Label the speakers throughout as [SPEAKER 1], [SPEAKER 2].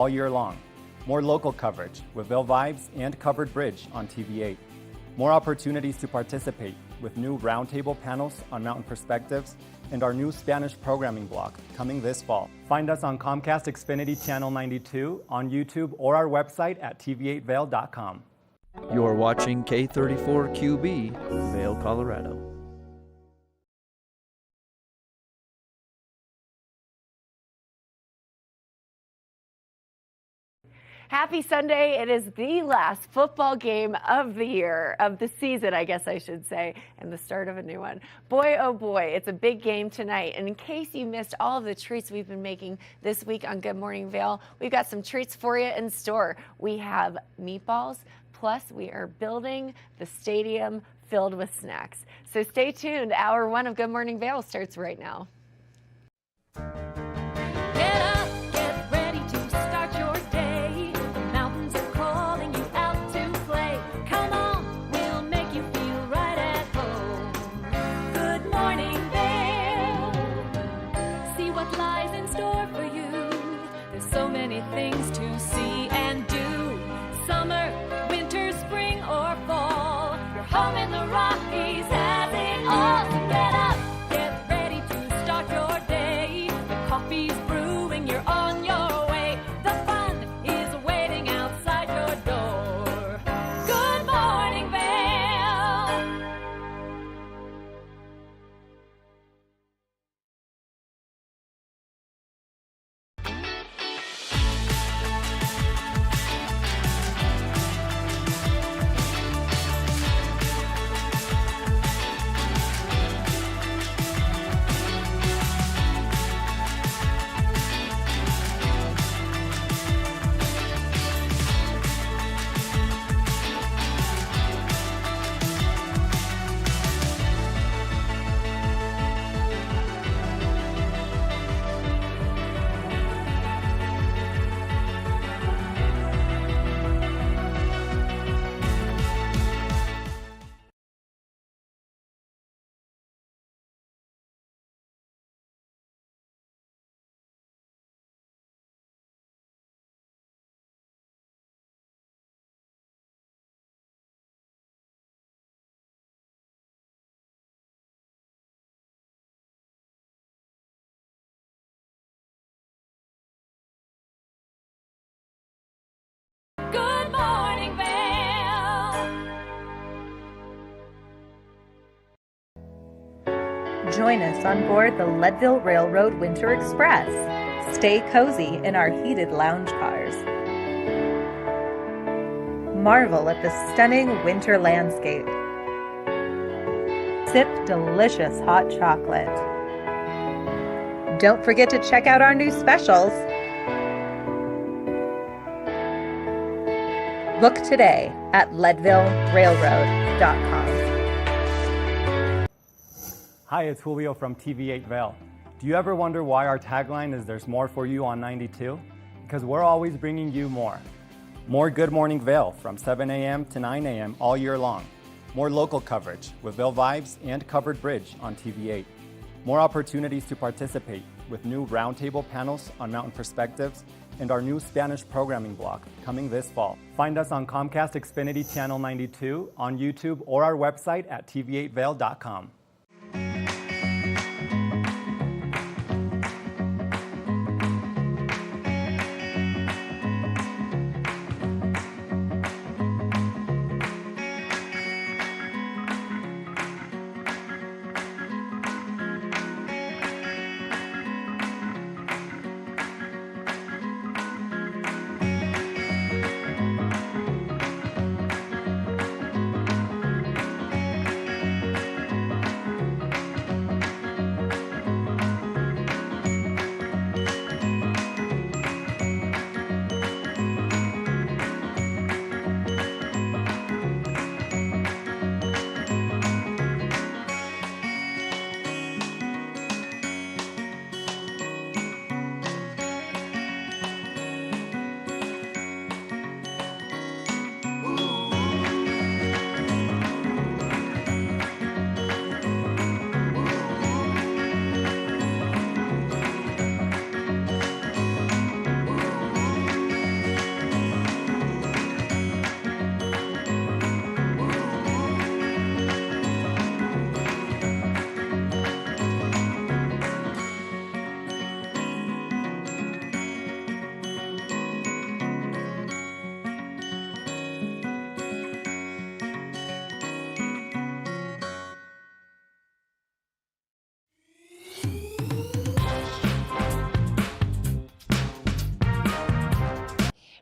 [SPEAKER 1] all year long. More local coverage with Vail Vibes and Covered Bridge on TV8. More opportunities to participate with new roundtable panels on mountain perspectives and our new Spanish programming block coming this fall. Find us on Comcast Xfinity Channel 92, on YouTube, or our website at tv8vail.com.
[SPEAKER 2] You're watching K34QB, Vail, Colorado.
[SPEAKER 3] Happy Sunday. It is the last football game of the year, of the season, I guess I should say, and the start of a new one. Boy, oh boy, it's a big game tonight. And in case you missed all of the treats we've been making this week on Good Morning Vail, we've got some treats for you in store. We have meatballs, plus we are building the stadium filled with snacks. So stay tuned. Hour 1 of Good Morning Vail starts right now.
[SPEAKER 4] Get up, get ready to start your day. The mountains are calling you out to play. Come on, we'll make you feel right at home. Good morning, Vail. See what lies in store for you. There's so many things to see and do. Summer, winter, spring, or fall. Your home in the Rockies has it all. So get up, get ready to start your day. The coffee's brewing, you're on your way. The fun is waiting outside your door. Good morning, Vail. Good morning, Vail.
[SPEAKER 5] Join us on board the Leadville Railroad Winter Express. Stay cozy in our heated lounge cars. Marvel at the stunning winter landscape. Sip delicious hot chocolate. Don't forget to check out our new specials. Book today at leadvillerailroad.com.
[SPEAKER 1] Hi, it's Julio from TV8 Vail. Do you ever wonder why our tagline is "There's more for you on 92"? Because we're always bringing you more. More Good Morning Vail from 7 a.m. to 9 a.m. all year long. More local coverage with Vail Vibes and Covered Bridge on TV8. More opportunities to participate with new roundtable panels on mountain perspectives and our new Spanish programming block coming this fall. Find us on Comcast Xfinity Channel 92, on YouTube, or our website at tv8vail.com.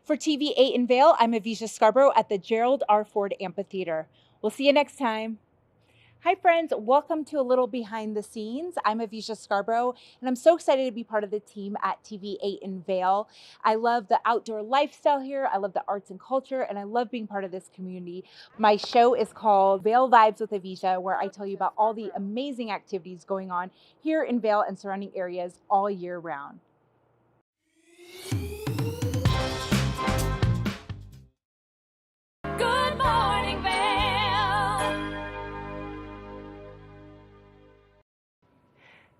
[SPEAKER 6] For TV8 in Vail, I'm Avisha Scarborough at the Gerald R. Ford Amphitheater. We'll see you next time. Hi friends, welcome to a little behind the scenes. I'm Avisha Scarborough and I'm so excited to be part of the team at TV8 in Vail. I love the outdoor lifestyle here, I love the arts and culture, and I love being part of this community. My show is called Vail Vibes with Avisha, where I tell you about all the amazing activities going on here in Vail and surrounding areas all year round.
[SPEAKER 4] Good morning, Vail.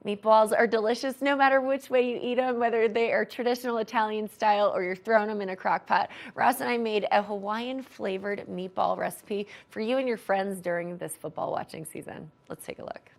[SPEAKER 3] Meatballs are delicious no matter which way you eat them, whether they are traditional Italian style or you're throwing them in a crock pot. Ross and I made a Hawaiian flavored meatball recipe for you and your friends during this football watching season. Let's take a look.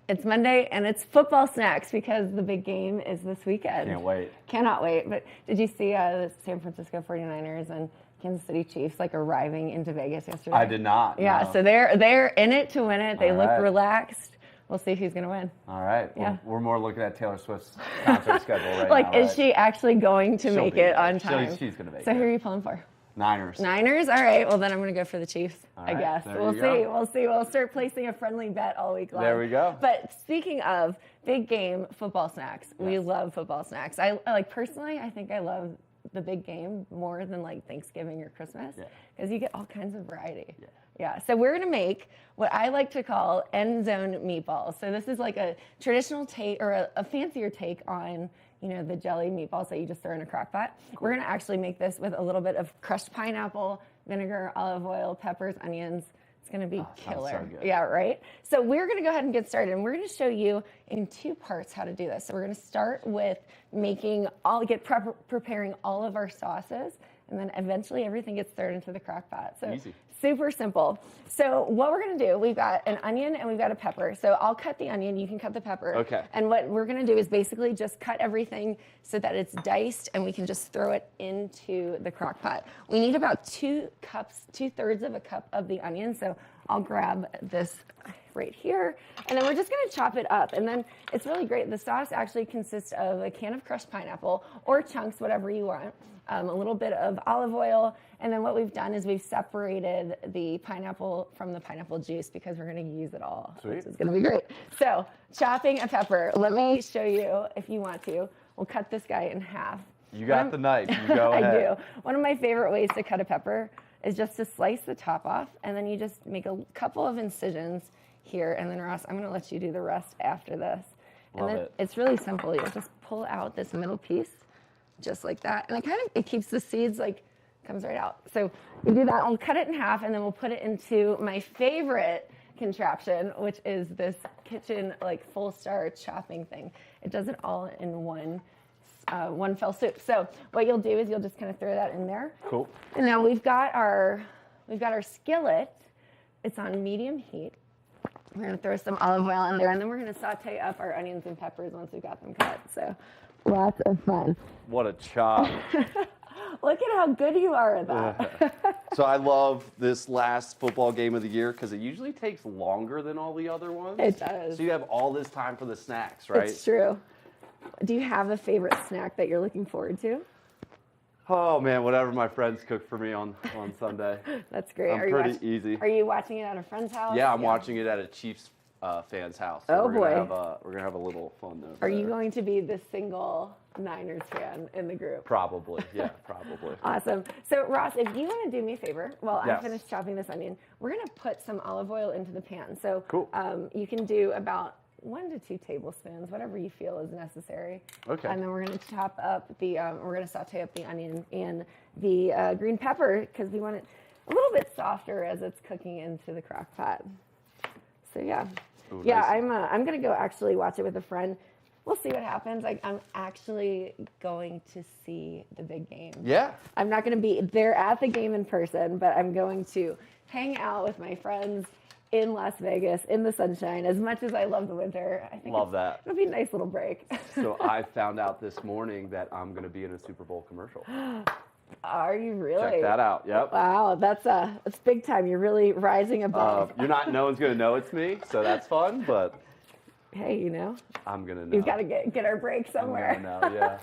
[SPEAKER 3] It's Monday and it's football snacks because the big game is this weekend.
[SPEAKER 1] Can't wait.
[SPEAKER 3] Cannot wait. But did you see the San Francisco 49ers and Kansas City Chiefs arriving into Vegas yesterday?
[SPEAKER 1] I did not.
[SPEAKER 3] Yeah,
[SPEAKER 1] no.
[SPEAKER 3] so they're in it to win it. They
[SPEAKER 1] All
[SPEAKER 3] look
[SPEAKER 1] right.
[SPEAKER 3] relaxed. We'll see who's going to win.
[SPEAKER 1] All right.
[SPEAKER 3] Yeah.
[SPEAKER 1] We're more looking at Taylor Swift's concert schedule right now.
[SPEAKER 3] Is she actually going to
[SPEAKER 1] She'll
[SPEAKER 3] make
[SPEAKER 1] be
[SPEAKER 3] it
[SPEAKER 1] there.
[SPEAKER 3] on time?
[SPEAKER 1] She's going to make
[SPEAKER 3] So
[SPEAKER 1] it.
[SPEAKER 3] who are you pulling for?
[SPEAKER 1] Niners.
[SPEAKER 3] Niners? All right. Well, then I'm going to go for the Chiefs,
[SPEAKER 1] All
[SPEAKER 3] I
[SPEAKER 1] right,
[SPEAKER 3] guess.
[SPEAKER 1] there
[SPEAKER 3] We'll
[SPEAKER 1] you
[SPEAKER 3] see.
[SPEAKER 1] go.
[SPEAKER 3] We'll see. We'll start placing a friendly bet all week long.
[SPEAKER 1] There we go.
[SPEAKER 3] But speaking of big game football snacks, we
[SPEAKER 1] Yes.
[SPEAKER 3] love football snacks. I personally, I think I love the big game more than Thanksgiving or Christmas because you get all kinds of variety. Yeah. So we're going to make what I like to call end zone meatballs. So this is like a traditional take or a fancier take on the jelly meatballs that you just throw in a crock pot. Cool. We're going to actually make this with a little bit of crushed pineapple, vinegar, olive oil, peppers, onions. It's going to be killer.
[SPEAKER 1] So good.
[SPEAKER 3] Yeah, right? So we're going to go ahead and get started, and we're going to show you in two parts how to do this. So we're going to start with preparing all of our sauces, and then eventually everything gets thrown into the crock pot. So
[SPEAKER 1] Easy.
[SPEAKER 3] Super simple. So what we're going to do, we've got an onion and we've got a pepper. So I'll cut the onion, you can cut the pepper.
[SPEAKER 1] Okay.
[SPEAKER 3] And what we're going to do is basically just cut everything so that it's diced and we can just throw it into the crock pot. We need about 2/3 of a cup of the onion. So I'll grab this right here, and then we're just going to chop it up. And then it's really great. The sauce actually consists of a can of crushed pineapple or chunks, whatever you want, a little bit of olive oil, and then what we've done is we've separated the pineapple from the pineapple juice because we're going to use it all.
[SPEAKER 1] Sweet.
[SPEAKER 3] This is going to be great. So chopping a pepper, let me show you if you want to. We'll cut this guy in half.
[SPEAKER 1] You got the knife. You go ahead.
[SPEAKER 3] I do. One of my favorite ways to cut a pepper is just to slice the top off, and then you just make a couple of incisions here, and then Ross, I'm going to let you do the rest after this. And
[SPEAKER 1] Love
[SPEAKER 3] then
[SPEAKER 1] it.
[SPEAKER 3] it's really simple. You'll just pull out this middle piece, just like that, and it keeps the seeds comes right out. So you do that. We'll cut it in half, and then we'll put it into my favorite contraption, which is this kitchen full star chopping thing. It does it all in one fell swoop. So what you'll do is you'll just kind of throw that in there.
[SPEAKER 1] Cool.
[SPEAKER 3] And now we've got our skillet. It's on medium heat. We're going to throw some olive oil in there, and then we're going to saute up our onions and peppers once we've got them cut. So lots of fun.
[SPEAKER 1] What a chop.
[SPEAKER 3] Look at how good you are at that.
[SPEAKER 7] So I love this last football game of the year because it usually takes longer than all the other ones.
[SPEAKER 3] It does.
[SPEAKER 7] So you have all this time for the snacks, right?
[SPEAKER 3] It's true. Do you have a favorite snack that you're looking forward to?
[SPEAKER 7] Oh man, whatever my friends cook for me on Sunday.
[SPEAKER 3] That's great.
[SPEAKER 7] I'm pretty easy.
[SPEAKER 3] Are you watching it at a friend's house?
[SPEAKER 7] Yeah, I'm watching it at a Chiefs fan's house. So
[SPEAKER 3] Oh,
[SPEAKER 7] we're
[SPEAKER 3] boy.
[SPEAKER 7] We're gonna have a little fun though.
[SPEAKER 3] Are you going to be the single Niners fan in the group?
[SPEAKER 7] Probably, yeah, probably.
[SPEAKER 3] Awesome. So Ross, if you want to do me a favor, while
[SPEAKER 7] Yes.
[SPEAKER 3] I'm finished chopping this onion, we're going to put some olive oil into the pan. So
[SPEAKER 7] Cool.
[SPEAKER 3] You can do about 1 to 2 tablespoons, whatever you feel is necessary.
[SPEAKER 7] Okay.
[SPEAKER 3] And then we're going to chop up we're going to saute up the onion and the green pepper because we want it a little bit softer as it's cooking into the crock pot. So yeah.
[SPEAKER 7] Ooh,
[SPEAKER 3] Yeah,
[SPEAKER 7] nice.
[SPEAKER 3] I'm going to go actually watch it with a friend. We'll see what happens. I'm actually going to see the big game.
[SPEAKER 7] Yeah.
[SPEAKER 3] I'm not going to be there at the game in person, but I'm going to hang out with my friends in Las Vegas in the sunshine. As much as I love the winter, I think
[SPEAKER 7] Love that.
[SPEAKER 3] it'll be a nice little break.
[SPEAKER 7] So I found out this morning that I'm gonna be in a Super Bowl commercial.
[SPEAKER 3] Are you really?
[SPEAKER 7] Check that out. Yep.
[SPEAKER 3] Wow, that's big time. You're really rising above.
[SPEAKER 7] No one's gonna know it's me, so that's fun. But
[SPEAKER 3] hey,
[SPEAKER 7] I'm gonna know.
[SPEAKER 3] you've got to get our break somewhere.
[SPEAKER 7] I'm gonna know,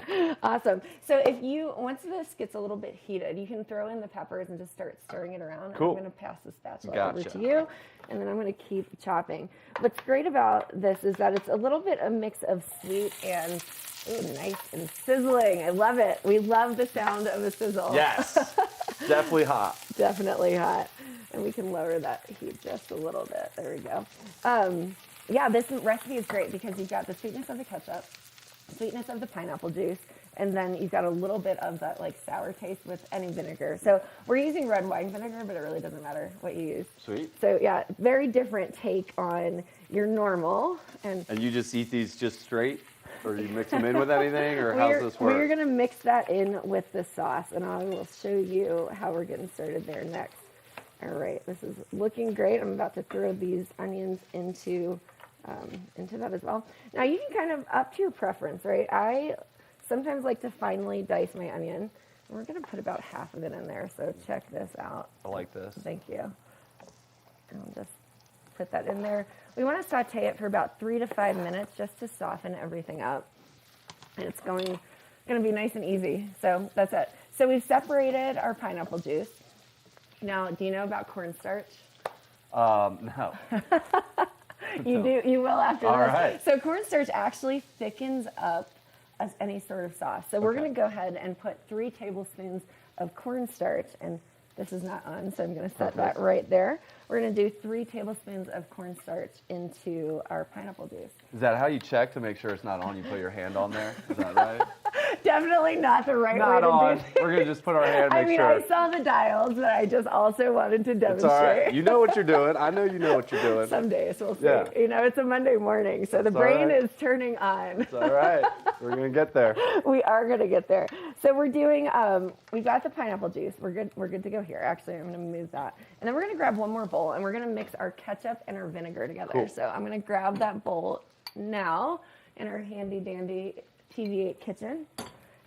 [SPEAKER 7] yeah.
[SPEAKER 3] Awesome. So if once this gets a little bit heated, you can throw in the peppers and just start stirring it around.
[SPEAKER 7] Cool.
[SPEAKER 3] I'm going to pass the spatula over
[SPEAKER 7] Gotcha.
[SPEAKER 3] to you, and then I'm going to keep chopping. What's great about this is that it's a little bit a mix of sweet and nice and sizzling. I love it. We love the sound of a sizzle.
[SPEAKER 7] Yes. Definitely hot.
[SPEAKER 3] Definitely hot. And we can lower that heat just a little bit. There we go. Yeah, this recipe is great because you've got the sweetness of the ketchup, sweetness of the pineapple juice, and then you've got a little bit of that like sour taste with any vinegar. So we're using red wine vinegar, but it really doesn't matter what you use.
[SPEAKER 7] Sweet.
[SPEAKER 3] So yeah, very different take on your normal. And
[SPEAKER 7] you just eat these just straight, or you mix them in with anything, or how's this work?
[SPEAKER 3] We're gonna mix that in with the sauce, and I will show you how we're getting started there next. All right, this is looking great. I'm about to throw these onions into that as well. Now you can kind of up to your preference, right? I sometimes like to finely dice my onion. We're going to put about half of it in there, so check this out.
[SPEAKER 7] I like this.
[SPEAKER 3] Thank you. And I'll just put that in there. We want to saute it for about 3 to 5 minutes just to soften everything up. And it's going to be nice and easy. So that's it. So we've separated our pineapple juice. Now, do you know about cornstarch?
[SPEAKER 7] No.
[SPEAKER 3] You do. You will after
[SPEAKER 7] All
[SPEAKER 3] this.
[SPEAKER 7] right.
[SPEAKER 3] So cornstarch actually thickens up as any sort of sauce. So we're
[SPEAKER 7] Okay.
[SPEAKER 3] going to go ahead and put 3 tablespoons of cornstarch, and this is not on, so I'm going to set that right there. We're going to do 3 tablespoons of cornstarch into our pineapple juice.
[SPEAKER 7] Is that how you check to make sure it's not on? You put your hand on there. Is that right?
[SPEAKER 3] Definitely not the right way
[SPEAKER 7] Not
[SPEAKER 3] to
[SPEAKER 7] on.
[SPEAKER 3] do it.
[SPEAKER 7] We're gonna just put our hand.
[SPEAKER 3] I
[SPEAKER 7] Make
[SPEAKER 3] mean,
[SPEAKER 7] sure.
[SPEAKER 3] I saw the dials, but I just also wanted to
[SPEAKER 7] It's
[SPEAKER 3] demonstrate.
[SPEAKER 7] all right. You know what you're doing. I know you know what you're doing.
[SPEAKER 3] Some days we'll see.
[SPEAKER 7] Yeah.
[SPEAKER 3] It's a Monday morning, so the
[SPEAKER 7] It's all
[SPEAKER 3] brain
[SPEAKER 7] right.
[SPEAKER 3] is turning on.
[SPEAKER 7] It's all right. We're gonna get there.
[SPEAKER 3] We are going to get there. So we're doing, we've got the pineapple juice. We're good to go here. Actually, I'm going to move that. And then we're going to grab one more bowl, and we're going to mix our ketchup and our vinegar together.
[SPEAKER 7] Cool.
[SPEAKER 3] So I'm going to grab that bowl now in our handy dandy TV8 kitchen.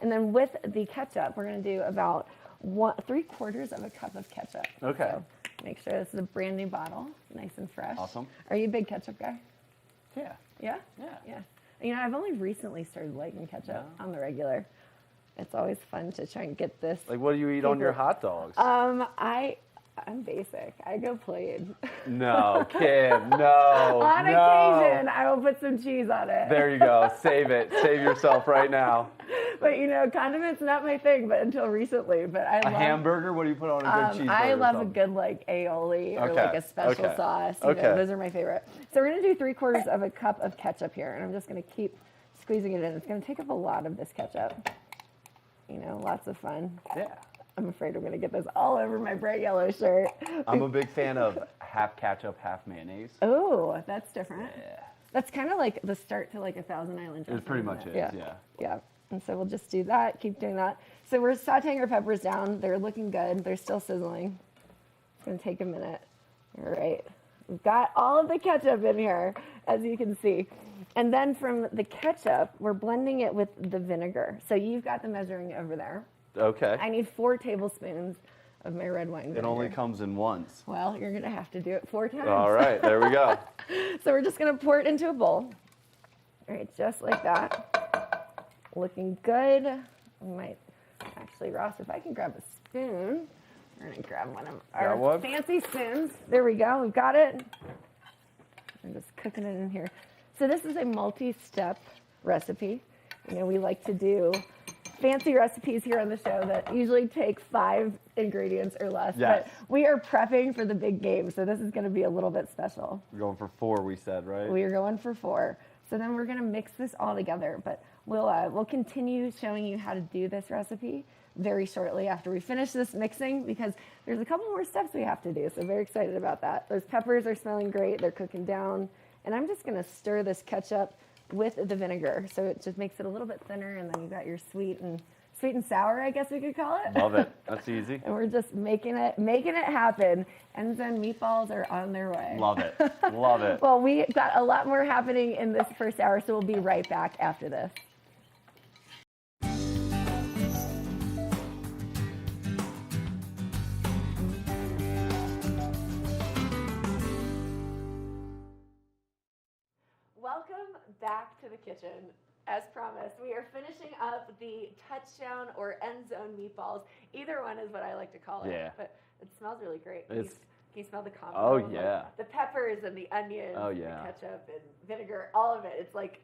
[SPEAKER 3] And then with the ketchup, we're going to do about 3/4 of a cup of ketchup.
[SPEAKER 7] Okay.
[SPEAKER 3] So make sure this is a brand new bottle, nice and fresh.
[SPEAKER 7] Awesome.
[SPEAKER 3] Are you a big ketchup guy?
[SPEAKER 7] Yeah.
[SPEAKER 3] Yeah?
[SPEAKER 7] Yeah.
[SPEAKER 3] Yeah. I've only recently started liking ketchup on the regular. It's always fun to try and get this.
[SPEAKER 7] Like, what do you eat on your hot dogs?
[SPEAKER 3] I'm basic. I go plain.
[SPEAKER 7] No, Kim, no.
[SPEAKER 3] On
[SPEAKER 7] no.
[SPEAKER 3] occasion, I will put some cheese on it.
[SPEAKER 7] There you go. Save it. Save yourself right now.
[SPEAKER 3] But condiments not my thing. But until recently, but I
[SPEAKER 7] A
[SPEAKER 3] love
[SPEAKER 7] hamburger? What do you put on a good cheeseburger?
[SPEAKER 3] I
[SPEAKER 7] or
[SPEAKER 3] love a
[SPEAKER 7] something?
[SPEAKER 3] good aioli or
[SPEAKER 7] Okay,
[SPEAKER 3] like a special
[SPEAKER 7] okay,
[SPEAKER 3] sauce.
[SPEAKER 7] okay.
[SPEAKER 3] Those are my favorite. So we're gonna do 3/4 of a cup of ketchup here, and I'm just gonna keep squeezing it in. It's gonna take up a lot of this ketchup. Lots of fun.
[SPEAKER 7] Yeah.
[SPEAKER 3] I'm afraid I'm gonna get this all over my bright yellow shirt.
[SPEAKER 7] I'm a big fan of half ketchup, half mayonnaise.
[SPEAKER 3] Oh, that's different.
[SPEAKER 7] Yeah.
[SPEAKER 3] That's kind of like the start to like a Thousand Island dressing.
[SPEAKER 7] It pretty much
[SPEAKER 3] isn't
[SPEAKER 7] is,
[SPEAKER 3] it?
[SPEAKER 7] yeah.
[SPEAKER 3] Yeah. And so we'll just do that, keep doing that. So we're sauteing our peppers down. They're looking good. They're still sizzling. It's gonna take a minute. All right. We've got all of the ketchup in here, as you can see. And then from the ketchup, we're blending it with the vinegar. So you've got the measuring over there.
[SPEAKER 7] Okay.
[SPEAKER 3] I need 4 tablespoons of my red wine vinegar.
[SPEAKER 7] It only comes in once.
[SPEAKER 3] Well, you're gonna have to do it 4 times.
[SPEAKER 7] All right, there we go.
[SPEAKER 3] So we're just gonna pour it into a bowl. All right, just like that. Looking good. We might actually, Ross, if I can grab a spoon, we're gonna grab one of our fancy spoons. There we go. We've got it. I'm just cooking it in here. So this is a multi-step recipe. We like to do fancy recipes here on the show that usually take 5 ingredients or less.
[SPEAKER 7] Yes.
[SPEAKER 3] But we are prepping for the big game, so this is going to be a little bit special.
[SPEAKER 7] We're going for 4, we said, right?
[SPEAKER 3] We are going for 4. So then we're going to mix this all together. But we'll continue showing you how to do this recipe very shortly after we finish this mixing, because there's a couple more steps we have to do. So very excited about that. Those peppers are smelling great. They're cooking down. And I'm just going to stir this ketchup with the vinegar, so it just makes it a little bit thinner, and then you've got your sweet and sour, I guess we could call it.
[SPEAKER 7] Love it. That's easy.
[SPEAKER 3] And we're just making it happen. And then meatballs are on their way.
[SPEAKER 7] Love it. Love it.
[SPEAKER 3] Well, we got a lot more happening in this first hour, so we'll be right back after this. Welcome back to the kitchen. As promised, we are finishing up the touchdown or end zone meatballs. Either one is what I like to call it.
[SPEAKER 7] Yeah.
[SPEAKER 3] But it smells really great. Can you smell the combo?
[SPEAKER 7] Oh,
[SPEAKER 3] of,
[SPEAKER 7] yeah.
[SPEAKER 3] Like, the peppers and the onions,
[SPEAKER 7] Oh,
[SPEAKER 3] and
[SPEAKER 7] yeah.
[SPEAKER 3] the ketchup and vinegar, all of it. It's like,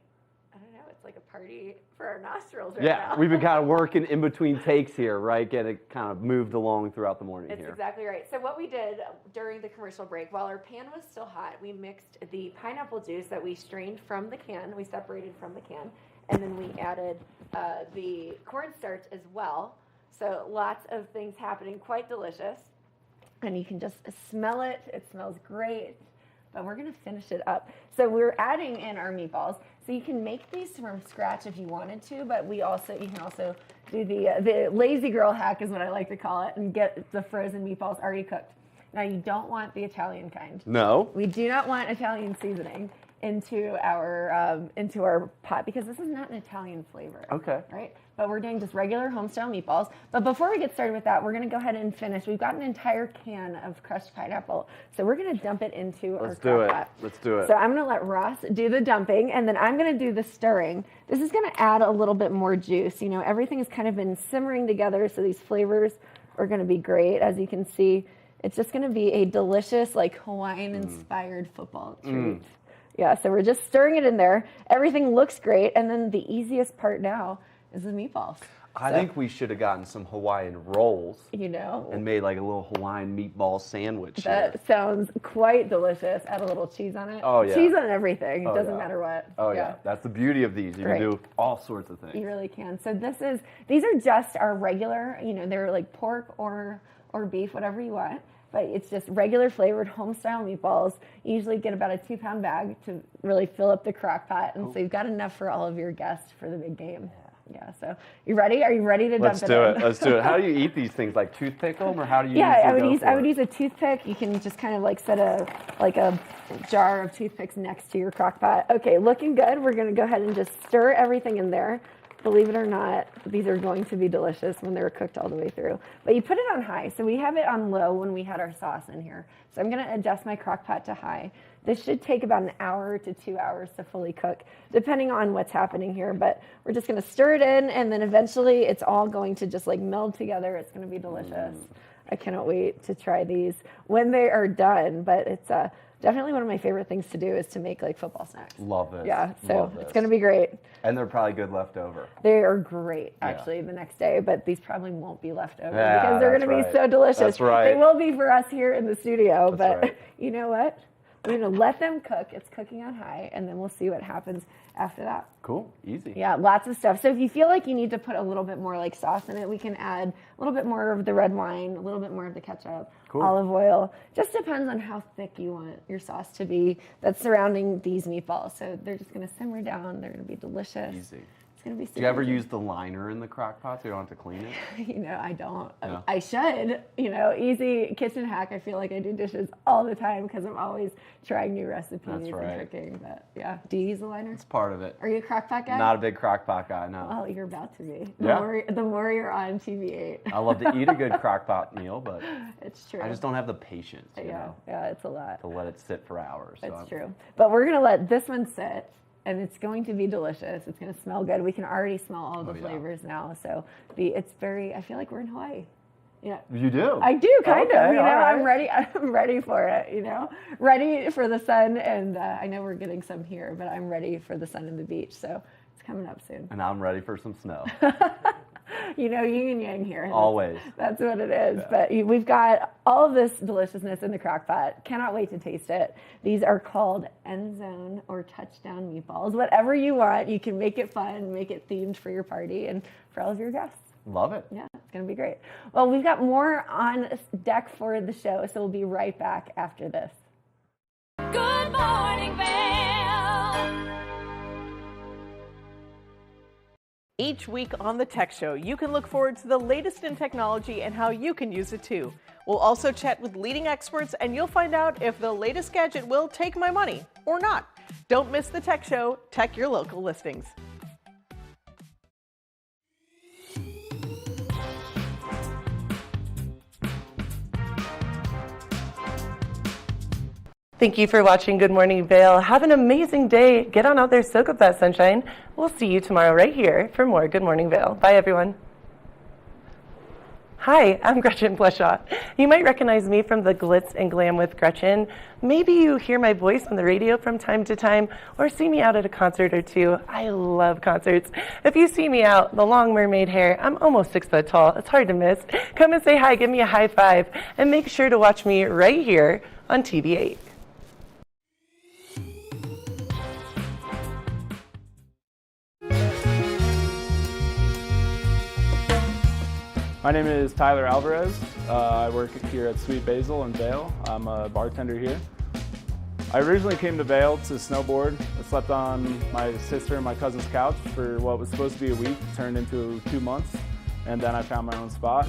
[SPEAKER 3] I don't know, it's like a party for our nostrils right
[SPEAKER 7] Yeah,
[SPEAKER 3] now.
[SPEAKER 7] we've been kind of working in between takes here, right? Get it kind of moved along throughout the morning
[SPEAKER 3] It's
[SPEAKER 7] here.
[SPEAKER 3] exactly right. So what we did during the commercial break, while our pan was still hot, we mixed the pineapple juice that we strained from the can, we separated from the can, and then we added the cornstarch as well. So lots of things happening, quite delicious. And you can just smell it. It smells great. But we're going to finish it up. So we're adding in our meatballs. So you can make these from scratch if you wanted to, but you can also do the lazy girl hack is what I like to call it, and get the frozen meatballs already cooked. Now you don't want the Italian kind.
[SPEAKER 7] No.
[SPEAKER 3] We do not want Italian seasoning into our pot because this is not an Italian flavor.
[SPEAKER 7] Okay.
[SPEAKER 3] Right? But we're doing just regular home-style meatballs. But before we get started with that, we're going to go ahead and finish. We've got an entire can of crushed pineapple, so we're going to dump it into our crock pot.
[SPEAKER 7] Let's do it.
[SPEAKER 3] So I'm going to let Ross do the dumping, and then I'm going to do the stirring. This is going to add a little bit more juice. You know, everything has kind of been simmering together, so these flavors are going to be great. As you can see, it's just going to be a delicious, like Hawaiian-inspired football treat. Yeah, so we're just stirring it in there. Everything looks great, and then the easiest part now is the meatballs.
[SPEAKER 7] I think we should have gotten some Hawaiian rolls.
[SPEAKER 3] You know,
[SPEAKER 7] And made like a little Hawaiian meatball sandwich.
[SPEAKER 3] that sounds quite delicious. Add a little cheese on it.
[SPEAKER 7] Oh, yeah.
[SPEAKER 3] Cheese on everything. It
[SPEAKER 7] Oh,
[SPEAKER 3] doesn't
[SPEAKER 7] yeah.
[SPEAKER 3] matter what.
[SPEAKER 7] Oh yeah, that's the beauty of these. You
[SPEAKER 3] Right.
[SPEAKER 7] can do all sorts of things.
[SPEAKER 3] You really can. So these are just our regular, they're like pork or beef, whatever you want. But it's just regular flavored home-style meatballs. You usually get about a 2-pound bag to really fill up the crock pot. And so you've got enough for all of your guests for the big game. Yeah, so you ready? Are you ready to
[SPEAKER 7] Let's
[SPEAKER 3] dump
[SPEAKER 7] do
[SPEAKER 3] it
[SPEAKER 7] it.
[SPEAKER 3] in?
[SPEAKER 7] Let's do it. How do you eat these things? Like toothpick them, or how do you?
[SPEAKER 3] Yeah,
[SPEAKER 7] usually
[SPEAKER 3] I would use a toothpick. You can just kind of like set a jar of toothpicks next to your crock pot. Okay, looking good. We're going to go ahead and just stir everything in there. Believe it or not, these are going to be delicious when they're cooked all the way through. But you put it on high. So we have it on low when we had our sauce in here. So I'm going to adjust my crock pot to high. This should take about an hour to 2 hours to fully cook, depending on what's happening here. But we're just going to stir it in, and then eventually it's all going to just like meld together. It's going to be delicious. I cannot wait to try these when they are done. But it's definitely one of my favorite things to do is to make like football snacks.
[SPEAKER 7] Love this.
[SPEAKER 3] Yeah, so
[SPEAKER 7] Love
[SPEAKER 3] it's
[SPEAKER 7] this.
[SPEAKER 3] going to be great.
[SPEAKER 7] And they're probably good left over.
[SPEAKER 3] They are great, actually, the next day, but these probably won't be left over
[SPEAKER 7] Yeah,
[SPEAKER 3] because they're going to
[SPEAKER 7] that's
[SPEAKER 3] be so
[SPEAKER 7] right.
[SPEAKER 3] delicious.
[SPEAKER 7] That's right.
[SPEAKER 3] They will be for us here in the studio,
[SPEAKER 7] That's
[SPEAKER 3] but
[SPEAKER 7] right.
[SPEAKER 3] you know what? We're going to let them cook. It's cooking on high, and then we'll see what happens after that.
[SPEAKER 7] Cool. Easy.
[SPEAKER 3] Yeah, lots of stuff. So if you feel like you need to put a little bit more like sauce in it, we can add a little bit more of the red wine, a little bit more of the ketchup,
[SPEAKER 7] Cool.
[SPEAKER 3] olive oil. Just depends on how thick you want your sauce to be that's surrounding these meatballs. So they're just going to simmer down. They're going to be delicious.
[SPEAKER 7] Easy.
[SPEAKER 3] It's going to be super
[SPEAKER 7] Do you ever
[SPEAKER 3] good.
[SPEAKER 7] use the liner in the crock pot so you don't have to clean it?
[SPEAKER 3] I don't.
[SPEAKER 7] No.
[SPEAKER 3] I should. Easy kitchen hack. I feel like I do dishes all the time because I'm always trying new recipes
[SPEAKER 7] That's right.
[SPEAKER 3] and cooking. But yeah, do you use a liner?
[SPEAKER 7] It's part of it.
[SPEAKER 3] Are you a crock pot guy?
[SPEAKER 7] Not a big crock pot guy, no.
[SPEAKER 3] Oh, you're about to be.
[SPEAKER 7] Yeah.
[SPEAKER 3] The more you're on TV8.
[SPEAKER 7] I love to eat a good crock pot meal, but
[SPEAKER 3] It's true.
[SPEAKER 7] I just don't have the patience, you know,
[SPEAKER 3] Yeah, it's a lot.
[SPEAKER 7] to let it sit for hours. So
[SPEAKER 3] It's
[SPEAKER 7] I'm-
[SPEAKER 3] true. But we're going to let this one sit, and it's going to be delicious. It's going to smell good. We can already smell all the
[SPEAKER 7] Oh, yeah.
[SPEAKER 3] flavors now. So I feel like we're in Hawaii. Yeah.
[SPEAKER 7] You do?
[SPEAKER 3] I do kind
[SPEAKER 7] Okay,
[SPEAKER 3] of,
[SPEAKER 7] all right.
[SPEAKER 3] I'm ready for it, ready for the sun. And I know we're getting some here, but I'm ready for the sun and the beach. So it's coming up soon.
[SPEAKER 7] And I'm ready for some snow.
[SPEAKER 3] Yin and yang here.
[SPEAKER 7] Always.
[SPEAKER 3] That's what it is. But we've got all of this deliciousness in the crock pot. Cannot wait to taste it. These are called end zone or touchdown meatballs. Whatever you want, you can make it fun, make it themed for your party and for all of your guests.
[SPEAKER 7] Love it.
[SPEAKER 3] Yeah, it's going to be great. Well, we've got more on deck for the show, so we'll be right back after this.
[SPEAKER 4] Good morning, Vail.
[SPEAKER 8] Each week on the Tech Show, you can look forward to the latest in technology and how you can use it too. We'll also chat with leading experts, and you'll find out if the latest gadget will take my money or not. Don't miss the Tech Show. Tech your local listings.
[SPEAKER 9] Thank you for watching Good Morning Vail. Have an amazing day. Get on out there, soak up that sunshine. We'll see you tomorrow right here for more Good Morning Vail. Bye, everyone. Hi, I'm Gretchen Bleshaw. You might recognize me from the Glitz and Glam with Gretchen. Maybe you hear my voice on the radio from time to time or see me out at a concert or two. I love concerts. If you see me out, the long mermaid hair, I'm almost 6 foot tall. It's hard to miss. Come and say hi, give me a high five, and make sure to watch me right here on TV8.
[SPEAKER 10] My name is Tyler Alvarez. I work here at Sweet Basil in Vail. I'm a bartender here. I originally came to Vail to snowboard. I slept on my sister and my cousin's couch for what was supposed to be a week, turned into 2 months, and then I found my own spot,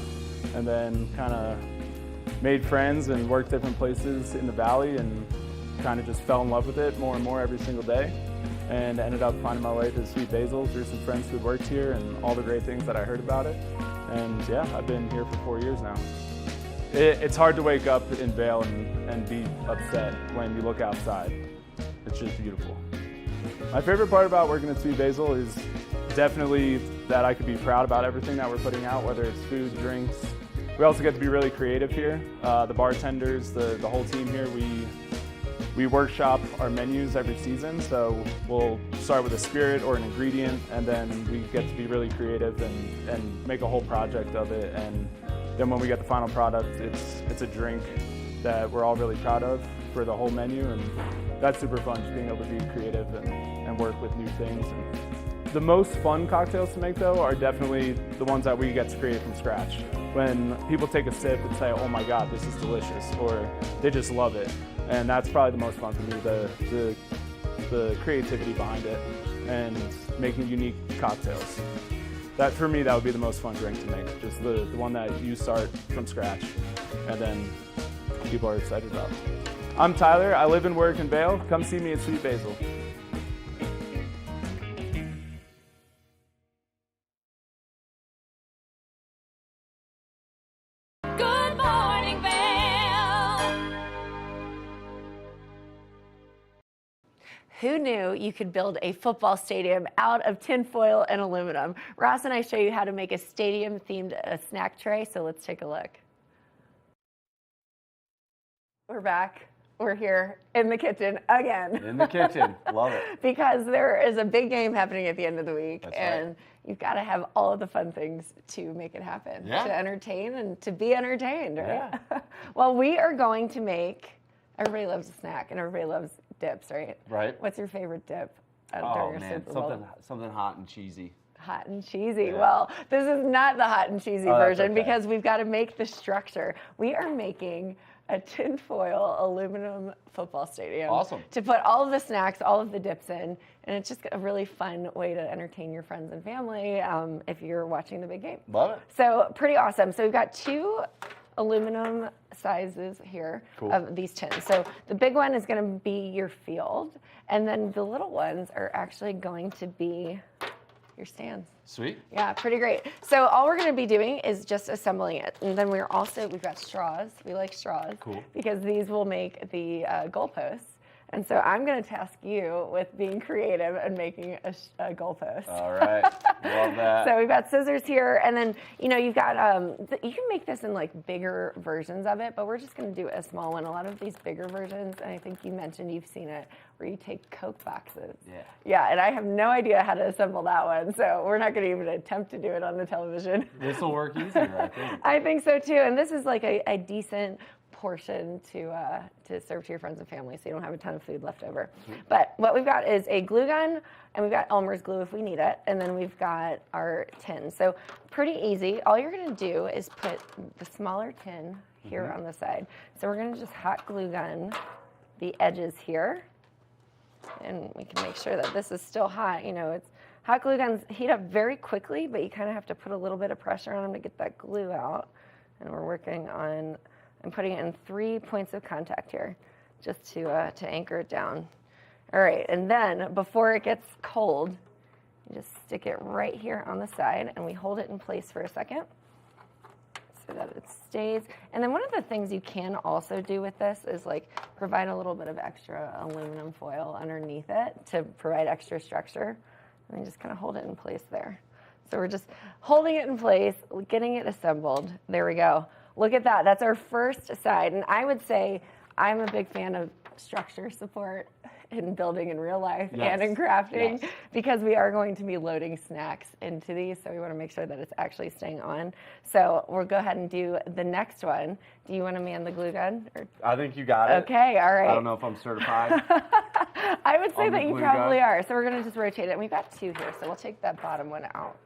[SPEAKER 10] and then kind of made friends and worked different places in the valley and kind of just fell in love with it more and more every single day, and ended up finding my way to Sweet Basil through some friends who worked here and all the great things that I heard about it. And yeah, I've been here for 4 years now. It's hard to wake up in Vail and be upset when you look outside. It's just beautiful. My favorite part about working at Sweet Basil is definitely that I could be proud about everything that we're putting out, whether it's food, drinks. We also get to be really creative here. The bartenders, the whole team here, we workshop our menus every season, so we'll start with a spirit or an ingredient, and then we get to be really creative and make a whole project of it. And then when we get the final product, it's a drink that we're all really proud of for the whole menu, and that's super fun, just being able to be creative and work with new things. And the most fun cocktails to make, though, are definitely the ones that we get to create from scratch. When people take a sip and say, oh my God, this is delicious, or they just love it. And that's probably the most fun for me, the creativity behind it and making unique cocktails. That, for me, that would be the most fun drink to make, just the one that you start from scratch and then people are excited about. I'm Tyler, I live and work in Vail. Come see me at Sweet Basil.
[SPEAKER 4] Good morning, Vail.
[SPEAKER 3] Who knew you could build a football stadium out of tinfoil and aluminum? Ross and I show you how to make a stadium-themed snack tray, so let's take a look. We're back. We're here in the kitchen again.
[SPEAKER 7] In the kitchen. Love it.
[SPEAKER 3] Because there is a big game happening at the end of the week,
[SPEAKER 7] That's
[SPEAKER 3] and
[SPEAKER 7] right.
[SPEAKER 3] you've got to have all of the fun things to make it happen,
[SPEAKER 7] Yeah.
[SPEAKER 3] to entertain and to be entertained, right?
[SPEAKER 7] Yeah.
[SPEAKER 3] Well, we are going to make, everybody loves a snack and everybody loves dips, right?
[SPEAKER 7] Right.
[SPEAKER 3] What's your favorite dip?
[SPEAKER 7] Oh
[SPEAKER 3] during a
[SPEAKER 7] man,
[SPEAKER 3] Super Bowl?
[SPEAKER 7] something hot and cheesy.
[SPEAKER 3] Hot and cheesy.
[SPEAKER 7] Yeah.
[SPEAKER 3] Well, this is not the hot and cheesy
[SPEAKER 7] Oh, that's
[SPEAKER 3] version
[SPEAKER 7] okay.
[SPEAKER 3] because we've got to make the structure. We are making a tinfoil aluminum football stadium.
[SPEAKER 7] Awesome.
[SPEAKER 3] To put all of the snacks, all of the dips in, and it's just a really fun way to entertain your friends and family if you're watching the big game.
[SPEAKER 7] Love it.
[SPEAKER 3] So pretty awesome. So we've got 2 aluminum sizes here
[SPEAKER 7] Cool.
[SPEAKER 3] of these tins. So the big one is going to be your field, and then the little ones are actually going to be your stands.
[SPEAKER 7] Sweet.
[SPEAKER 3] Yeah, pretty great. So all we're going to be doing is just assembling it. And then we've got straws. We like straws.
[SPEAKER 7] Cool.
[SPEAKER 3] Because these will make the goalposts. And so I'm going to task you with being creative and making a goalpost.
[SPEAKER 7] All right. Love that.
[SPEAKER 3] So we've got scissors here, and then you've got you can make this in like bigger versions of it, but we're just going to do a small one. A lot of these bigger versions, and I think you mentioned you've seen it, where you take Coke boxes.
[SPEAKER 7] Yeah.
[SPEAKER 3] Yeah, and I have no idea how to assemble that one, so we're not going to even attempt to do it on the television.
[SPEAKER 7] This will work easier, I think.
[SPEAKER 3] I think so too, and this is like a decent portion to serve to your friends and family, so you don't have a ton of food left over. But what we've got is a glue gun, and we've got Elmer's glue if we need it, and then we've got our tin. So pretty easy. All you're going to do is put the smaller tin here on the side. So we're going to just hot glue gun the edges here, and we can make sure that this is still hot. It's hot glue guns heat up very quickly, but you kind of have to put a little bit of pressure on them to get that glue out. And we're working on, I'm putting it in 3 points of contact here, just to anchor it down. All right, and then before it gets cold, you just stick it right here on the side, and we hold it in place for a second. So that it stays. And then one of the things you can also do with this is like provide a little bit of extra aluminum foil underneath it to provide extra structure. And then just kind of hold it in place there. So we're just holding it in place, getting it assembled. There we go. Look at that. That's our first side. And I would say I'm a big fan of structure support in building in real life and in crafting because we are going to be loading snacks into these, so we want to make sure that it's actually staying on. So we'll go ahead and do the next one. Do you want to man the glue gun? Or?
[SPEAKER 7] I think you got it.
[SPEAKER 3] Okay, all right.
[SPEAKER 7] I don't know if I'm certified.
[SPEAKER 3] I would say that you probably
[SPEAKER 7] gun.
[SPEAKER 3] are. So we're going to just rotate it. And we've got 2 here, so we'll take that bottom one out.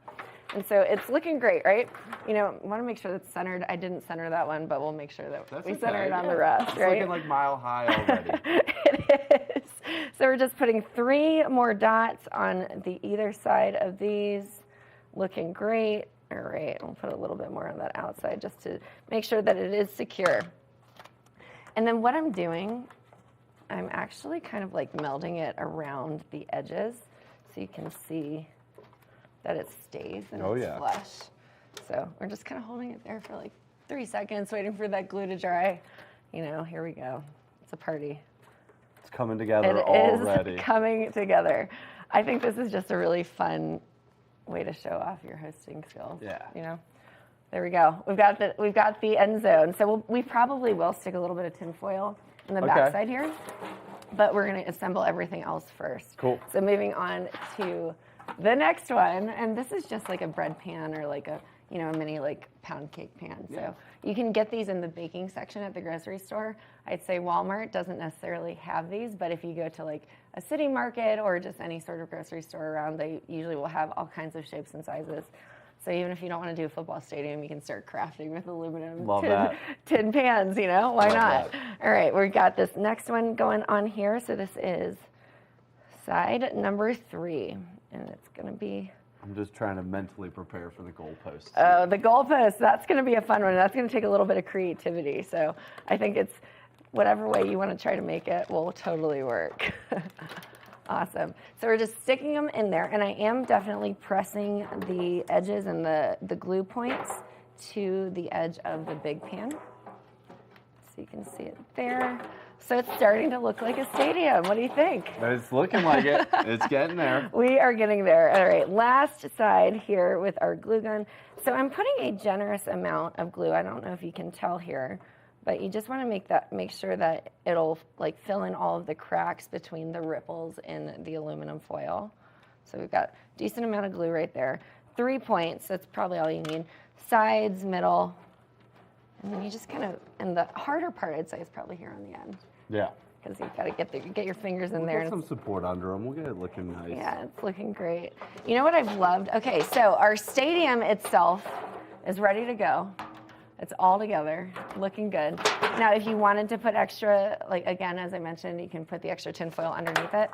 [SPEAKER 3] And so it's looking great, right? You know, want to make sure that's centered. I didn't center that one, but we'll make sure that we center it on the rest,
[SPEAKER 7] it's
[SPEAKER 3] right?
[SPEAKER 7] looking like mile high already.
[SPEAKER 3] It is. So we're just putting 3 more dots on the either side of these. Looking great. All right, we'll put a little bit more on that outside just to make sure that it is secure. And then what I'm doing, I'm actually kind of like melding it around the edges so you can see that it stays and it's flush. So we're just kind of holding it there for like 3 seconds, waiting for that glue to dry. You know, here we go. It's a party.
[SPEAKER 7] It's coming together
[SPEAKER 3] It
[SPEAKER 7] already.
[SPEAKER 3] is coming together. I think this is just a really fun way to show off your hosting skills.
[SPEAKER 7] Yeah.
[SPEAKER 3] You know, there we go. We've got the end zone. So we probably will stick a little bit of tin foil in the backside here, but we're going to assemble everything else first.
[SPEAKER 7] Cool.
[SPEAKER 3] So moving on to the next one, and this is just like a bread pan or like a mini like pound cake pan. So you can get these in the baking section at the grocery store. I'd say Walmart doesn't necessarily have these, but if you go to like a city market or just any sort of grocery store around, they usually will have all kinds of shapes and sizes. So even if you don't want to do a football stadium, you can start crafting with aluminum tin pans, you know, why not? All right, we've got this next one going on here. So this is side number 3, and it's going to be...
[SPEAKER 7] I'm just trying to mentally prepare for the goalpost.
[SPEAKER 3] Oh, the goalpost. That's going to be a fun one. That's going to take a little bit of creativity. So I think it's whatever way you want to try to make it will totally work. Awesome. So we're just sticking them in there, and I am definitely pressing the edges and the glue points to the edge of the big pan. So you can see it there. So it's starting to look like a stadium. What do you think?
[SPEAKER 7] It's looking like it. It's getting there.
[SPEAKER 3] We are getting there. All right, last side here with our glue gun. So I'm putting a generous amount of glue. I don't know if you can tell here, but you just want to make sure that it'll like fill in all of the cracks between the ripples in the aluminum foil. So we've got a decent amount of glue right there. 3 points, that's probably all you need. Sides, middle, and then you just kind of, and the harder part I'd say is probably here on the end.
[SPEAKER 7] Yeah.
[SPEAKER 3] Because you've got to get your fingers in there.
[SPEAKER 7] Get some support under them. We'll get it looking nice.
[SPEAKER 3] Yeah, it's looking great. You know what I've loved? Okay, so our stadium itself is ready to go. It's all together, looking good. Now, if you wanted to put extra, like again, as I mentioned, you can put the extra tin foil underneath it,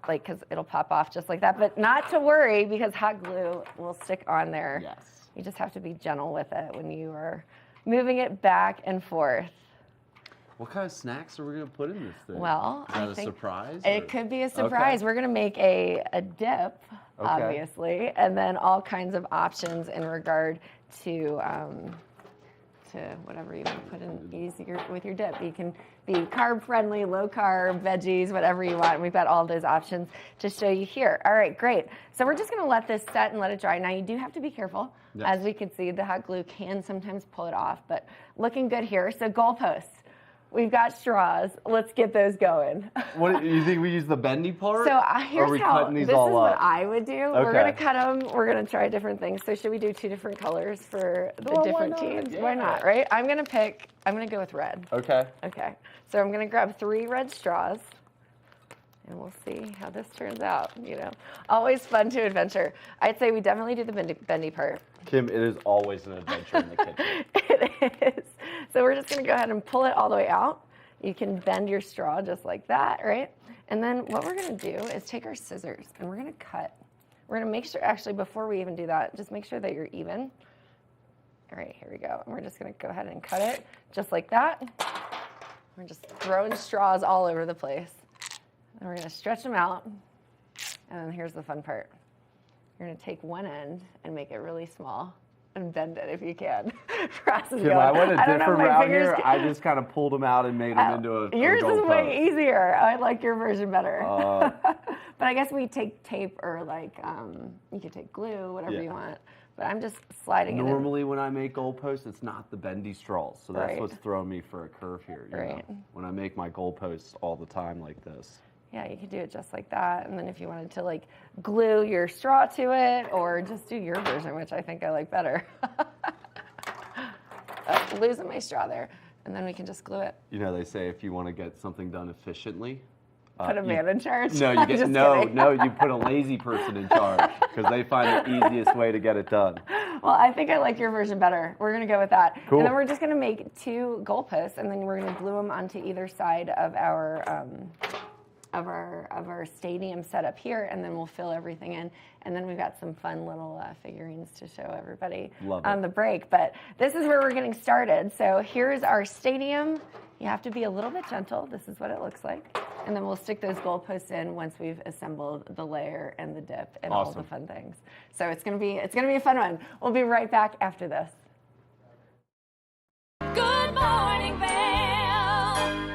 [SPEAKER 3] like because it'll pop off just like that. But not to worry, because hot glue will stick on there.
[SPEAKER 7] Yes.
[SPEAKER 3] You just have to be gentle with it when you are moving it back and forth.
[SPEAKER 7] What kind of snacks are we going to put in this thing?
[SPEAKER 3] Well,
[SPEAKER 7] is that
[SPEAKER 3] I think
[SPEAKER 7] a surprise?
[SPEAKER 3] it could be a surprise.
[SPEAKER 7] Okay.
[SPEAKER 3] We're going to make a dip, obviously, and then all kinds of options in regard to whatever you want to put in with your dip. You can be carb friendly, low carb, veggies, whatever you want. And we've got all those options to show you here. All right, great. So we're just going to let this set and let it dry. Now you do have to be careful.
[SPEAKER 7] Yes.
[SPEAKER 3] As we can see, the hot glue can sometimes pull it off, but looking good here. So goalposts. We've got straws. Let's get those going.
[SPEAKER 7] What you think we use the bendy part?
[SPEAKER 3] So
[SPEAKER 7] or
[SPEAKER 3] here's
[SPEAKER 7] are we
[SPEAKER 3] how,
[SPEAKER 7] cutting these
[SPEAKER 3] this
[SPEAKER 7] all
[SPEAKER 3] is
[SPEAKER 7] up?
[SPEAKER 3] what I would do.
[SPEAKER 7] Okay.
[SPEAKER 3] We're going to cut them. We're going to try different things. So should we do 2 different colors for the different teams?
[SPEAKER 7] Yeah.
[SPEAKER 3] Why not, right? I'm going to go with red.
[SPEAKER 7] Okay.
[SPEAKER 3] Okay. So I'm going to grab 3 red straws, and we'll see how this turns out, you know. Always fun to adventure. I'd say we definitely do the bendy part.
[SPEAKER 7] Kim, it is always an adventure in the kitchen.
[SPEAKER 3] It is. So we're just going to go ahead and pull it all the way out. You can bend your straw just like that, right? And then what we're going to do is take our scissors and we're going to cut. We're going to make sure, actually, before we even do that, just make sure that you're even. All right, here we go. And we're just going to go ahead and cut it just like that. We're just throwing straws all over the place. And we're going to stretch them out. And then here's the fun part. You're going to take one end and make it really small. unbend it if you can. For us is
[SPEAKER 7] Kim, I went a
[SPEAKER 3] I don't know if
[SPEAKER 7] different
[SPEAKER 3] my
[SPEAKER 7] route
[SPEAKER 3] fingers
[SPEAKER 7] here.
[SPEAKER 3] can-
[SPEAKER 7] I just kind of pulled them out and made them into a
[SPEAKER 3] Yours is
[SPEAKER 7] goalpost.
[SPEAKER 3] way easier. I like your version better. But I guess we take tape or like you could take glue, whatever you want. But I'm just sliding it in.
[SPEAKER 7] Normally when I make goalposts, it's not the bendy straws. So that's
[SPEAKER 3] Right.
[SPEAKER 7] what's throwing me for a curve here. You
[SPEAKER 3] Right.
[SPEAKER 7] know, when I make my goalposts all the time like this.
[SPEAKER 3] Yeah, you could do it just like that. And then if you wanted to like glue your straw to it or just do your version, which I think I like better. Losing my straw there. And then we can just glue it.
[SPEAKER 7] You know, they say if you want to get something done efficiently,
[SPEAKER 3] Put a man in charge.
[SPEAKER 7] No, you
[SPEAKER 3] I'm
[SPEAKER 7] get
[SPEAKER 3] just
[SPEAKER 7] no,
[SPEAKER 3] kidding.
[SPEAKER 7] no. You put a lazy person in charge because they find the easiest way to get it done.
[SPEAKER 3] Well, I think I like your version better. We're going to go with that.
[SPEAKER 7] Cool.
[SPEAKER 3] And then we're just going to make 2 goalposts, and then we're going to glue them onto either side of our stadium setup here, and then we'll fill everything in. And then we've got some fun little figurines to show everybody on the break. But this is where we're getting started. So here's our stadium. You have to be a little bit gentle. This is what it looks like. And then we'll stick those goalposts in once we've assembled the layer and the dip and all the fun things. So it's gonna be a fun one. We'll be right back after this.
[SPEAKER 4] Good morning, Vail.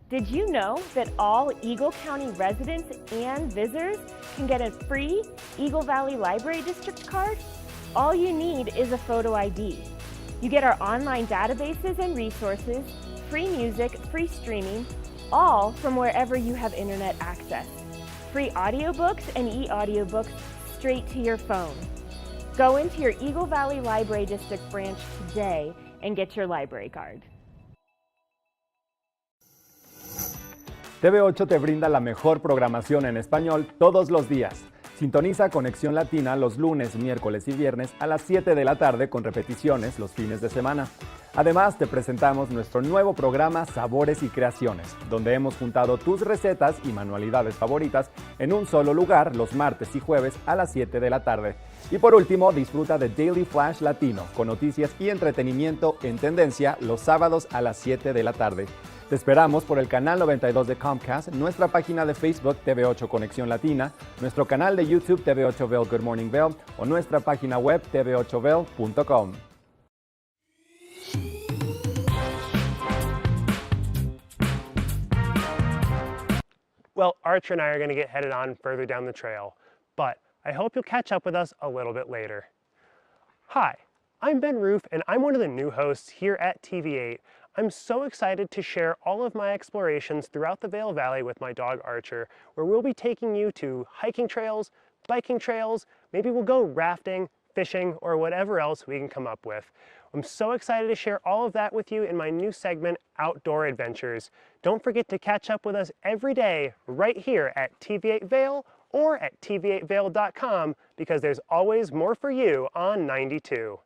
[SPEAKER 11] Did you know that all Eagle County residents and visitors can get a free Eagle Valley Library District card? All you need is a photo ID. You get our online databases and resources, free music, free streaming, all from wherever you have internet access. Free audiobooks and e-audiobooks straight to your phone. Go into your Eagle Valley Library District branch today and get your library card.
[SPEAKER 1] TV8 te brinda la mejor programación en español todos los días. Sintoniza Conexión Latina los lunes, miércoles y viernes a las 7 de la tarde con repeticiones los fines de semana. Además, te presentamos nuestro nuevo programa Sabores y Creaciones, donde hemos juntado tus recetas y manualidades favoritas en un solo lugar los martes y jueves a las 7 de la tarde. Y por último, disfruta de Daily Flash Latino con noticias y entretenimiento en tendencia los sábados a las 7 de la tarde. Te esperamos por el canal 92 de Comcast, nuestra página de Facebook TV8 Conexión Latina, nuestro canal de YouTube TV8 Vail Good Morning Vail o nuestra página web tv8vail.com.
[SPEAKER 12] Well, Archer and I are going to get headed on further down the trail, but I hope you'll catch up with us a little bit later. Hi, I'm Ben Roof, and I'm one of the new hosts here at TV8. I'm so excited to share all of my explorations throughout the Vail Valley with my dog Archer, where we'll be taking you to hiking trails, biking trails, maybe we'll go rafting, fishing, or whatever else we can come up with. I'm so excited to share all of that with you in my new segment, Outdoor Adventures. Don't forget to catch up with us every day right here at TV8 Vail or at tv8vail.com because there's always more for you on 92.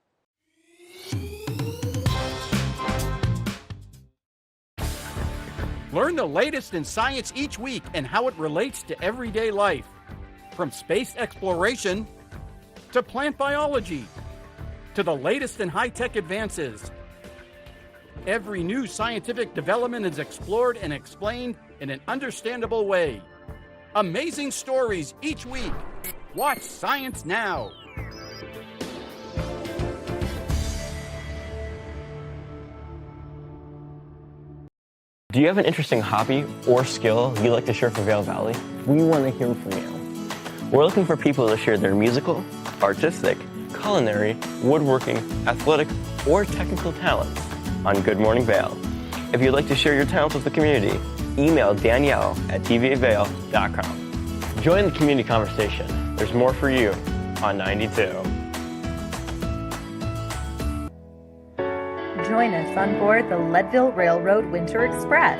[SPEAKER 13] Learn the latest in science each week and how it relates to everyday life. From space exploration to plant biology to the latest in high-tech advances. Every new scientific development is explored and explained in an understandable way. Amazing stories each week. Watch Science Now.
[SPEAKER 14] Do you have an interesting hobby or skill you'd like to share for Vail Valley? We want to hear from you. We're looking for people to share their musical, artistic, culinary, woodworking, athletic, or technical talents on Good Morning Vail. If you'd like to share your talents with the community, email Danielle at tv8vail.com. Join the community conversation. There's more for you on 92.
[SPEAKER 5] Join us on board the Leadville Railroad Winter Express.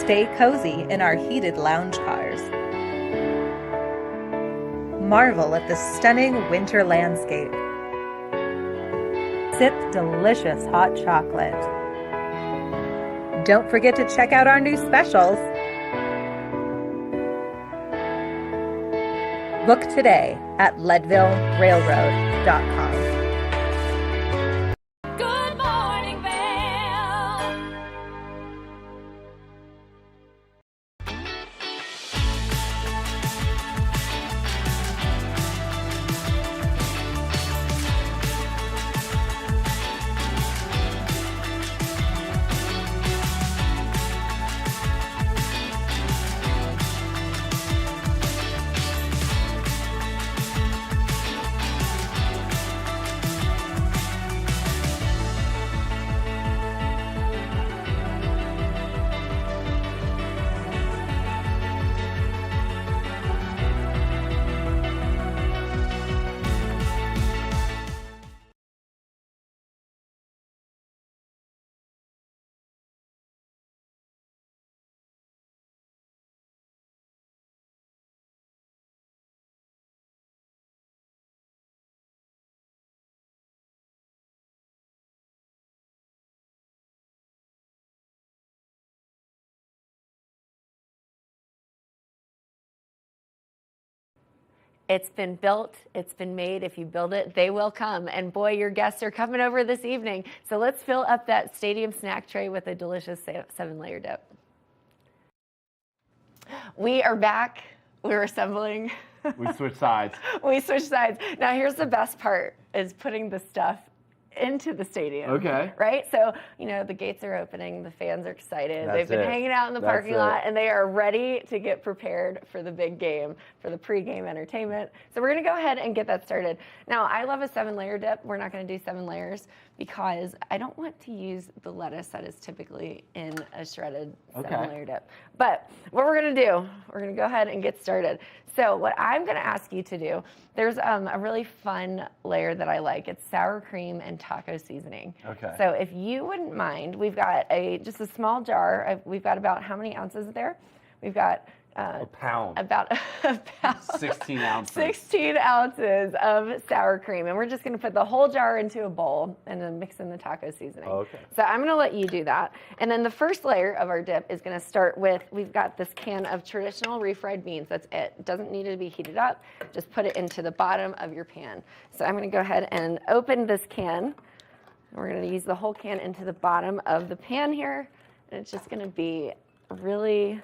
[SPEAKER 5] Stay cozy in our heated lounge cars. Marvel at the stunning winter landscape. Sip delicious hot chocolate. Don't forget to check out our new specials. Book today at leadvillerailroad.com.
[SPEAKER 4] Good morning, Vail.
[SPEAKER 3] It's been built, it's been made. If you build it, they will come. And boy, your guests are coming over this evening. So let's fill up that stadium snack tray with a delicious 7-layer dip. We are back. We're assembling.
[SPEAKER 7] We switched sides.
[SPEAKER 3] We switched sides. Now here's the best part, is putting the stuff into the stadium.
[SPEAKER 7] Okay.
[SPEAKER 3] Right? So, the gates are opening, the fans are excited.
[SPEAKER 7] That's
[SPEAKER 3] They've been
[SPEAKER 7] it.
[SPEAKER 3] hanging out in the
[SPEAKER 7] That's
[SPEAKER 3] parking
[SPEAKER 7] it.
[SPEAKER 3] lot, and they are ready to get prepared for the big game, for the pregame entertainment. So we're going to go ahead and get that started. Now, I love a 7-layer dip. We're not going to do 7 layers because I don't want to use the lettuce that is typically in a shredded 7-layer dip. But what we're going to do, we're going to go ahead and get started. So what I'm going to ask you to do, there's a really fun layer that I like. It's sour cream and taco seasoning.
[SPEAKER 7] Okay.
[SPEAKER 3] So if you wouldn't mind, we've got just a small jar. We've got about how many ounces there? We've got
[SPEAKER 7] a pound.
[SPEAKER 3] About a pound.
[SPEAKER 7] 16 ounces.
[SPEAKER 3] 16 ounces of sour cream. And we're just going to put the whole jar into a bowl and then mix in the taco seasoning.
[SPEAKER 7] Okay.
[SPEAKER 3] So I'm going to let you do that. And then the first layer of our dip is going to start with, we've got this can of traditional refried beans. That's it. It doesn't need to be heated up. Just put it into the bottom of your pan. So I'm going to go ahead and open this can. We're going to use the whole can into the bottom of the pan here. And it's just going to be really...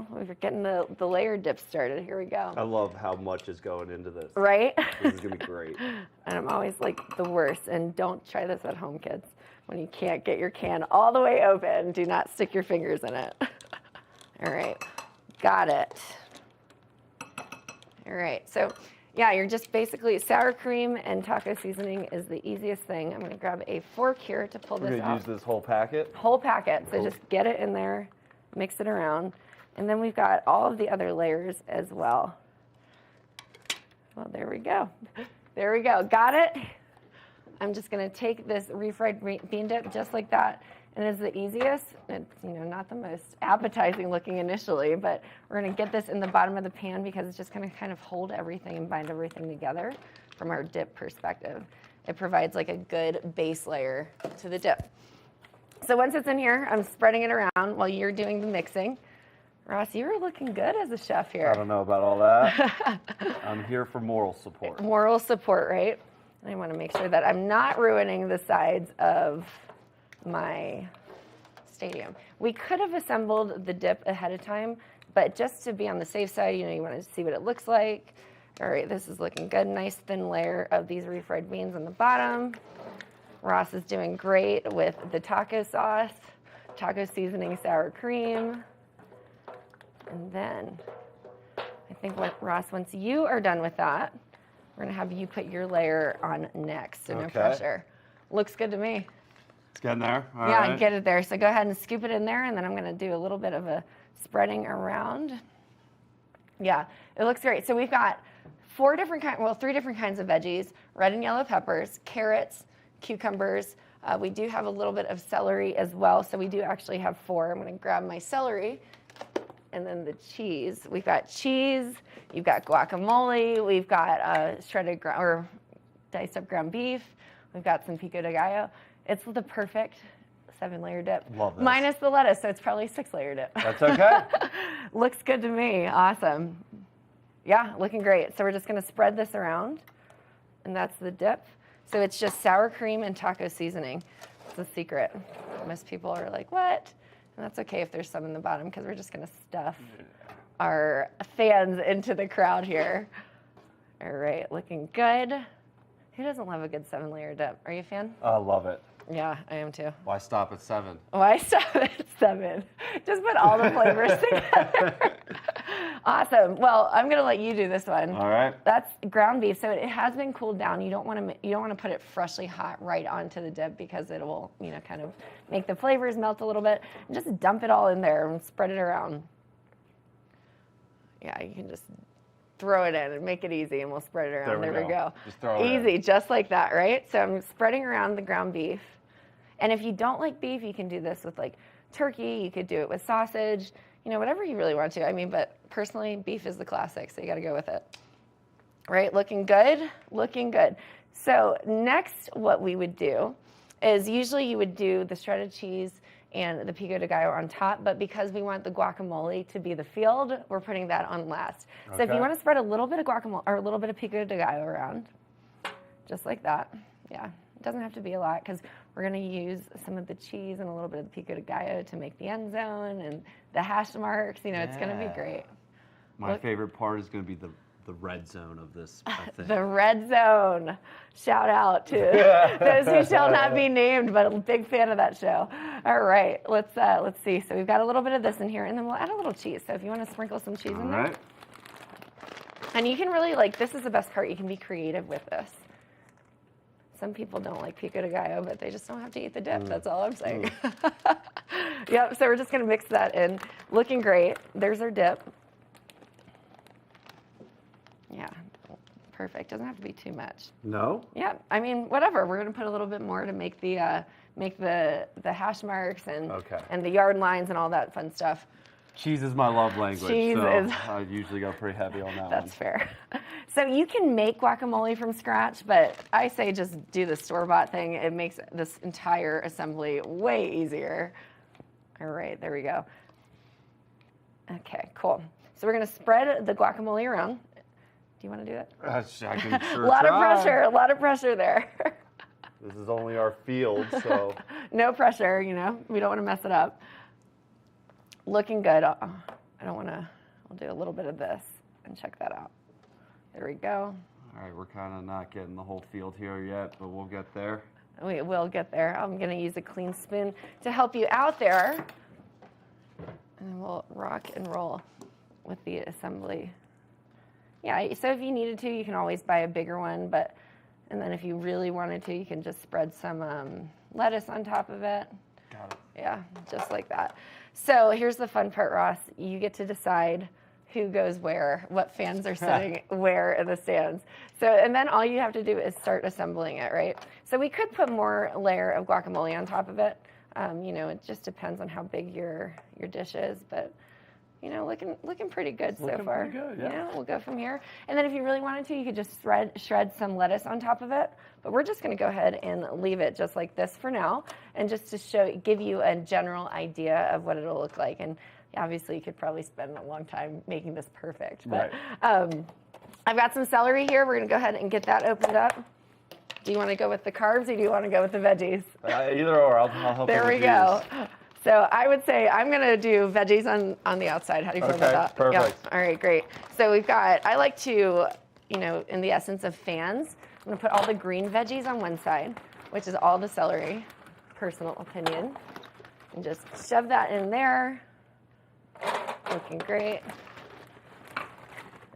[SPEAKER 3] we're getting the layer dip started. Here we go.
[SPEAKER 7] I love how much is going into this.
[SPEAKER 3] Right?
[SPEAKER 7] This is going to be great.
[SPEAKER 3] And I'm always like the worst. And don't try this at home, kids. When you can't get your can all the way open, do not stick your fingers in it. All right. Got it. All right. So, yeah, you're just basically sour cream and taco seasoning is the easiest thing. I'm going to grab a fork here to pull
[SPEAKER 7] We're
[SPEAKER 3] this
[SPEAKER 7] going to
[SPEAKER 3] out.
[SPEAKER 7] use this whole packet?
[SPEAKER 3] Whole packet. So
[SPEAKER 7] Cool.
[SPEAKER 3] just get it in there, mix it around. And then we've got all of the other layers as well. Well, there we go. There we go. Got it? I'm just going to take this refried bean dip just like that. And it's the easiest. It's, not the most appetizing looking initially, but we're going to get this in the bottom of the pan because it's just going to kind of hold everything and bind everything together from our dip perspective. It provides like a good base layer to the dip. So once it's in here, I'm spreading it around while you're doing the mixing. Ross, you were looking good as a chef here.
[SPEAKER 7] I don't know about all that. I'm here for moral support.
[SPEAKER 3] Moral support, right? I want to make sure that I'm not ruining the sides of my stadium. We could have assembled the dip ahead of time, but just to be on the safe side, you want to see what it looks like. All right, this is looking good. Nice thin layer of these refried beans on the bottom. Ross is doing great with the taco sauce, taco seasoning, sour cream. And then I think Ross, once you are done with that, we're going to have you put your layer on next. So no pressure. Looks good to me.
[SPEAKER 7] It's getting there. All
[SPEAKER 3] yeah,
[SPEAKER 7] right.
[SPEAKER 3] Get it there. So go ahead and scoop it in there, and then I'm going to do a little bit of a spreading around. Yeah, it looks great. So we've got 3 different kinds of veggies, red and yellow peppers, carrots, cucumbers. We do have a little bit of celery as well, so we do actually have 4. I'm going to grab my celery. And then the cheese. We've got cheese. You've got guacamole. We've got diced up ground beef. We've got some pico de gallo. It's the perfect 7-layer dip.
[SPEAKER 7] Love this.
[SPEAKER 3] Minus the lettuce, so it's probably a 6-layer dip.
[SPEAKER 7] That's okay.
[SPEAKER 3] Looks good to me. Awesome. Yeah, looking great. So we're just going to spread this around, and that's the dip. So it's just sour cream and taco seasoning. It's a secret. Most people are like, what? And that's okay if there's some in the bottom because we're just going to stuff our fans into the crowd here. All right, looking good. Who doesn't love a good 7-layer dip? Are you a fan?
[SPEAKER 7] I love it.
[SPEAKER 3] Yeah, I am too.
[SPEAKER 7] Why stop at 7?
[SPEAKER 3] Why stop at 7? Just put all the flavors together. Awesome. Well, I'm going to let you do this one.
[SPEAKER 7] All right.
[SPEAKER 3] That's ground beef, so it has been cooled down. You don't want to put it freshly hot right onto the dip because it will, kind of make the flavors melt a little bit. And just dump it all in there and spread it around. Yeah, you can just throw it in and make it easy, and we'll spread it around. There we go.
[SPEAKER 7] Just throw it
[SPEAKER 3] Easy,
[SPEAKER 7] in.
[SPEAKER 3] just like that, right? So I'm spreading around the ground beef. And if you don't like beef, you can do this with like turkey. You could do it with sausage. Whatever you really want to. But personally, beef is the classic, so you got to go with it. Right, looking good, looking good. So next, what we would do is usually you would do the shredded cheese and the pico de gallo on top, but because we want the guacamole to be the field, we're putting that on last. So if you
[SPEAKER 7] Okay.
[SPEAKER 3] want to spread a little bit of guacamole or a little bit of pico de gallo around, just like that. Yeah, it doesn't have to be a lot because we're going to use some of the cheese and a little bit of the pico de gallo to make the end zone and the hash marks. You know, it's going to be great.
[SPEAKER 7] My favorite part is going to be the red zone of this, I think.
[SPEAKER 3] The red zone. Shout out to those who shall not be named, but a big fan of that show. All right, let's see. So we've got a little bit of this in here, and then we'll add a little cheese. So if you want to sprinkle some cheese in there.
[SPEAKER 7] Right.
[SPEAKER 3] And you can really, like, this is the best part. You can be creative with this. Some people don't like pico de gallo, but they just don't have to eat the dip. That's all I'm saying. Yep, so we're just going to mix that in. Looking great. There's our dip. Yeah, perfect. Doesn't have to be too much.
[SPEAKER 7] No?
[SPEAKER 3] Yeah, I mean, whatever. We're going to put a little bit more to make the hash marks and the yard lines and all that fun stuff.
[SPEAKER 7] Cheese is my love language,
[SPEAKER 3] Cheese
[SPEAKER 7] so
[SPEAKER 3] is-
[SPEAKER 7] I usually go pretty heavy on that one.
[SPEAKER 3] That's fair. So you can make guacamole from scratch, but I say just do the store-bought thing. It makes this entire assembly way easier. All right, there we go. Okay, cool. So we're going to spread the guacamole around. Do you want to do it?
[SPEAKER 7] I can sure
[SPEAKER 3] A lot
[SPEAKER 7] try.
[SPEAKER 3] of pressure there.
[SPEAKER 7] This is only our field, so.
[SPEAKER 3] No pressure, you know. We don't want to mess it up. Looking good. I don't want to. I'll do a little bit of this and check that out. There we go.
[SPEAKER 7] All right, we're kind of not getting the whole field here yet, but we'll get there.
[SPEAKER 3] We will get there. I'm going to use a clean spoon to help you out there. And then we'll rock and roll with the assembly. Yeah, so if you needed to, you can always buy a bigger one, and then if you really wanted to, you can just spread some lettuce on top of it.
[SPEAKER 7] Got it.
[SPEAKER 3] Yeah, just like that. So here's the fun part, Ross. You get to decide who goes where, what fans are sitting where in the stands. So, and then all you have to do is start assembling it, right? So we could put more layer of guacamole on top of it. You know, it just depends on how big your dish is, but you know, looking pretty good so far.
[SPEAKER 7] Looking pretty good, yeah.
[SPEAKER 3] You know, we'll go from here. And then if you really wanted to, you could just shred some lettuce on top of it. But we're just going to go ahead and leave it just like this for now, and just to give you a general idea of what it'll look like. And obviously, you could probably spend a long time making this perfect. But I've got some celery here. We're going to go ahead and get that opened up. Do you want to go with the carbs, or do you want to go with the veggies?
[SPEAKER 7] Either or, I'll help you
[SPEAKER 3] There we
[SPEAKER 7] with
[SPEAKER 3] go.
[SPEAKER 7] these.
[SPEAKER 3] So I would say I'm going to do veggies on the outside. How do you feel about that?
[SPEAKER 7] Perfect.
[SPEAKER 3] Yeah. All right, great. So we've got, I like to, you know, in the essence of fans, I'm going to put all the green veggies on one side, which is all the celery, personal opinion, and just shove that in there. Looking great.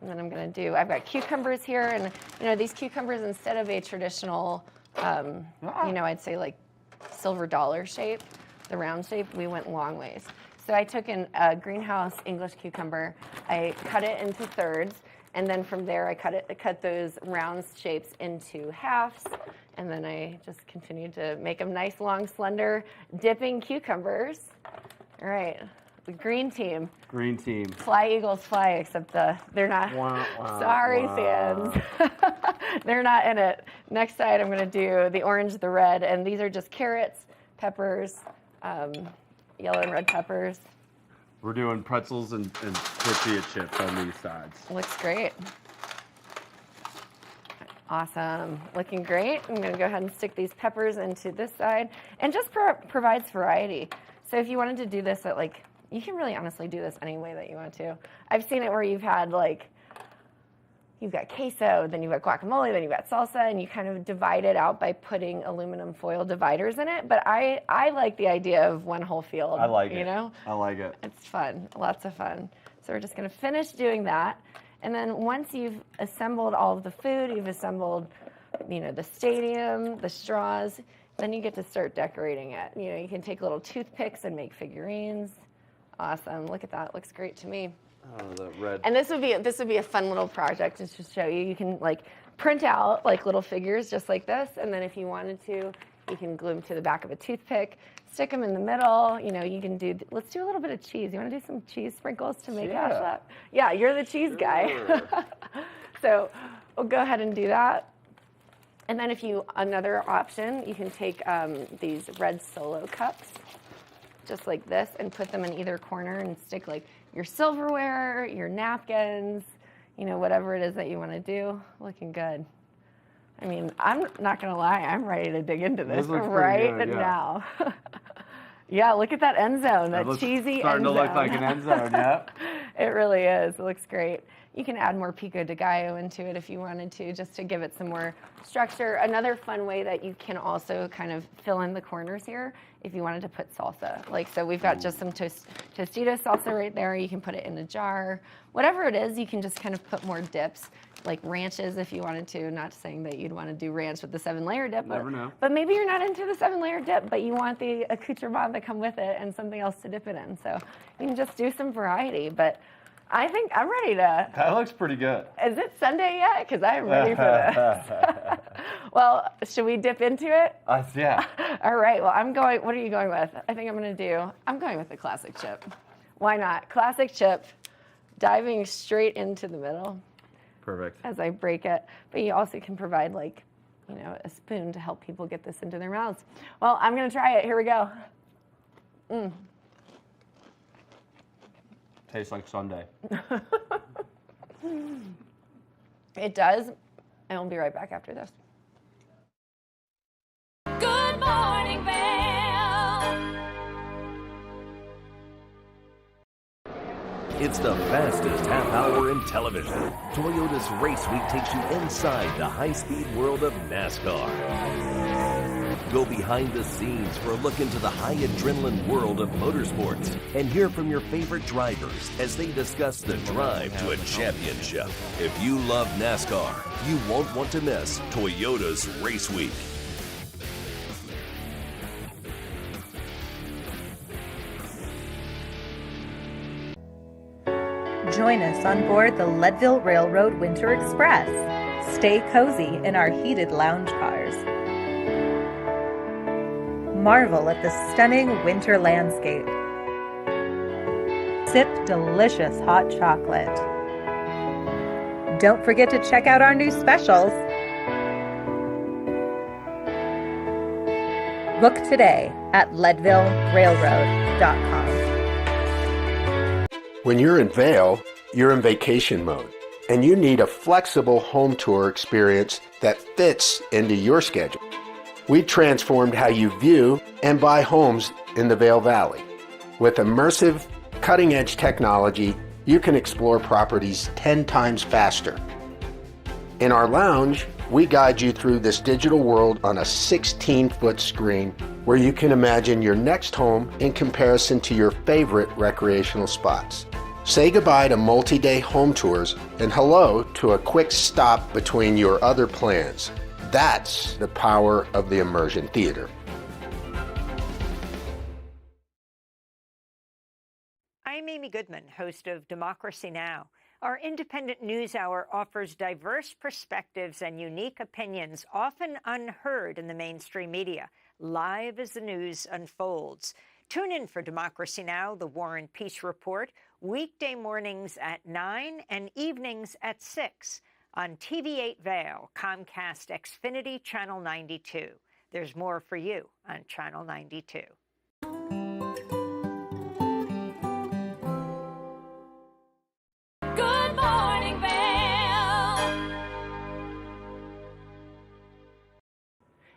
[SPEAKER 3] And then I'm going to do, I've got cucumbers here, and you know, these cucumbers, instead of a traditional, you know, I'd say like silver dollar shape, the round shape, we went long ways. So I took a greenhouse English cucumber, I cut it into thirds, and then from there I cut those round shapes into halves, and then I just continued to make them nice, long, slender, dipping cucumbers. All right, the green team.
[SPEAKER 7] Green team.
[SPEAKER 3] Fly Eagles fly, except they're not. Sorry, fans. They're not in it. Next side, I'm going to do the orange, the red, and these are just carrots, peppers, yellow and red peppers.
[SPEAKER 7] We're doing pretzels and tortilla chips on these sides.
[SPEAKER 3] Looks great. Awesome. Looking great. I'm going to go ahead and stick these peppers into this side, and just provides variety. So if you wanted to do this at like, you can really honestly do this any way that you want to. I've seen it where you've had like, you've got queso, then you've got guacamole, then you've got salsa, and you kind of divide it out by putting aluminum foil dividers in it. But I like the idea of one whole field.
[SPEAKER 7] I like it.
[SPEAKER 3] You know?
[SPEAKER 7] I like it.
[SPEAKER 3] It's fun, lots of fun. So we're just gonna finish doing that. And then once you've assembled all of the food, you've assembled, you know, the stadium, the straws, then you get to start decorating it. You know, you can take little toothpicks and make figurines. Awesome, look at that, looks great to me.
[SPEAKER 7] Oh, the red.
[SPEAKER 3] And this would be a fun little project just to show you. You can like print out like little figures just like this, and then if you wanted to, you can glue them to the back of a toothpick, stick them in the middle. You know, you can do. Let's do a little bit of cheese. You want to do some cheese sprinkles to make hash up? Yeah, you're the cheese guy. So we'll go ahead and do that. And then another option, you can take these red Solo cups. just like this, and put them in either corner and stick like your silverware, your napkins, whatever it is that you want to do. Looking good. I mean, I'm not going to lie, I'm ready to dig into this right now. Yeah, look at that end zone, that cheesy end zone.
[SPEAKER 7] Starting to look like an end zone, yeah.
[SPEAKER 3] It really is. It looks great. You can add more pico de gallo into it if you wanted to, just to give it some more structure. Another fun way that you can also kind of fill in the corners here, if you wanted to put salsa. So we've got just some Tostitos salsa right there. You can put it in a jar. Whatever it is, you can just kind of put more dips, like ranches if you wanted to. Not saying that you'd want to do ranch with the 7-layer dip.
[SPEAKER 7] Never know.
[SPEAKER 3] But maybe you're not into the 7-layer dip, but you want the accoutrement to come with it and something else to dip it in. So you can just do some variety. But I think I'm ready to.
[SPEAKER 7] That looks pretty good.
[SPEAKER 3] Is it Sunday yet? Because I'm ready for this. Well, should we dip into it?
[SPEAKER 7] Yeah.
[SPEAKER 3] All right. Well, I'm going. What are you going with? I'm going with the classic chip. Why not? Classic chip, diving straight into the middle.
[SPEAKER 7] Perfect.
[SPEAKER 3] As I break it. But you also can provide a spoon to help people get this into their mouths. Well, I'm going to try it. Here we go.
[SPEAKER 7] Tastes like Sunday.
[SPEAKER 3] It does. And we'll be right back after this.
[SPEAKER 4] Good morning, Vail.
[SPEAKER 15] It's the fastest half hour in television. Toyota's Race Week takes you inside the high-speed world of NASCAR. Go behind the scenes for a look into the high adrenaline world of motorsports and hear from your favorite drivers as they discuss the drive to a championship. If you love NASCAR, you won't want to miss Toyota's Race Week.
[SPEAKER 5] Join us on board the Leadville Railroad Winter Express. Stay cozy in our heated lounge cars. Marvel at the stunning winter landscape. Sip delicious hot chocolate. Don't forget to check out our new specials. Book today at leadvillerailroad.com.
[SPEAKER 16] When you're in Vail, you're in vacation mode, and you need a flexible home tour experience that fits into your schedule. We transformed how you view and buy homes in the Vail Valley. With immersive, cutting-edge technology, you can explore properties 10 times faster. In our lounge, we guide you through this digital world on a 16-foot screen where you can imagine your next home in comparison to your favorite recreational spots. Say goodbye to multi-day home tours and hello to a quick stop between your other plans. That's the power of the Immersion Theater.
[SPEAKER 17] I'm Amy Goodman, host of Democracy Now! Our independent news hour offers diverse perspectives and unique opinions, often unheard in the mainstream media, live as the news unfolds. Tune in for Democracy Now!, the War and Peace Report, weekday mornings at 9 and evenings at 6 on TV8 Vail, Comcast Xfinity Channel 92. There's more for you on Channel 92.
[SPEAKER 4] Good morning, Vail.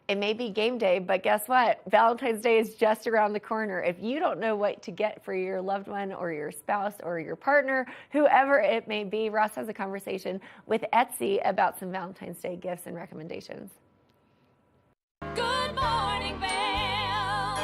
[SPEAKER 3] It may be game day, but guess what? Valentine's Day is just around the corner. If you don't know what to get for your loved one or your spouse or your partner, whoever it may be, Ross has a conversation with Etsy about some Valentine's Day gifts and recommendations.
[SPEAKER 4] Good morning, Vail.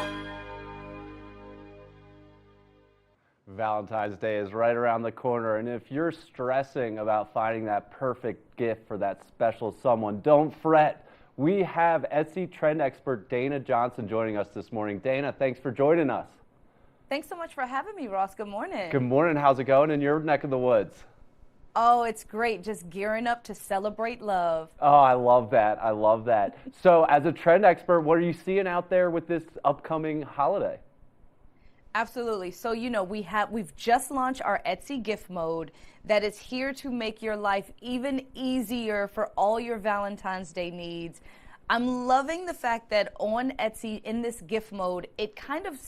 [SPEAKER 7] Valentine's Day is right around the corner, and if you're stressing about finding that perfect gift for that special someone, don't fret. We have Etsy trend expert Dana Johnson joining us this morning. Dana, thanks for joining us.
[SPEAKER 18] Thanks so much for having me, Ross. Good morning.
[SPEAKER 7] Good morning. How's it going in your neck of the woods?
[SPEAKER 18] Oh, it's great. Just gearing up to celebrate love.
[SPEAKER 7] Oh, I love that. I love that. So as a trend expert, what are you seeing out there with this upcoming holiday?
[SPEAKER 18] Absolutely. So, we've just launched our Etsy gift mode that is here to make your life even easier for all your Valentine's Day needs. I'm loving the fact that on Etsy in this gift mode, it kind of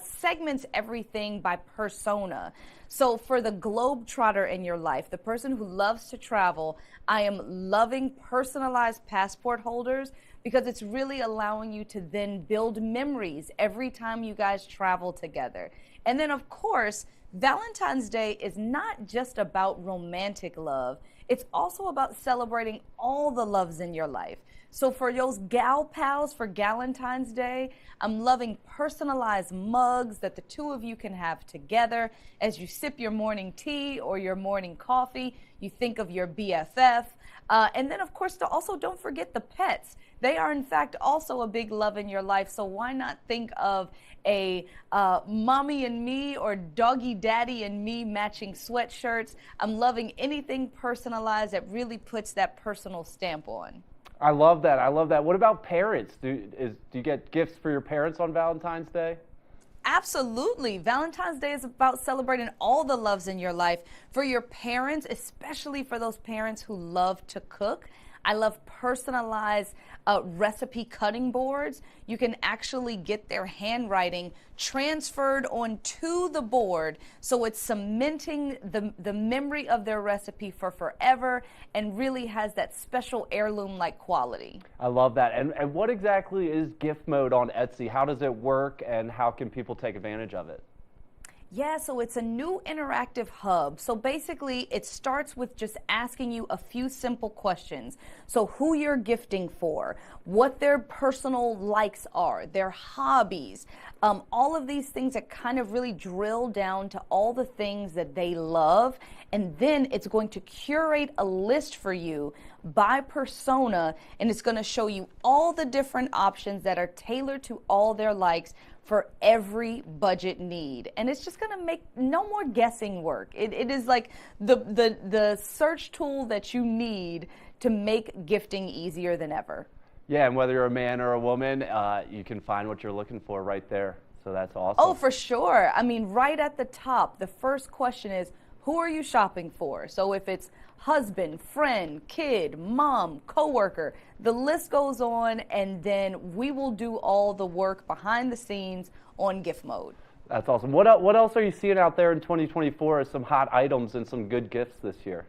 [SPEAKER 18] segments everything by persona. So for the globetrotter in your life, the person who loves to travel, I am loving personalized passport holders because it's really allowing you to then build memories every time you guys travel together. And then, of course, Valentine's Day is not just about romantic love. It's also about celebrating all the loves in your life. So for those gal pals for Galentine's Day, I'm loving personalized mugs that the two of you can have together as you sip your morning tea or your morning coffee. You think of your BFF. And then, of course, also don't forget the pets. They are, in fact, also a big love in your life. So why not think of a mommy and me or doggy daddy and me matching sweatshirts? I'm loving anything personalized that really puts that personal stamp on.
[SPEAKER 7] I love that. I love that. What about parents? Do you get gifts for your parents on Valentine's Day?
[SPEAKER 18] Absolutely. Valentine's Day is about celebrating all the loves in your life. For your parents, especially for those parents who love to cook, I love personalized recipe cutting boards. You can actually get their handwriting transferred onto the board, so it's cementing the memory of their recipe for forever and really has that special heirloom-like quality.
[SPEAKER 7] I love that. And what exactly is gift mode on Etsy? How does it work, and how can people take advantage of it?
[SPEAKER 18] Yeah, so it's a new interactive hub. So basically, it starts with just asking you a few simple questions. So who you're gifting for, what their personal likes are, their hobbies, all of these things that kind of really drill down to all the things that they love. And then it's going to curate a list for you by persona, and it's going to show you all the different options that are tailored to all their likes for every budget need. And it's just going to make no more guessing work. It is like the search tool that you need to make gifting easier than ever.
[SPEAKER 7] Yeah, and whether you're a man or a woman, you can find what you're looking for right there. So that's awesome.
[SPEAKER 18] Oh, for sure. I mean, right at the top, the first question is, who are you shopping for? So if it's husband, friend, kid, mom, coworker, the list goes on, and then we will do all the work behind the scenes on gift mode.
[SPEAKER 7] That's awesome. What else are you seeing out there in 2024 as some hot items and some good gifts this year?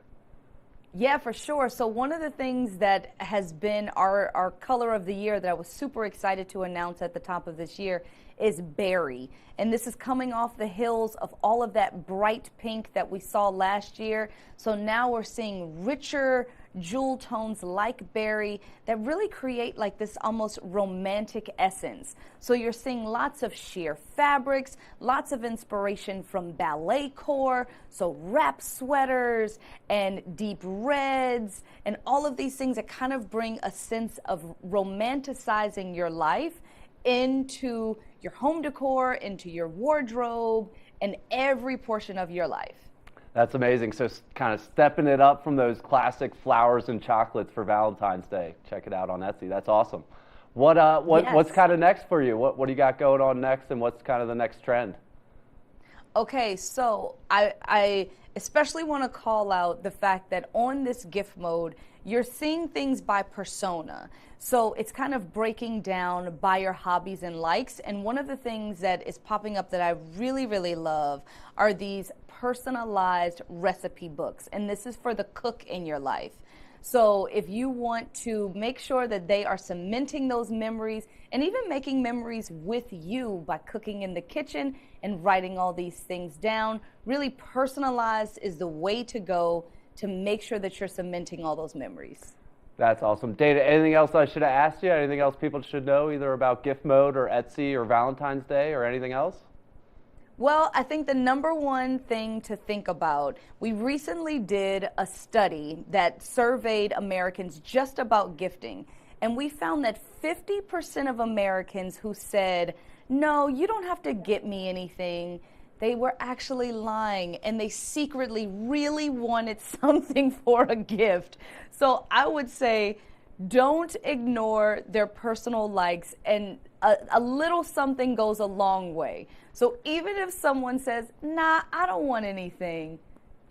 [SPEAKER 18] Yeah, for sure. So one of the things that has been our color of the year that I was super excited to announce at the top of this year is berry. And this is coming off the heels of all of that bright pink that we saw last year. So now we're seeing richer jewel tones like berry that really create like this almost romantic essence. So you're seeing lots of sheer fabrics, lots of inspiration from ballet core, so wrap sweaters and deep reds and all of these things that kind of bring a sense of romanticizing your life into your home decor, into your wardrobe, and every portion of your life.
[SPEAKER 7] That's amazing. So kind of stepping it up from those classic flowers and chocolates for Valentine's Day. Check it out on Etsy. That's awesome. What's kind of next for you? What do you got going on next, and what's kind of the next trend?
[SPEAKER 18] Okay, so I especially want to call out the fact that on this gift mode, you're seeing things by persona. So it's kind of breaking down by your hobbies and likes. And one of the things that is popping up that I really, really love are these personalized recipe books. And this is for the cook in your life. So if you want to make sure that they are cementing those memories and even making memories with you by cooking in the kitchen and writing all these things down, really personalized is the way to go to make sure that you're cementing all those memories.
[SPEAKER 7] That's awesome. Dana, anything else I should have asked you? Anything else people should know either about gift mode or Etsy or Valentine's Day or anything else?
[SPEAKER 18] Well, I think the number one thing to think about, we recently did a study that surveyed Americans just about gifting, and we found that 50% of Americans who said, no, you don't have to get me anything, they were actually lying, and they secretly really wanted something for a gift. So I would say, don't ignore their personal likes, and a little something goes a long way. So even if someone says, nah, I don't want anything,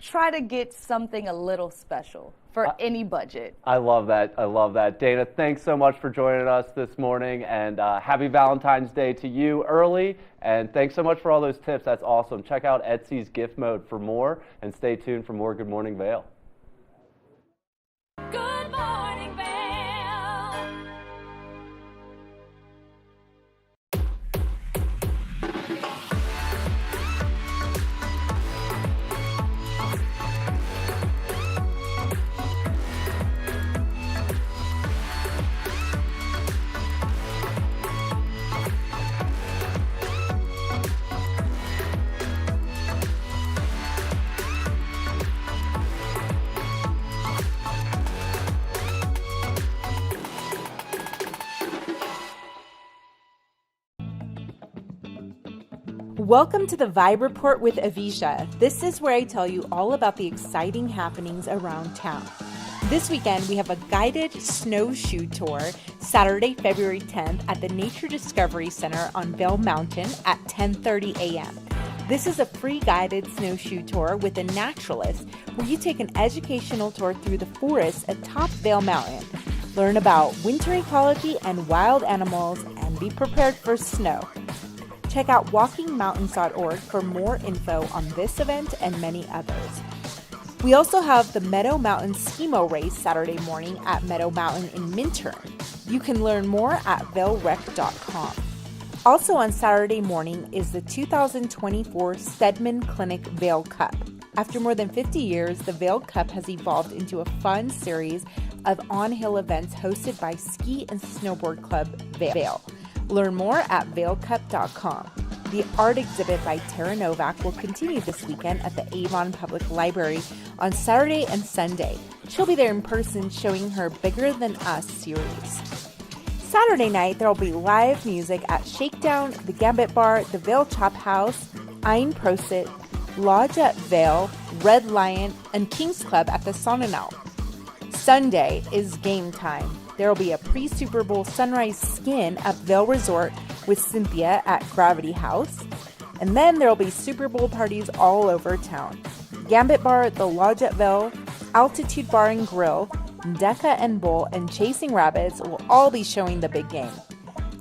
[SPEAKER 18] try to get something a little special. for any budget.
[SPEAKER 7] I love that. I love that. Dana, thanks so much for joining us this morning, and happy Valentine's Day to you early, and thanks so much for all those tips. That's awesome. Check out Etsy's gift mode for more, and stay tuned for more Good Morning Vail.
[SPEAKER 4] Good morning, Vail.
[SPEAKER 6] Welcome to the Vibe Report with Avisha. This is where I tell you all about the exciting happenings around town. This weekend, we have a guided snowshoe tour Saturday, February 10th at the Nature Discovery Center on Vail Mountain at 10:30 a.m. This is a free guided snowshoe tour with a naturalist where you take an educational tour through the forest atop Vail Mountain. Learn about winter ecology and wild animals and be prepared for snow. Check out walkingmountains.org for more info on this event and many others. We also have the Meadow Mountain Skimo Race Saturday morning at Meadow Mountain in Minturn. You can learn more at vailrec.com. Also on Saturday morning is the 2024 Stedman Clinic Vail Cup. After more than 50 years, the Vail Cup has evolved into a fun series of on-hill events hosted by Ski and Snowboard Club Vail. Learn more at vailcup.com. The art exhibit by Tara Novak will continue this weekend at the Avon Public Library on Saturday and Sunday. She'll be there in person showing her Bigger Than Us series. Saturday night, there will be live music at Shakedown, the Gambit Bar, the Vail Chop House, Ein Prosit, Lodge at Vail, Red Lion, and King's Club at the Sonnenau. Sunday is game time. There will be a pre-Super Bowl sunrise skin at Vail Resort with Cynthia at Gravity House. And then there will be Super Bowl parties all over town. Gambit Bar, the Lodge at Vail, Altitude Bar and Grill, Decca and Bowl, and Chasing Rabbits will all be showing the big game.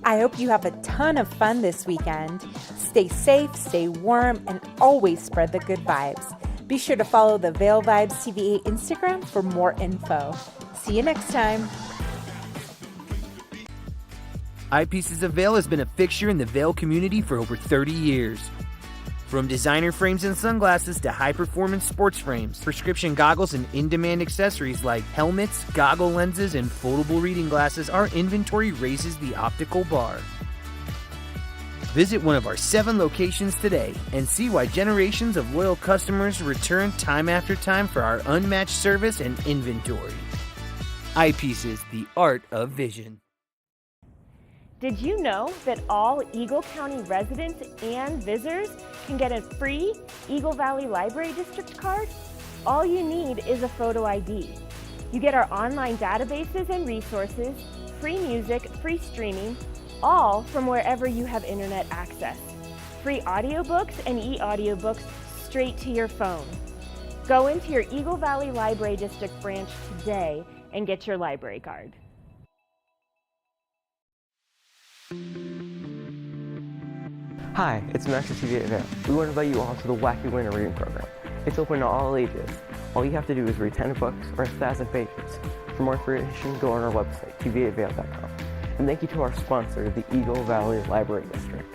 [SPEAKER 6] I hope you have a ton of fun this weekend. Stay safe, stay warm, and always spread the good vibes. Be sure to follow the Vail Vibes TVA Instagram for more info. See you next time.
[SPEAKER 19] Eyepieces of Vail has been a fixture in the Vail community for over 30 years. From designer frames and sunglasses to high-performance sports frames, prescription goggles, and in-demand accessories like helmets, goggle lenses, and foldable reading glasses, our inventory raises the optical bar. Visit one of our 7 locations today and see why generations of loyal customers return time after time for our unmatched service and inventory. Eyepieces, the art of vision.
[SPEAKER 11] Did you know that all Eagle County residents and visitors can get a free Eagle Valley Library District card? All you need is a photo ID. You get our online databases and resources, free music, free streaming, all from wherever you have internet access. Free audiobooks and e-audiobooks straight to your phone. Go into your Eagle Valley Library District branch today and get your library card.
[SPEAKER 20] Hi, it's Max at TVA Vail. We want to invite you all to the Wacky Winter Reading Program. It's open to all ages. All you have to do is read 10 books or 1,000 pages. For more information, go on our website, tvavail.com. And thank you to our sponsor, the Eagle Valley Library District.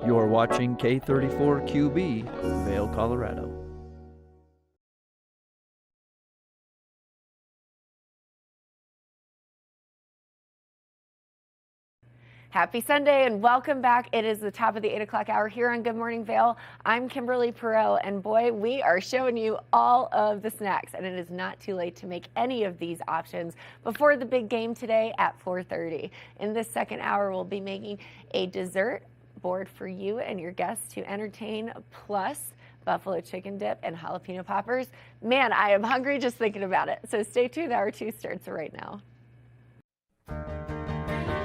[SPEAKER 2] You're watching K34QB, Vail, Colorado.
[SPEAKER 3] Happy Sunday and welcome back. It is the top of the 8 o'clock hour here on Good Morning Vail. I'm Kimberly Perot, and boy, we are showing you all of the snacks, and it is not too late to make any of these options before the big game today at 4:30. In this second hour, we'll be making a dessert board for you and your guests to entertain, plus buffalo chicken dip and jalapeno poppers. Man, I am hungry just thinking about it. So stay tuned. Hour 2 starts right now.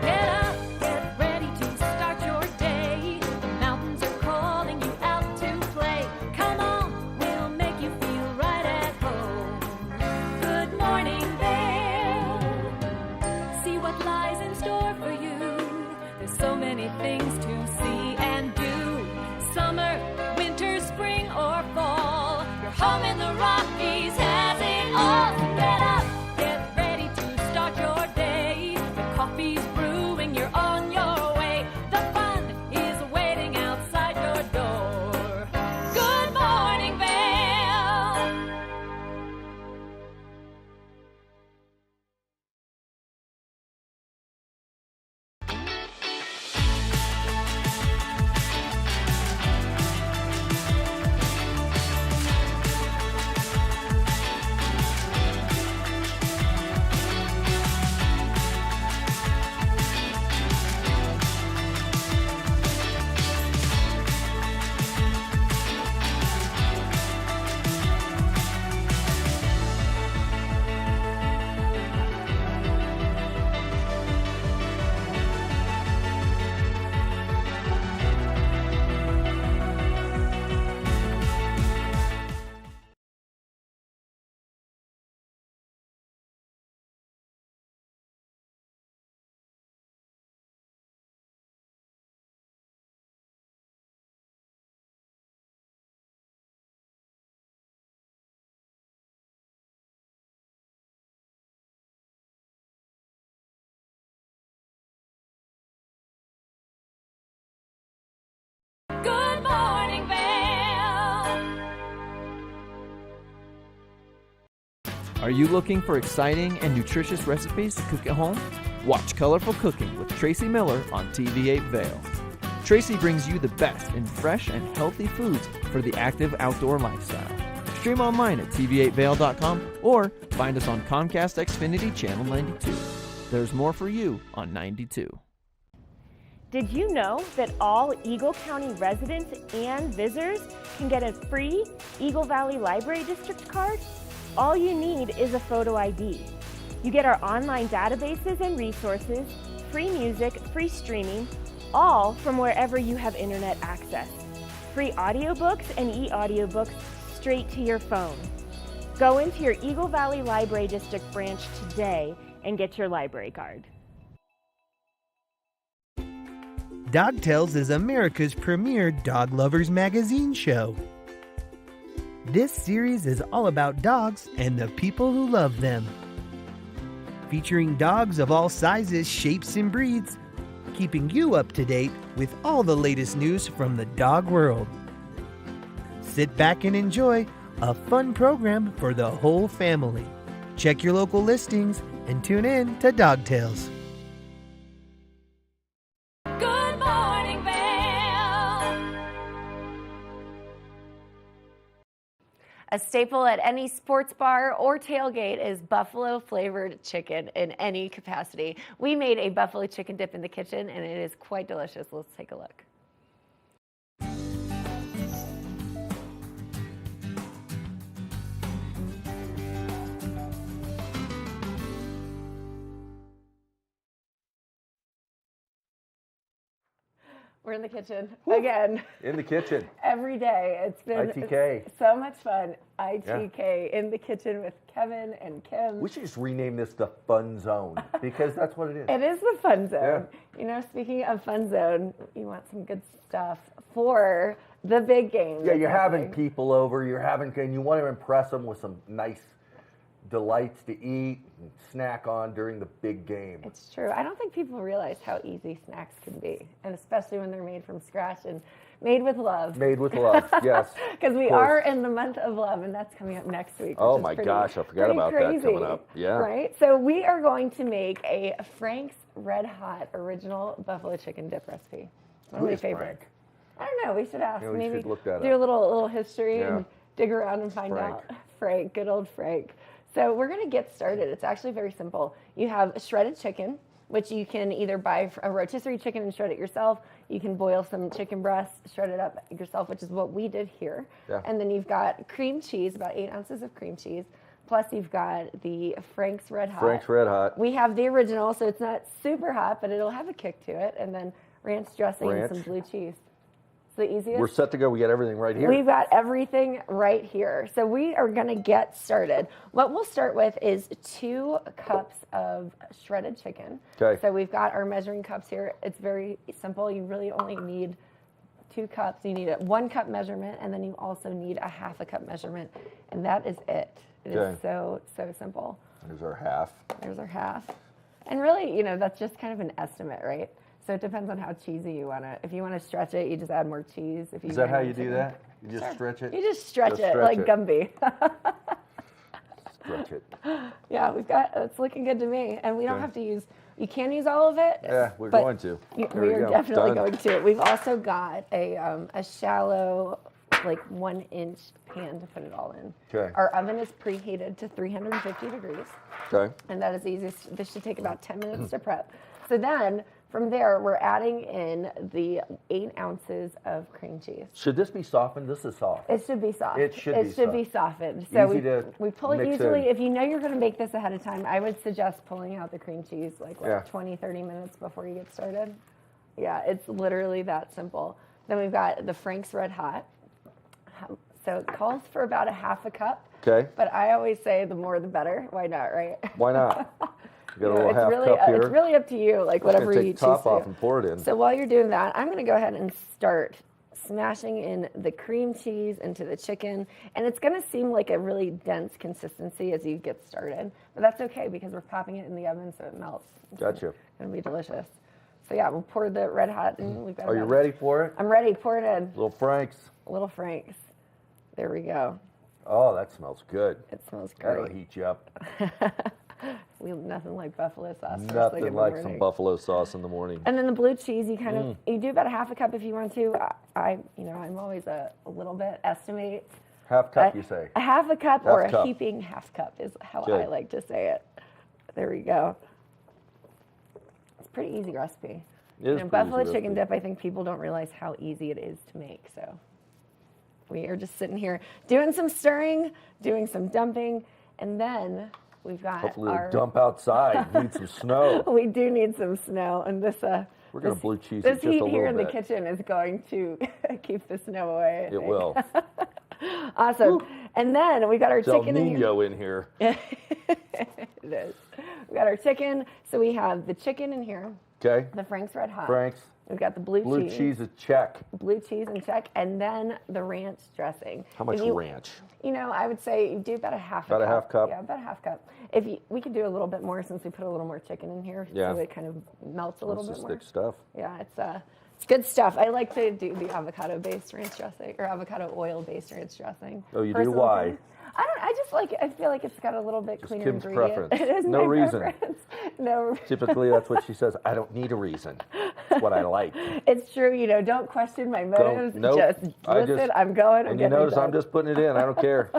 [SPEAKER 4] Get up, get ready to start your day. The mountains are calling you out to play. Come on, we'll make you feel right at lies in store for you. There's so many things to see and do. Summer, winter, spring, or fall. Your home in the Rockies has it all. So get up, get ready to start your day. The coffee's brewing, you're on your way. The fun is waiting outside your door. Good morning, Vail. Good morning, Vail.
[SPEAKER 2] Are you looking for exciting and nutritious recipes to cook at home? Watch Colorful Cooking with Tracy Miller on TV8 Vail. Tracy brings you the best in fresh and healthy foods for the active outdoor lifestyle. Stream online at tv8vail.com or find us on Comcast Xfinity Channel 92. There's more for you on 92.
[SPEAKER 11] Did you know that all Eagle County residents and visitors can get a free Eagle Valley Library District card? All you need is a photo ID. You get our online databases and resources, free music, free streaming, all from wherever you have internet access. Free audiobooks and e-audiobooks straight to your phone. Go into your Eagle Valley Library District branch today and get your library card.
[SPEAKER 19] Dog Tales is America's premier dog lovers magazine show. This series is all about dogs and the people who love them. Featuring dogs of all sizes, shapes, and breeds, keeping you up to date with all the latest news from the dog world. Sit back and enjoy a fun program for the whole family. Check your local listings and tune in to Dog Tales.
[SPEAKER 4] Good morning, Vail.
[SPEAKER 3] A staple at any sports bar or tailgate is buffalo flavored chicken in any capacity. We made a buffalo chicken dip in the kitchen and it is quite delicious. Let's take a look. We're in the kitchen again.
[SPEAKER 21] In the kitchen.
[SPEAKER 3] Every day. It's been
[SPEAKER 21] ITK.
[SPEAKER 3] so much fun. ITK in the kitchen with Kevin and Kim.
[SPEAKER 21] We should just rename this the Fun Zone because that's what it is.
[SPEAKER 3] It is the fun zone.
[SPEAKER 21] Yeah.
[SPEAKER 3] You know, speaking of fun zone, you want some good stuff for the big game.
[SPEAKER 21] Yeah, you're having people over, and you want to impress them with some nice delights to eat and snack on during the big game.
[SPEAKER 3] It's true. I don't think people realize how easy snacks can be, and especially when they're made from scratch and made with love.
[SPEAKER 21] Made with love, yes.
[SPEAKER 3] Because we are in the month of love, and that's coming up next week.
[SPEAKER 21] Oh my gosh, I forgot about that coming up. Yeah.
[SPEAKER 3] Right? So we are going to make a Frank's Red Hot original buffalo chicken dip recipe. It's one of my favorites. I don't know. We should ask.
[SPEAKER 21] Yeah, we
[SPEAKER 3] Maybe
[SPEAKER 21] should look that
[SPEAKER 3] do
[SPEAKER 21] up.
[SPEAKER 3] a little history
[SPEAKER 21] Yeah.
[SPEAKER 3] and dig around and find out. Frank, good old Frank. So we're going to get started. It's actually very simple. You have shredded chicken, which you can either buy a rotisserie chicken and shred it yourself. You can boil some chicken breasts, shred it up yourself, which is what we did here.
[SPEAKER 21] Yeah.
[SPEAKER 3] And then you've got cream cheese, about 8 ounces of cream cheese. Plus you've got the Frank's Red Hot.
[SPEAKER 21] Frank's Red Hot.
[SPEAKER 3] We have the original, so it's not super hot, but it'll have a kick to it. And then ranch dressing
[SPEAKER 21] Ranch.
[SPEAKER 3] and some blue cheese. It's the easiest.
[SPEAKER 21] We're set to go. We got everything right here.
[SPEAKER 3] We've got everything right here. So we are going to get started. What we'll start with is 2 cups of shredded chicken.
[SPEAKER 21] Okay.
[SPEAKER 3] So we've got our measuring cups here. It's very simple. You really only need 2 cups. You need a 1 cup measurement, and then you also need a half a cup measurement, and that is it. It is so simple.
[SPEAKER 21] There's our half.
[SPEAKER 3] There's our half. And really, you know, that's just kind of an estimate, right? So it depends on how cheesy you want it. If you want to stretch it, you just add more cheese. If you
[SPEAKER 21] Is that how
[SPEAKER 3] want
[SPEAKER 21] you do
[SPEAKER 3] chicken.
[SPEAKER 21] that? You just stretch it?
[SPEAKER 3] You just stretch it like Gumby.
[SPEAKER 21] Stretch it.
[SPEAKER 3] Yeah, it's looking good to me. And we don't have to use, you can use all of it.
[SPEAKER 21] Yeah, we're
[SPEAKER 3] but
[SPEAKER 21] going to.
[SPEAKER 3] We
[SPEAKER 21] There we
[SPEAKER 3] are
[SPEAKER 21] go.
[SPEAKER 3] definitely
[SPEAKER 21] Done.
[SPEAKER 3] going to. We've also got a shallow, like 1-inch pan to put it all in.
[SPEAKER 21] Okay.
[SPEAKER 3] Our oven is preheated to 350 degrees.
[SPEAKER 21] Okay.
[SPEAKER 3] And that is the easiest. This should take about 10 minutes to prep. So then, from there, we're adding in the 8 ounces of cream cheese.
[SPEAKER 21] Should this be softened? This is soft.
[SPEAKER 3] It should be soft.
[SPEAKER 21] It should
[SPEAKER 3] be softened. So
[SPEAKER 21] Easy to
[SPEAKER 3] we pull it
[SPEAKER 21] mix
[SPEAKER 3] usually.
[SPEAKER 21] in.
[SPEAKER 3] If you know you're going to make this ahead of time, I would suggest pulling out the cream cheese like
[SPEAKER 21] Yeah.
[SPEAKER 3] 20, 30 minutes before you get started. Yeah, it's literally that simple. Then we've got the Frank's Red Hot. So it calls for about a half a cup.
[SPEAKER 21] Okay.
[SPEAKER 3] But I always say the more the better. Why not, right?
[SPEAKER 21] Why not? You got a little
[SPEAKER 3] it's
[SPEAKER 21] half
[SPEAKER 3] really,
[SPEAKER 21] cup here.
[SPEAKER 3] It's really up to you, like
[SPEAKER 21] Just gonna
[SPEAKER 3] whatever
[SPEAKER 21] take
[SPEAKER 3] you
[SPEAKER 21] the
[SPEAKER 3] choose
[SPEAKER 21] top
[SPEAKER 3] to
[SPEAKER 21] off
[SPEAKER 3] do.
[SPEAKER 21] and pour it in.
[SPEAKER 3] So while you're doing that, I'm going to go ahead and start smashing in the cream cheese into the chicken. And it's going to seem like a really dense consistency as you get started. But that's okay because we're popping it in the oven so it melts.
[SPEAKER 21] Gotcha.
[SPEAKER 3] It's going to be delicious. So yeah, we'll pour the Red Hot in. We've got
[SPEAKER 21] Are you
[SPEAKER 3] about-
[SPEAKER 21] ready for it?
[SPEAKER 3] I'm ready. Pour it in.
[SPEAKER 21] Little Frank's.
[SPEAKER 3] Little Frank's. There we go.
[SPEAKER 21] Oh, that smells good.
[SPEAKER 3] It smells
[SPEAKER 21] That'll
[SPEAKER 3] great.
[SPEAKER 21] heat you up.
[SPEAKER 3] Nothing like buffalo sauce. first thing
[SPEAKER 21] Nothing
[SPEAKER 3] in the
[SPEAKER 21] like
[SPEAKER 3] morning.
[SPEAKER 21] some buffalo sauce in the morning.
[SPEAKER 3] And then the blue cheese, you kind of you do about a half a cup if you want to. I'm always a little bit estimate.
[SPEAKER 21] Half cup, you say?
[SPEAKER 3] A half a cup
[SPEAKER 21] Half
[SPEAKER 3] or
[SPEAKER 21] cup.
[SPEAKER 3] a heaping half cup is how
[SPEAKER 21] Good.
[SPEAKER 3] I like to say it. There we go. It's a pretty easy recipe.
[SPEAKER 21] It is a pretty
[SPEAKER 3] buffalo
[SPEAKER 21] easy
[SPEAKER 3] chicken
[SPEAKER 21] recipe.
[SPEAKER 3] dip, I think people don't realize how easy it is to make. So we are just sitting here doing some stirring, doing some dumping, and then we've got
[SPEAKER 21] Hopefully
[SPEAKER 3] our
[SPEAKER 21] it'll dump outside. Need some snow.
[SPEAKER 3] We do need some snow, and this
[SPEAKER 21] We're going to blue cheese it
[SPEAKER 3] this
[SPEAKER 21] just a
[SPEAKER 3] heat
[SPEAKER 21] little
[SPEAKER 3] here in the
[SPEAKER 21] bit.
[SPEAKER 3] kitchen is going to keep the snow away. I
[SPEAKER 21] It
[SPEAKER 3] think.
[SPEAKER 21] will.
[SPEAKER 3] Awesome. And then we got our
[SPEAKER 21] It's El
[SPEAKER 3] chicken in here.
[SPEAKER 21] Nino in here.
[SPEAKER 3] It is. We got our chicken. So we have the chicken in here.
[SPEAKER 21] Okay.
[SPEAKER 3] The Frank's Red Hot.
[SPEAKER 21] Frank's.
[SPEAKER 3] We've got the blue
[SPEAKER 21] cheese is check.
[SPEAKER 3] Blue cheese and check, and then the ranch dressing.
[SPEAKER 21] How much
[SPEAKER 3] If you-
[SPEAKER 21] ranch?
[SPEAKER 3] You know, I would say you do about a half
[SPEAKER 21] About
[SPEAKER 3] a
[SPEAKER 21] a
[SPEAKER 3] cup.
[SPEAKER 21] half cup?
[SPEAKER 3] Yeah, about a half cup. We could do a little bit more since we put a little more chicken in here,
[SPEAKER 21] Yeah.
[SPEAKER 3] so it kind of melts a little
[SPEAKER 21] That's
[SPEAKER 3] bit
[SPEAKER 21] the
[SPEAKER 3] more.
[SPEAKER 21] thick stuff.
[SPEAKER 3] Yeah, it's good stuff. I like to do the avocado-based ranch dressing or avocado oil-based ranch dressing.
[SPEAKER 21] Oh, you do?
[SPEAKER 3] Personal
[SPEAKER 21] Why?
[SPEAKER 3] opinion. I just like it. I feel like it's got a little bit cleaner
[SPEAKER 21] Kim's
[SPEAKER 3] ingredient.
[SPEAKER 21] preference.
[SPEAKER 3] It is
[SPEAKER 21] No
[SPEAKER 3] my
[SPEAKER 21] reason.
[SPEAKER 3] preference. No.
[SPEAKER 21] Typically, that's what she says. I don't need a reason. It's what I like.
[SPEAKER 3] It's true. You know, don't question my motives.
[SPEAKER 21] Nope.
[SPEAKER 3] Just listen. I'm going.
[SPEAKER 21] And you notice I'm just putting it in. I don't care.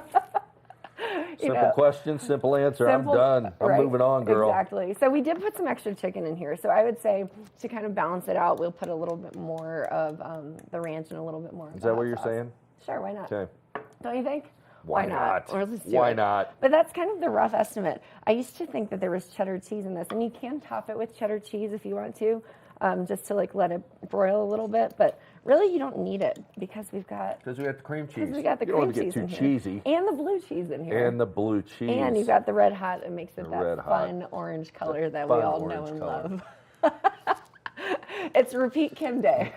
[SPEAKER 21] Simple question, simple answer.
[SPEAKER 3] Simple-
[SPEAKER 21] I'm done. I'm
[SPEAKER 3] right,
[SPEAKER 21] moving on, girl.
[SPEAKER 3] Exactly. So we did put some extra chicken in here. So I would say to kind of balance it out, we'll put a little bit more of the ranch and a little bit more of
[SPEAKER 21] Is
[SPEAKER 3] the
[SPEAKER 21] that
[SPEAKER 3] hot
[SPEAKER 21] what you're
[SPEAKER 3] sauce.
[SPEAKER 21] saying?
[SPEAKER 3] Sure, why not?
[SPEAKER 21] Okay.
[SPEAKER 3] Don't you think?
[SPEAKER 21] Why not?
[SPEAKER 3] Or let's do
[SPEAKER 21] Why
[SPEAKER 3] it.
[SPEAKER 21] not?
[SPEAKER 3] But that's kind of the rough estimate. I used to think that there was cheddar cheese in this, and you can top it with cheddar cheese if you want to, just to like let it broil a little bit. But really, you don't need it because we've got
[SPEAKER 21] Because we got the cream cheese.
[SPEAKER 3] because we got the
[SPEAKER 21] you don't
[SPEAKER 3] cream
[SPEAKER 21] want to
[SPEAKER 3] cheese
[SPEAKER 21] get
[SPEAKER 3] in
[SPEAKER 21] too
[SPEAKER 3] here.
[SPEAKER 21] cheesy.
[SPEAKER 3] And the blue cheese in here.
[SPEAKER 21] And the blue cheese.
[SPEAKER 3] And you've got the red hot. It makes it
[SPEAKER 21] The
[SPEAKER 3] that
[SPEAKER 21] red hot.
[SPEAKER 3] fun orange color that we
[SPEAKER 21] fun
[SPEAKER 3] all know
[SPEAKER 21] orange
[SPEAKER 3] and
[SPEAKER 21] color.
[SPEAKER 3] love. It's repeat Kim Day.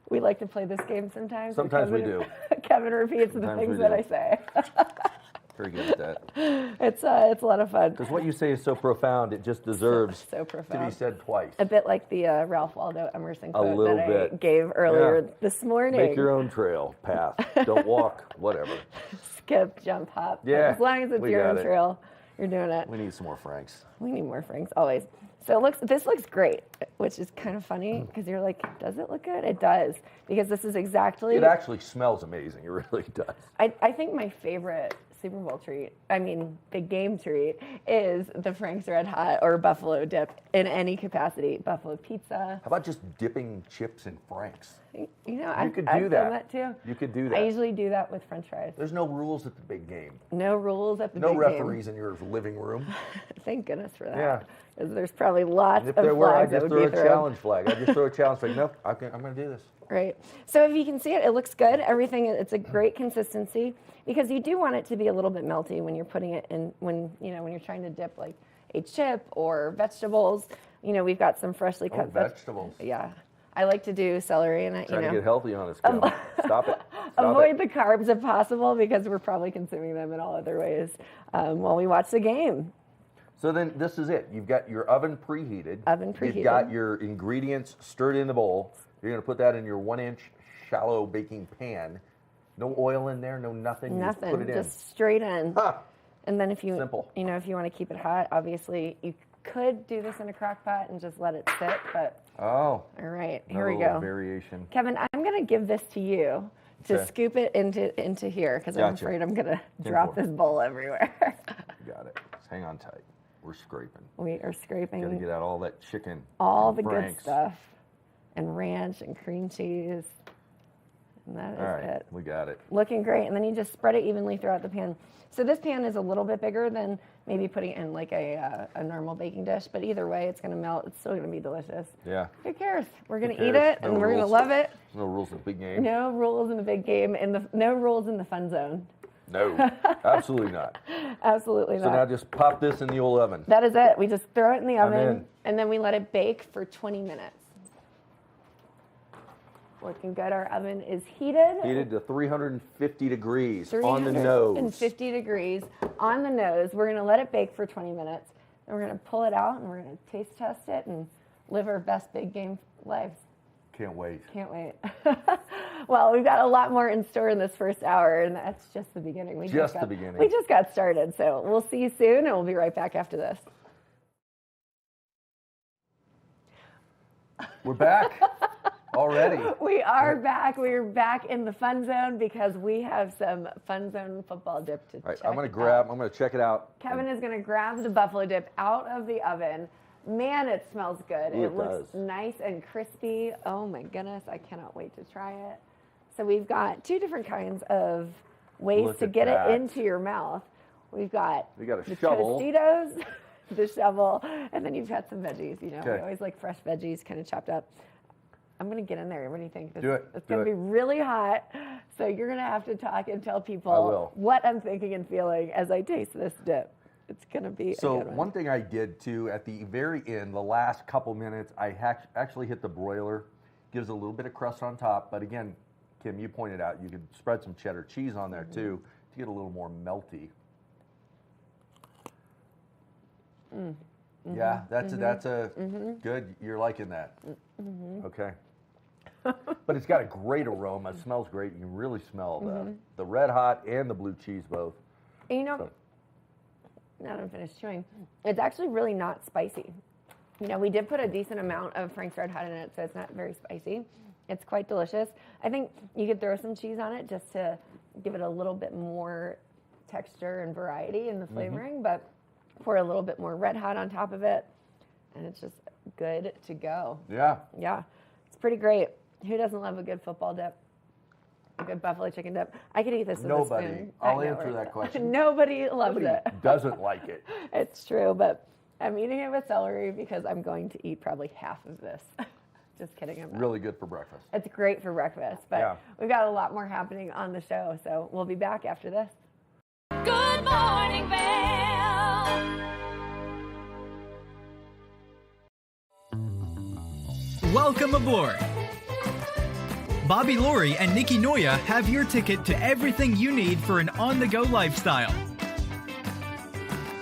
[SPEAKER 3] We like to play this game sometimes.
[SPEAKER 21] Sometimes we
[SPEAKER 3] Kevin-
[SPEAKER 21] do.
[SPEAKER 3] Kevin repeats
[SPEAKER 21] Sometimes
[SPEAKER 3] the things
[SPEAKER 21] we
[SPEAKER 3] that
[SPEAKER 21] do.
[SPEAKER 3] I say.
[SPEAKER 21] Very good at that.
[SPEAKER 3] It's a lot of fun.
[SPEAKER 21] Because what you say is so profound, it just deserves
[SPEAKER 3] So
[SPEAKER 21] to
[SPEAKER 3] profound.
[SPEAKER 21] be said twice.
[SPEAKER 3] A bit like the Ralph Waldo Emerson quote
[SPEAKER 21] little
[SPEAKER 3] that I
[SPEAKER 21] bit.
[SPEAKER 3] gave earlier
[SPEAKER 21] Yeah.
[SPEAKER 3] this morning.
[SPEAKER 21] Make your own trail, path. Don't walk, whatever.
[SPEAKER 3] Skip, jump, hop.
[SPEAKER 21] Yeah,
[SPEAKER 3] As long as it's
[SPEAKER 21] we
[SPEAKER 3] your
[SPEAKER 21] got
[SPEAKER 3] own
[SPEAKER 21] it.
[SPEAKER 3] trail, you're doing it.
[SPEAKER 21] We need some more Franks.
[SPEAKER 3] We need more Franks, always. So this looks great, which is kind of funny because you're like, does it look good? It does, because this is exactly.
[SPEAKER 21] It actually smells amazing. It really does.
[SPEAKER 3] I think my favorite Super Bowl treat, I mean, big game treat, is the Frank's Red Hot or Buffalo dip in any capacity. Buffalo pizza.
[SPEAKER 21] How about just dipping chips in Frank's?
[SPEAKER 3] You know,
[SPEAKER 21] You could do
[SPEAKER 3] I've
[SPEAKER 21] that.
[SPEAKER 3] done that too.
[SPEAKER 21] You could do that.
[SPEAKER 3] I usually do that with French fries.
[SPEAKER 21] There's no rules at the big game.
[SPEAKER 3] No rules at the
[SPEAKER 21] No
[SPEAKER 3] big
[SPEAKER 21] referees in your living room.
[SPEAKER 3] game. Thank goodness for that.
[SPEAKER 21] Yeah.
[SPEAKER 3] 'Cause there's probably lots
[SPEAKER 21] And if
[SPEAKER 3] of
[SPEAKER 21] there were,
[SPEAKER 3] flags
[SPEAKER 21] I'd
[SPEAKER 3] that
[SPEAKER 21] just
[SPEAKER 3] would
[SPEAKER 21] throw
[SPEAKER 3] be
[SPEAKER 21] a
[SPEAKER 3] thrown.
[SPEAKER 21] challenge flag. I'd just throw a challenge flag. Nope, I'm going to do this.
[SPEAKER 3] Right. So if you can see it, it looks good. Everything, it's a great consistency because you do want it to be a little bit melty when you're putting it in, when you're trying to dip like a chip or vegetables. You know, we've got some freshly cut
[SPEAKER 21] vegetables.
[SPEAKER 3] Yeah. I like to do celery in it.
[SPEAKER 21] Trying to get healthy on us, Kim. Stop it. Stop
[SPEAKER 3] Avoid
[SPEAKER 21] it.
[SPEAKER 3] the carbs if possible because we're probably consuming them in all other ways while we watch the game.
[SPEAKER 21] So then this is it. You've got your oven preheated.
[SPEAKER 3] Preheated.
[SPEAKER 21] You've got your ingredients stirred in the bowl. You're going to put that in your 1-inch shallow baking pan. No oil in there, no nothing. You
[SPEAKER 3] Nothing,
[SPEAKER 21] just put it in.
[SPEAKER 3] just straight in.
[SPEAKER 21] Huh.
[SPEAKER 3] And then if you,
[SPEAKER 21] Simple.
[SPEAKER 3] if you want to keep it hot, obviously you could do this in a crock pot and just let it sit, but
[SPEAKER 21] Oh.
[SPEAKER 3] all right,
[SPEAKER 21] No
[SPEAKER 3] here we
[SPEAKER 21] little
[SPEAKER 3] go.
[SPEAKER 21] variation.
[SPEAKER 3] Kevin, I'm going to give this to you to
[SPEAKER 21] Okay.
[SPEAKER 3] scoop it into here because I'm
[SPEAKER 21] Gotcha.
[SPEAKER 3] afraid I'm going to
[SPEAKER 21] 10-4.
[SPEAKER 3] drop this bowl everywhere.
[SPEAKER 21] You got it. Just hang on tight. We're scraping.
[SPEAKER 3] We are scraping
[SPEAKER 21] Got to get out all that chicken.
[SPEAKER 3] all
[SPEAKER 21] and
[SPEAKER 3] the
[SPEAKER 21] Frank's.
[SPEAKER 3] good stuff and ranch and cream cheese. And that is
[SPEAKER 21] All right,
[SPEAKER 3] it.
[SPEAKER 21] we got it.
[SPEAKER 3] Looking great. And then you just spread it evenly throughout the pan. So this pan is a little bit bigger than maybe putting it in like a normal baking dish, but either way, it's going to melt. It's still going to be delicious.
[SPEAKER 21] Yeah.
[SPEAKER 3] Who cares? We're going
[SPEAKER 21] Who
[SPEAKER 3] to eat
[SPEAKER 21] cares?
[SPEAKER 3] it
[SPEAKER 21] No
[SPEAKER 3] and we're going to
[SPEAKER 21] rules.
[SPEAKER 3] love it.
[SPEAKER 21] No rules in the big game.
[SPEAKER 3] No rules in the big game and no rules in the fun zone.
[SPEAKER 21] No, absolutely not.
[SPEAKER 3] Absolutely
[SPEAKER 21] So
[SPEAKER 3] not.
[SPEAKER 21] now just pop this in the old oven.
[SPEAKER 3] That is it. We just throw it in the
[SPEAKER 21] I'm
[SPEAKER 3] oven
[SPEAKER 21] in.
[SPEAKER 3] and then we let it bake for 20 minutes. Looking good. Our oven is heated.
[SPEAKER 21] Heated to 350 degrees on the nose.
[SPEAKER 3] 350 degrees on the nose. We're going to let it bake for 20 minutes. Then we're going to pull it out and we're going to taste test it and live our best big game lives.
[SPEAKER 21] Can't wait.
[SPEAKER 3] Can't wait. Well, we've got a lot more in store in this first hour, and that's just the beginning. We
[SPEAKER 21] Just
[SPEAKER 3] got,
[SPEAKER 21] the beginning.
[SPEAKER 3] We just got started, so we'll see you soon, and we'll be right back after this.
[SPEAKER 21] We're back already.
[SPEAKER 3] We are back. We're back in the fun zone because we have some fun zone football dip to
[SPEAKER 21] All right,
[SPEAKER 3] check
[SPEAKER 21] I'm going to check it out.
[SPEAKER 3] Kevin is going to grab the buffalo dip out of the oven. Man, it smells good.
[SPEAKER 21] Ooh,
[SPEAKER 3] It
[SPEAKER 21] it
[SPEAKER 3] looks
[SPEAKER 21] does.
[SPEAKER 3] nice and crispy. Oh my goodness, I cannot wait to try it. So we've got two different kinds of ways
[SPEAKER 21] Look
[SPEAKER 3] to
[SPEAKER 21] at
[SPEAKER 3] get
[SPEAKER 21] that.
[SPEAKER 3] it into your mouth. We've got
[SPEAKER 21] We got a
[SPEAKER 3] the
[SPEAKER 21] shovel.
[SPEAKER 3] Tostitos, the shovel, and then you've got some veggies. You know, we
[SPEAKER 21] Okay.
[SPEAKER 3] always like fresh veggies, kind of chopped up. I'm going to get in there. What do you think?
[SPEAKER 21] Do it.
[SPEAKER 3] It's
[SPEAKER 21] Do
[SPEAKER 3] going to
[SPEAKER 21] it.
[SPEAKER 3] be really hot, so you're going to have to talk and tell
[SPEAKER 21] I
[SPEAKER 3] people
[SPEAKER 21] will.
[SPEAKER 3] what I'm thinking and feeling as I taste this dip. It's going to be
[SPEAKER 21] So
[SPEAKER 3] a good
[SPEAKER 21] one thing I did too at the very end, the last couple minutes, I actually hit the broiler. Gives a little bit of crust on top, but again, Kim, you pointed out you could spread some cheddar cheese on there too to get a little more melty. Yeah, that's a good. You're liking that. Okay. But it's got a great aroma. It smells great. You can really smell the red hot and the blue cheese both.
[SPEAKER 3] And you know, now that I'm finished chewing, it's actually really not spicy. You know, we did put a decent amount of Frank's Red Hot in it, so it's not very spicy. It's quite delicious. I think you could throw some cheese on it just to give it a little bit more texture and variety in the flavoring, but pour a little bit more Red Hot on top of it, and it's just good to go.
[SPEAKER 21] Yeah.
[SPEAKER 3] Yeah, it's pretty great. Who doesn't love a good football dip? A good buffalo chicken dip. I could eat this with
[SPEAKER 21] Nobody.
[SPEAKER 3] a spoon.
[SPEAKER 21] I'll
[SPEAKER 3] I know,
[SPEAKER 21] answer
[SPEAKER 3] right?
[SPEAKER 21] that question.
[SPEAKER 3] Nobody loves
[SPEAKER 21] Nobody
[SPEAKER 3] it.
[SPEAKER 21] doesn't like it.
[SPEAKER 3] It's true, but I'm eating it with celery because I'm going to eat probably half of this. Just kidding. I'm not.
[SPEAKER 21] Really good for breakfast.
[SPEAKER 3] It's great for breakfast, but
[SPEAKER 21] Yeah.
[SPEAKER 3] we've got a lot more happening on the show, so we'll be back after this.
[SPEAKER 4] Good morning, Vail.
[SPEAKER 8] Welcome aboard! Bobby Laurie and Nikki Noya have your ticket to everything you need for an on-the-go lifestyle.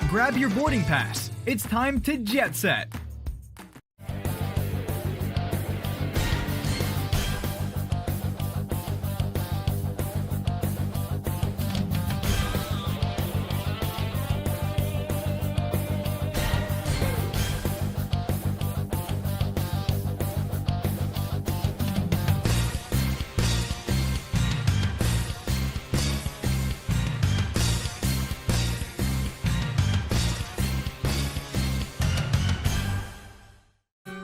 [SPEAKER 8] Grab your boarding pass. It's time to jet set.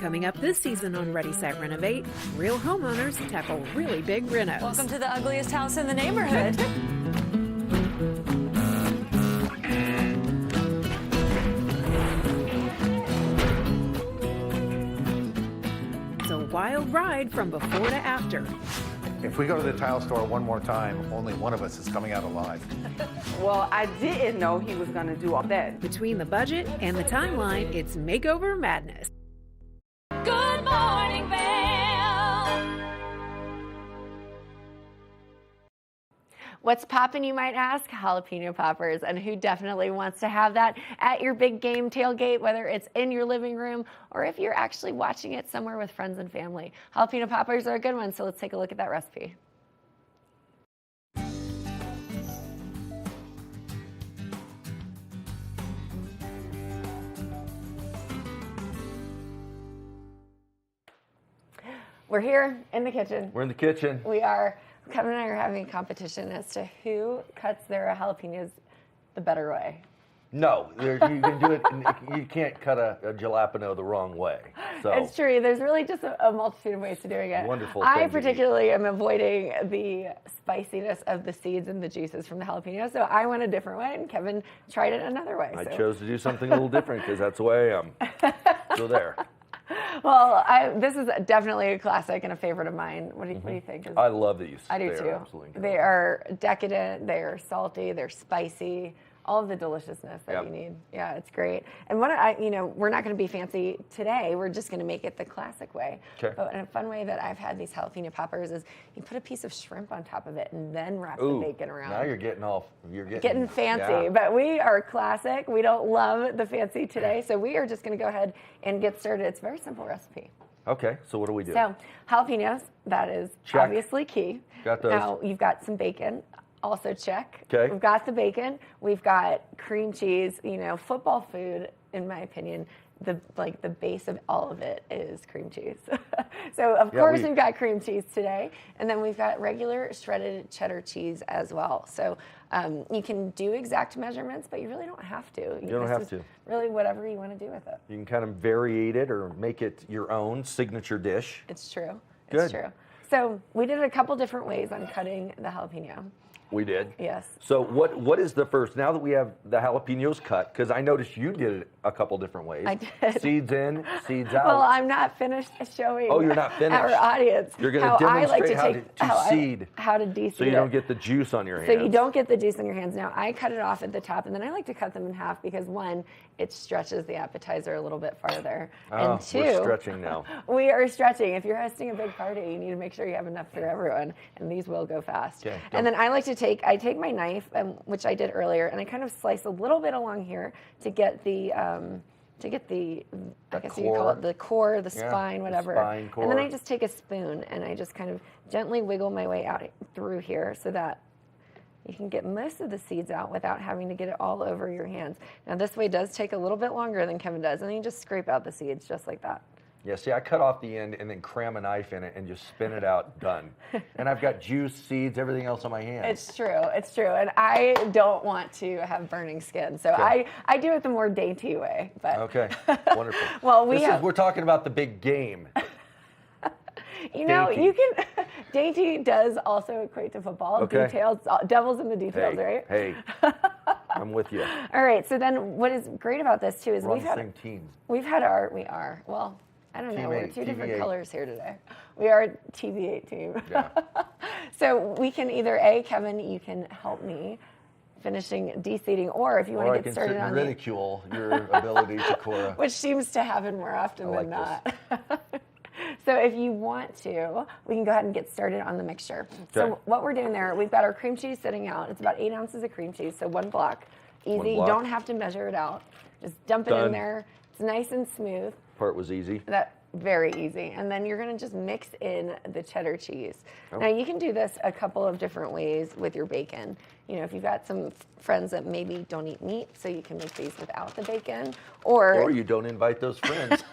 [SPEAKER 9] Coming up this season on Ready, Set, Renovate, real homeowners tackle really big renos.
[SPEAKER 4] Welcome to the ugliest house in the neighborhood.
[SPEAKER 9] It's a wild ride from before to after.
[SPEAKER 22] If we go to the tile store one more time, only one of us is coming out alive.
[SPEAKER 9] Well, I didn't know he was going to do all that. Between the budget and the timeline, it's makeover madness.
[SPEAKER 4] Good morning, Vail.
[SPEAKER 3] What's poppin', you might ask? Jalapeno poppers. And who definitely wants to have that at your big game tailgate, whether it's in your living room or if you're actually watching it somewhere with friends and family? Jalapeno poppers are a good one, so let's take a look at that recipe. We're here in the kitchen.
[SPEAKER 21] We're in the kitchen.
[SPEAKER 3] We are. Kevin and I are having a competition as to who cuts their jalapenos the better way.
[SPEAKER 21] No, you can do it. You can't cut a jalapeno the wrong way. So
[SPEAKER 3] It's true. There's really just a multitude of ways to doing it.
[SPEAKER 21] Wonderful
[SPEAKER 3] I
[SPEAKER 21] thing to
[SPEAKER 3] particularly am avoiding the spiciness of the seeds and the juices from the jalapeno, so I went a different way, and Kevin tried it another way.
[SPEAKER 21] I
[SPEAKER 3] so.
[SPEAKER 21] chose to do something a little different because that's the way I am. So there.
[SPEAKER 3] Well, this is definitely a classic and a favorite of mine. What do you think?
[SPEAKER 21] I love these.
[SPEAKER 3] I do
[SPEAKER 21] They are
[SPEAKER 3] too.
[SPEAKER 21] absolutely
[SPEAKER 3] They are decadent. They are salty. They're spicy. All of the deliciousness that you need. Yeah, it's great. And we're not going to be fancy today. We're just going to make it the classic way.
[SPEAKER 21] Okay.
[SPEAKER 3] But in a fun way that I've had these jalapeno poppers is you put a piece of shrimp on top of it and then wrap
[SPEAKER 21] Ooh,
[SPEAKER 3] the bacon around.
[SPEAKER 21] Now you're getting
[SPEAKER 3] Getting fancy,
[SPEAKER 21] yeah.
[SPEAKER 3] but we are classic. We don't love the fancy today, so we are just going to go ahead and get started. It's a very simple recipe.
[SPEAKER 21] Okay, so what do we do?
[SPEAKER 3] So jalapenos, that is
[SPEAKER 21] Check.
[SPEAKER 3] obviously key.
[SPEAKER 21] Got those.
[SPEAKER 3] Now you've got some bacon, also check.
[SPEAKER 21] Okay.
[SPEAKER 3] We've got the bacon. We've got cream cheese. Football food, in my opinion, the base of all of it is cream cheese. So of course we've got cream cheese today, and then we've got regular shredded cheddar cheese as well. So you can do exact measurements, but you really don't have to.
[SPEAKER 21] You don't have to.
[SPEAKER 3] Really, whatever you want to do with it.
[SPEAKER 21] You can kind of variate it or make it your own signature dish.
[SPEAKER 3] It's true.
[SPEAKER 21] Good.
[SPEAKER 3] It's true. So we did a couple different ways on cutting the jalapeno.
[SPEAKER 21] We did.
[SPEAKER 3] Yes.
[SPEAKER 21] So what is the first, now that we have the jalapenos cut, because I noticed you did it a couple different ways.
[SPEAKER 3] I did.
[SPEAKER 21] Seeds in, seeds out.
[SPEAKER 3] Well, I'm not finished showing
[SPEAKER 21] Oh, you're not finished.
[SPEAKER 3] our audience
[SPEAKER 21] You're going
[SPEAKER 3] how
[SPEAKER 21] to
[SPEAKER 3] I like
[SPEAKER 21] demonstrate
[SPEAKER 3] to
[SPEAKER 21] how to seed.
[SPEAKER 3] How to de-seed
[SPEAKER 21] So you don't
[SPEAKER 3] it.
[SPEAKER 21] get the juice on your hands.
[SPEAKER 3] So you don't get the juice in your hands. Now, I cut it off at the top, and then I like to cut them in half because, one, it stretches the appetizer a little bit farther. And two,
[SPEAKER 21] we're stretching now.
[SPEAKER 3] We are stretching. If you're hosting a big party, you need to make sure you have enough for everyone, and these will go fast.
[SPEAKER 21] Okay,
[SPEAKER 3] and then I like to take my knife, which I did earlier, and I kind of slice a little bit along here to get the I guess you could call it the core, the spine, whatever.
[SPEAKER 21] Spine, core.
[SPEAKER 3] And then I just take a spoon and I just kind of gently wiggle my way out through here so that you can get most of the seeds out without having to get it all over your hands. Now this way does take a little bit longer than Kevin does, and then you just scrape out the seeds just like that.
[SPEAKER 21] Yeah, see, I cut off the end and then cram a knife in it and just spin it out, done. And I've got juice, seeds, everything else on my hands.
[SPEAKER 3] It's true, and I don't want to have burning skin, so
[SPEAKER 21] Okay.
[SPEAKER 3] I do it the more dainty way. But
[SPEAKER 21] Okay, wonderful.
[SPEAKER 3] Well,
[SPEAKER 21] we're talking about the big game.
[SPEAKER 3] you can dainty does also equate to football.
[SPEAKER 21] Okay.
[SPEAKER 3] Details, devil's in the details, right?
[SPEAKER 21] Hey, I'm with you.
[SPEAKER 3] All right. So then, what is great about this too is
[SPEAKER 21] We're on the same team.
[SPEAKER 3] we are. Well, I don't know.
[SPEAKER 21] Team
[SPEAKER 3] We're
[SPEAKER 21] 8,
[SPEAKER 3] two different
[SPEAKER 21] TV8.
[SPEAKER 3] colors here today. We are TV8 team.
[SPEAKER 21] Yeah.
[SPEAKER 3] So we can either Kevin, you can help me finishing de-seeding, or if you want
[SPEAKER 21] Or
[SPEAKER 3] to
[SPEAKER 21] I
[SPEAKER 3] get
[SPEAKER 21] can
[SPEAKER 3] started
[SPEAKER 21] sit and
[SPEAKER 3] on
[SPEAKER 21] ridicule your ability to Cora.
[SPEAKER 3] which seems to happen more often than not. So if you want to, we can go ahead and get started on the mixture.
[SPEAKER 21] Okay.
[SPEAKER 3] So what we're doing there, we've got our cream cheese sitting out. It's about 8 ounces of cream cheese, so one block. Easy.
[SPEAKER 21] One
[SPEAKER 3] You
[SPEAKER 21] block.
[SPEAKER 3] don't have to measure it out. Just dump it in
[SPEAKER 21] Done.
[SPEAKER 3] there. It's nice and smooth.
[SPEAKER 21] Part was easy.
[SPEAKER 3] Very easy. And then you're going to just mix in the cheddar cheese.
[SPEAKER 21] Oh.
[SPEAKER 3] Now, you can do this a couple of different ways with your bacon. If you've got some friends that maybe don't eat meat, so you can make these without the bacon.
[SPEAKER 21] Or you don't invite those friends.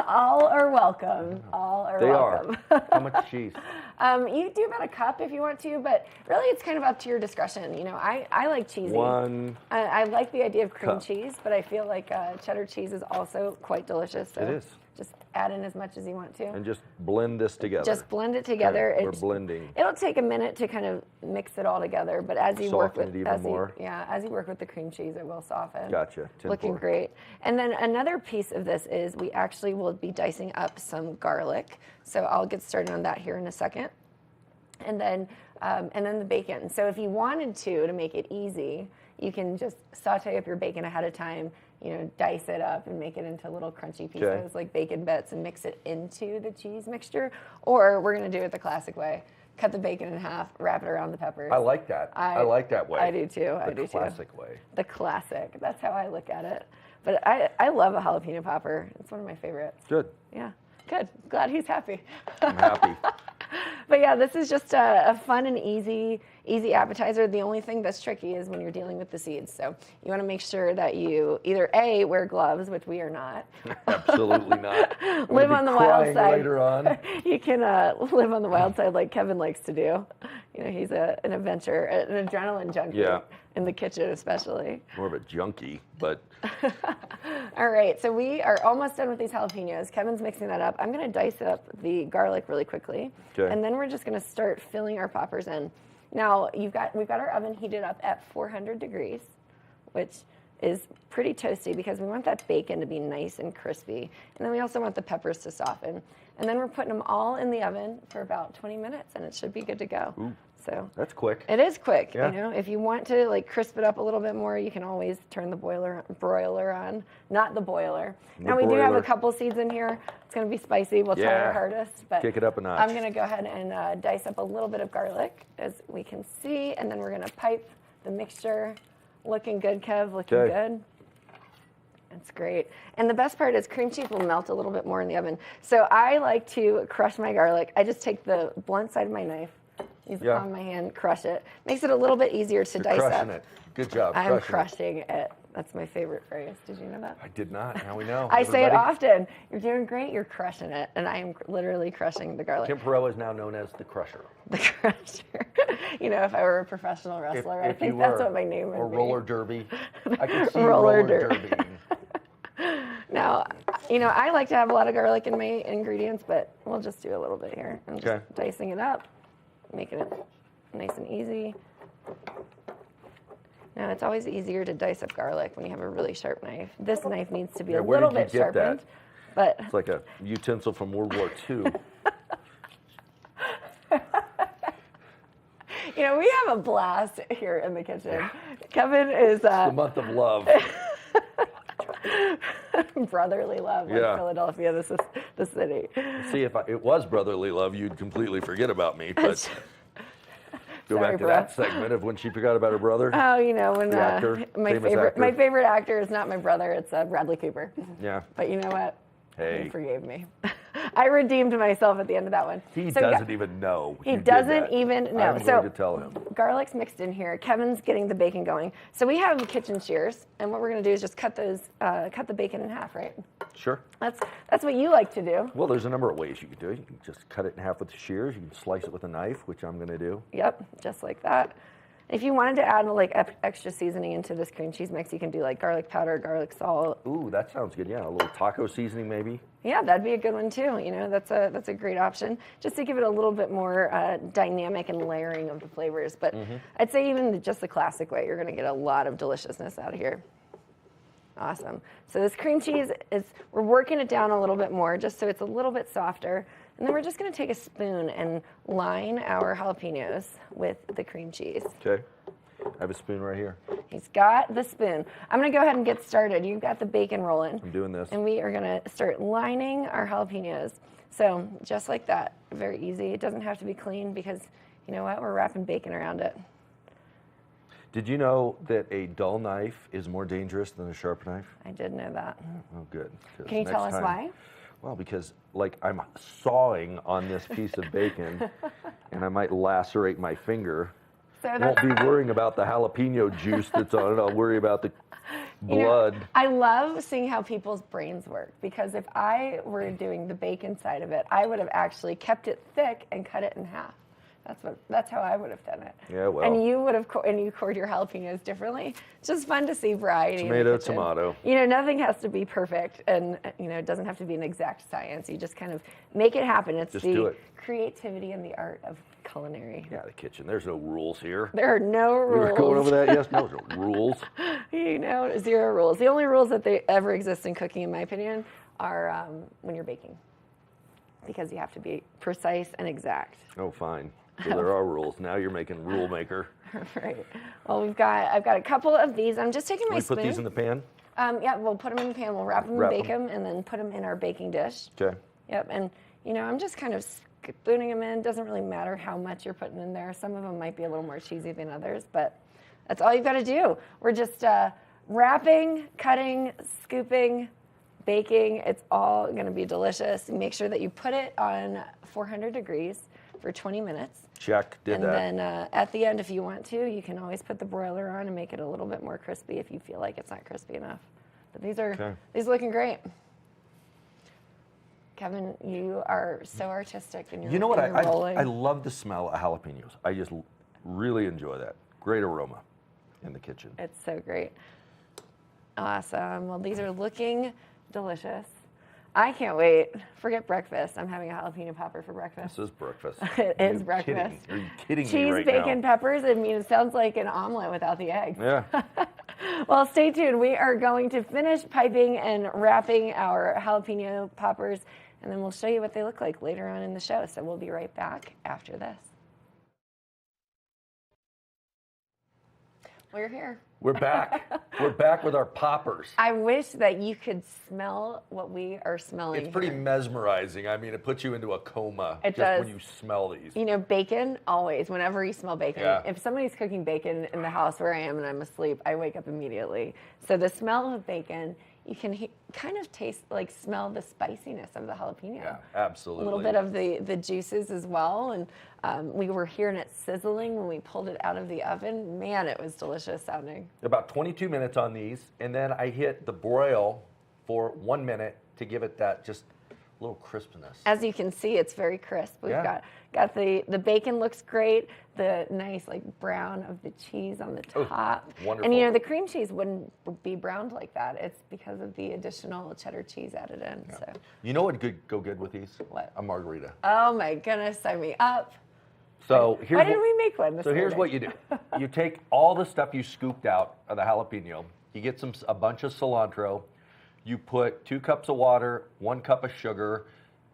[SPEAKER 3] All are welcome. All are
[SPEAKER 21] They
[SPEAKER 3] welcome.
[SPEAKER 21] are. How much cheese?
[SPEAKER 3] You do about a cup if you want to, but really it's kind of up to your discretion. You know, I like cheesy. I like the idea of cream
[SPEAKER 21] cup.
[SPEAKER 3] cheese, but I feel like cheddar cheese is also quite delicious. So
[SPEAKER 21] It is.
[SPEAKER 3] just add in as much as you want to.
[SPEAKER 21] And just blend this together.
[SPEAKER 3] Just blend it together.
[SPEAKER 21] Okay, we're blending.
[SPEAKER 3] It'll take a minute to kind of mix it all together, but as you work
[SPEAKER 21] Soften
[SPEAKER 3] with
[SPEAKER 21] it even more.
[SPEAKER 3] as you work with the cream cheese, it will soften.
[SPEAKER 21] Gotcha. 10-4.
[SPEAKER 3] Looking great. And then another piece of this is we actually will be dicing up some garlic. So I'll get started on that here in a second. And then the bacon. So if you wanted to make it easy, you can just saute up your bacon ahead of time, you know, dice it up and make it into little crunchy pieces like bacon bits and mix it into the cheese mixture. Or we're going to do it the classic way. Cut the bacon in half, wrap it around the peppers.
[SPEAKER 21] I like that. I like that way.
[SPEAKER 3] I do too.
[SPEAKER 21] The classic way.
[SPEAKER 3] The classic. That's how I look at it. But I love a jalapeno popper. It's one of my favorites.
[SPEAKER 21] Good.
[SPEAKER 3] Yeah. Good. Glad he's happy.
[SPEAKER 21] I'm happy.
[SPEAKER 3] But yeah, this is just a fun and easy appetizer. The only thing that's tricky is when you're dealing with the seeds. So you want to make sure that you either A, wear gloves, which we are not.
[SPEAKER 21] Absolutely not.
[SPEAKER 3] Live on the wild side.
[SPEAKER 21] Later on.
[SPEAKER 3] You can live on the wild side like Kevin likes to do. You know, he's an adventure, an adrenaline junkie.
[SPEAKER 21] Yeah.
[SPEAKER 3] In the kitchen especially.
[SPEAKER 21] More of a junkie, but.
[SPEAKER 3] All right, so we are almost done with these jalapenos. Kevin's mixing that up. I'm going to dice up the garlic really quickly.
[SPEAKER 21] Okay.
[SPEAKER 3] And then we're just going to start filling our poppers in. Now, we've got our oven heated up at 400 degrees, which is pretty toasty because we want that bacon to be nice and crispy. And then we also want the peppers to soften. And then we're putting them all in the oven for about 20 minutes, and it should be good to go.
[SPEAKER 21] Ooh,
[SPEAKER 3] so
[SPEAKER 21] that's quick.
[SPEAKER 3] It is quick.
[SPEAKER 21] Yeah.
[SPEAKER 3] You know, if you want to like crisp it up a little bit more, you can always turn the broiler on, not the boiler. Now we do have a couple seeds in here. It's going to be spicy. We'll try our hardest, but
[SPEAKER 21] kick it up a notch.
[SPEAKER 3] I'm going to go ahead and dice up a little bit of garlic, as we can see, and then we're going to pipe the mixture. Looking good, Kev. Looking good. That's great. And the best part is cream cheese will melt a little bit more in the oven. So I like to crush my garlic. I just take the blunt side of my knife, use the palm of my hand, crush it. Makes it a little bit easier to dice up.
[SPEAKER 21] Crushing it. Good job.
[SPEAKER 3] I'm crushing it. That's my favorite phrase. Did you know that?
[SPEAKER 21] I did not. Now we know.
[SPEAKER 3] I say it often. You're doing great. You're crushing it. And I am literally crushing the garlic.
[SPEAKER 21] Tim Perrella is now known as the Crusher.
[SPEAKER 3] The Crusher. You know, if I were a professional wrestler, I think that's what my name would be.
[SPEAKER 21] Or roller derby. I can see
[SPEAKER 3] roller
[SPEAKER 21] derby.
[SPEAKER 3] Now, you know, I like to have a lot of garlic in my ingredients, but we'll just do a little bit here. I'm just dicing it up, making it nice and easy. Now, it's always easier to dice up garlic when you have a really sharp knife. This knife needs to be a little bit sharpened. But
[SPEAKER 21] it's like a utensil from World War II.
[SPEAKER 3] You know, we have a blast here in the kitchen. Kevin is
[SPEAKER 21] It's the month of love.
[SPEAKER 3] Brotherly love, like Philadelphia, this is the city.
[SPEAKER 21] See, if it was brotherly love, you'd completely forget about me. But go back to that segment of when she forgot about her brother.
[SPEAKER 3] Oh, you know, when
[SPEAKER 21] actor,
[SPEAKER 3] my favorite actor is not my brother, it's Bradley Cooper.
[SPEAKER 21] Yeah.
[SPEAKER 3] But you know what?
[SPEAKER 21] Hey.
[SPEAKER 3] He forgave me. I redeemed myself at the end of that one.
[SPEAKER 21] He doesn't even know.
[SPEAKER 3] He doesn't even know.
[SPEAKER 21] I'm going to tell him.
[SPEAKER 3] Garlic's mixed in here. Kevin's getting the bacon going. So we have kitchen shears, and what we're going to do is just cut the bacon in half, right?
[SPEAKER 21] Sure.
[SPEAKER 3] That's what you like to do.
[SPEAKER 21] Well, there's a number of ways you could do it. You can just cut it in half with the shears. You can slice it with a knife, which I'm going to do.
[SPEAKER 3] Yep, just like that. If you wanted to add like extra seasoning into this cream cheese mix, you can do like garlic powder, garlic salt.
[SPEAKER 21] Ooh, that sounds good. Yeah, a little taco seasoning maybe.
[SPEAKER 3] Yeah, that'd be a good one too. You know, that's a great option just to give it a little bit more dynamic and layering of the flavors. But I'd say even just the classic way, you're going to get a lot of deliciousness out of here. Awesome. So this cream cheese we're working it down a little bit more just so it's a little bit softer. And then we're just going to take a spoon and line our jalapenos with the cream cheese.
[SPEAKER 21] Okay. I have a spoon right here.
[SPEAKER 3] He's got the spoon. I'm going to go ahead and get started. You've got the bacon rolling.
[SPEAKER 21] I'm doing this.
[SPEAKER 3] And we are going to start lining our jalapenos. So just like that. Very easy. It doesn't have to be clean because, you know what, we're wrapping bacon around it.
[SPEAKER 21] Did you know that a dull knife is more dangerous than a sharp knife?
[SPEAKER 3] I did know that.
[SPEAKER 21] Oh, good.
[SPEAKER 3] Can you tell us why?
[SPEAKER 21] Well, because like I'm sawing on this piece of bacon and I might lacerate my finger.
[SPEAKER 3] So
[SPEAKER 21] I won't be worrying about the jalapeno juice that's on it. I'll worry about the blood.
[SPEAKER 3] I love seeing how people's brains work, because if I were doing the bacon side of it, I would have actually kept it thick and cut it in half. That's how I would have done it.
[SPEAKER 21] Yeah, well.
[SPEAKER 3] And you would have you cored your jalapenos differently. It's just fun to see variety.
[SPEAKER 21] Tomato.
[SPEAKER 3] Nothing has to be perfect, and it doesn't have to be an exact science. You just kind of make it happen. It's
[SPEAKER 21] Just
[SPEAKER 3] the
[SPEAKER 21] do it.
[SPEAKER 3] creativity and the art of culinary.
[SPEAKER 21] Yeah, the kitchen. There's no rules here.
[SPEAKER 3] There are no rules.
[SPEAKER 21] We were going over that. Yes, no rules.
[SPEAKER 3] Zero rules. The only rules that they ever exist in cooking, in my opinion, are when you're baking, because you have to be precise and exact.
[SPEAKER 21] Oh, fine. So there are rules. Now you're making rule maker.
[SPEAKER 3] Right. Well, I've got a couple of these. I'm just taking my spoon.
[SPEAKER 21] Put these in the pan?
[SPEAKER 3] Yeah, we'll put them in the pan. We'll wrap them in bacon and then put them in our baking dish.
[SPEAKER 21] Okay.
[SPEAKER 3] Yep. And, I'm just kind of spooning them in. Doesn't really matter how much you're putting in there. Some of them might be a little more cheesy than others, but that's all you've got to do. We're just wrapping, cutting, scooping, baking. It's all going to be delicious. Make sure that you put it on 400 degrees for 20 minutes.
[SPEAKER 21] Check, did that.
[SPEAKER 3] And then at the end, if you want to, you can always put the broiler on and make it a little bit more crispy if you feel like it's not crispy enough. But these are looking great. Kevin, you are so artistic and you're
[SPEAKER 21] You know what?
[SPEAKER 3] rolling.
[SPEAKER 21] I love the smell of jalapenos. I just really enjoy that. Great aroma in the kitchen.
[SPEAKER 3] It's so great. Awesome. Well, these are looking delicious. I can't wait. Forget breakfast. I'm having a jalapeno popper for breakfast.
[SPEAKER 21] This is breakfast.
[SPEAKER 3] It is breakfast.
[SPEAKER 21] Are you kidding me
[SPEAKER 3] Cheese,
[SPEAKER 21] right now?
[SPEAKER 3] bacon, peppers. It sounds like an omelet without the eggs.
[SPEAKER 21] Yeah.
[SPEAKER 3] Well, stay tuned. We are going to finish piping and wrapping our jalapeno poppers, and then we'll show you what they look like later on in the show. So we'll be right back after this. We're here.
[SPEAKER 21] We're back. We're back with our poppers.
[SPEAKER 3] I wish that you could smell what we are smelling.
[SPEAKER 21] It's pretty
[SPEAKER 3] here.
[SPEAKER 21] mesmerizing. I mean, it puts you into a coma
[SPEAKER 3] It
[SPEAKER 21] just
[SPEAKER 3] does.
[SPEAKER 21] when you smell these.
[SPEAKER 3] Bacon, always, whenever you smell bacon.
[SPEAKER 21] Yeah.
[SPEAKER 3] If somebody's cooking bacon in the house where I am and I'm asleep, I wake up immediately. So the smell of bacon, you can kind of smell the spiciness of the jalapeno.
[SPEAKER 21] Yeah, absolutely.
[SPEAKER 3] A little bit of the juices as well. And we were hearing it sizzling when we pulled it out of the oven. Man, it was delicious sounding.
[SPEAKER 21] About 22 minutes on these, and then I hit the broil for 1 minute to give it that just little crispness.
[SPEAKER 3] As you can see, it's very crisp. We've got the bacon looks great, the nice brown of the cheese on the top.
[SPEAKER 21] Wonderful.
[SPEAKER 3] And the cream cheese wouldn't be browned like that. It's because of the additional cheddar cheese added in.
[SPEAKER 21] Yeah.
[SPEAKER 3] So.
[SPEAKER 21] You know what could go good with these?
[SPEAKER 3] What?
[SPEAKER 21] A margarita.
[SPEAKER 3] Oh my goodness, sign me up.
[SPEAKER 21] So
[SPEAKER 3] Why didn't we make one?
[SPEAKER 21] So here's what you do. You take all the stuff you scooped out of the jalapeno. You get a bunch of cilantro. You put 2 cups of water, 1 cup of sugar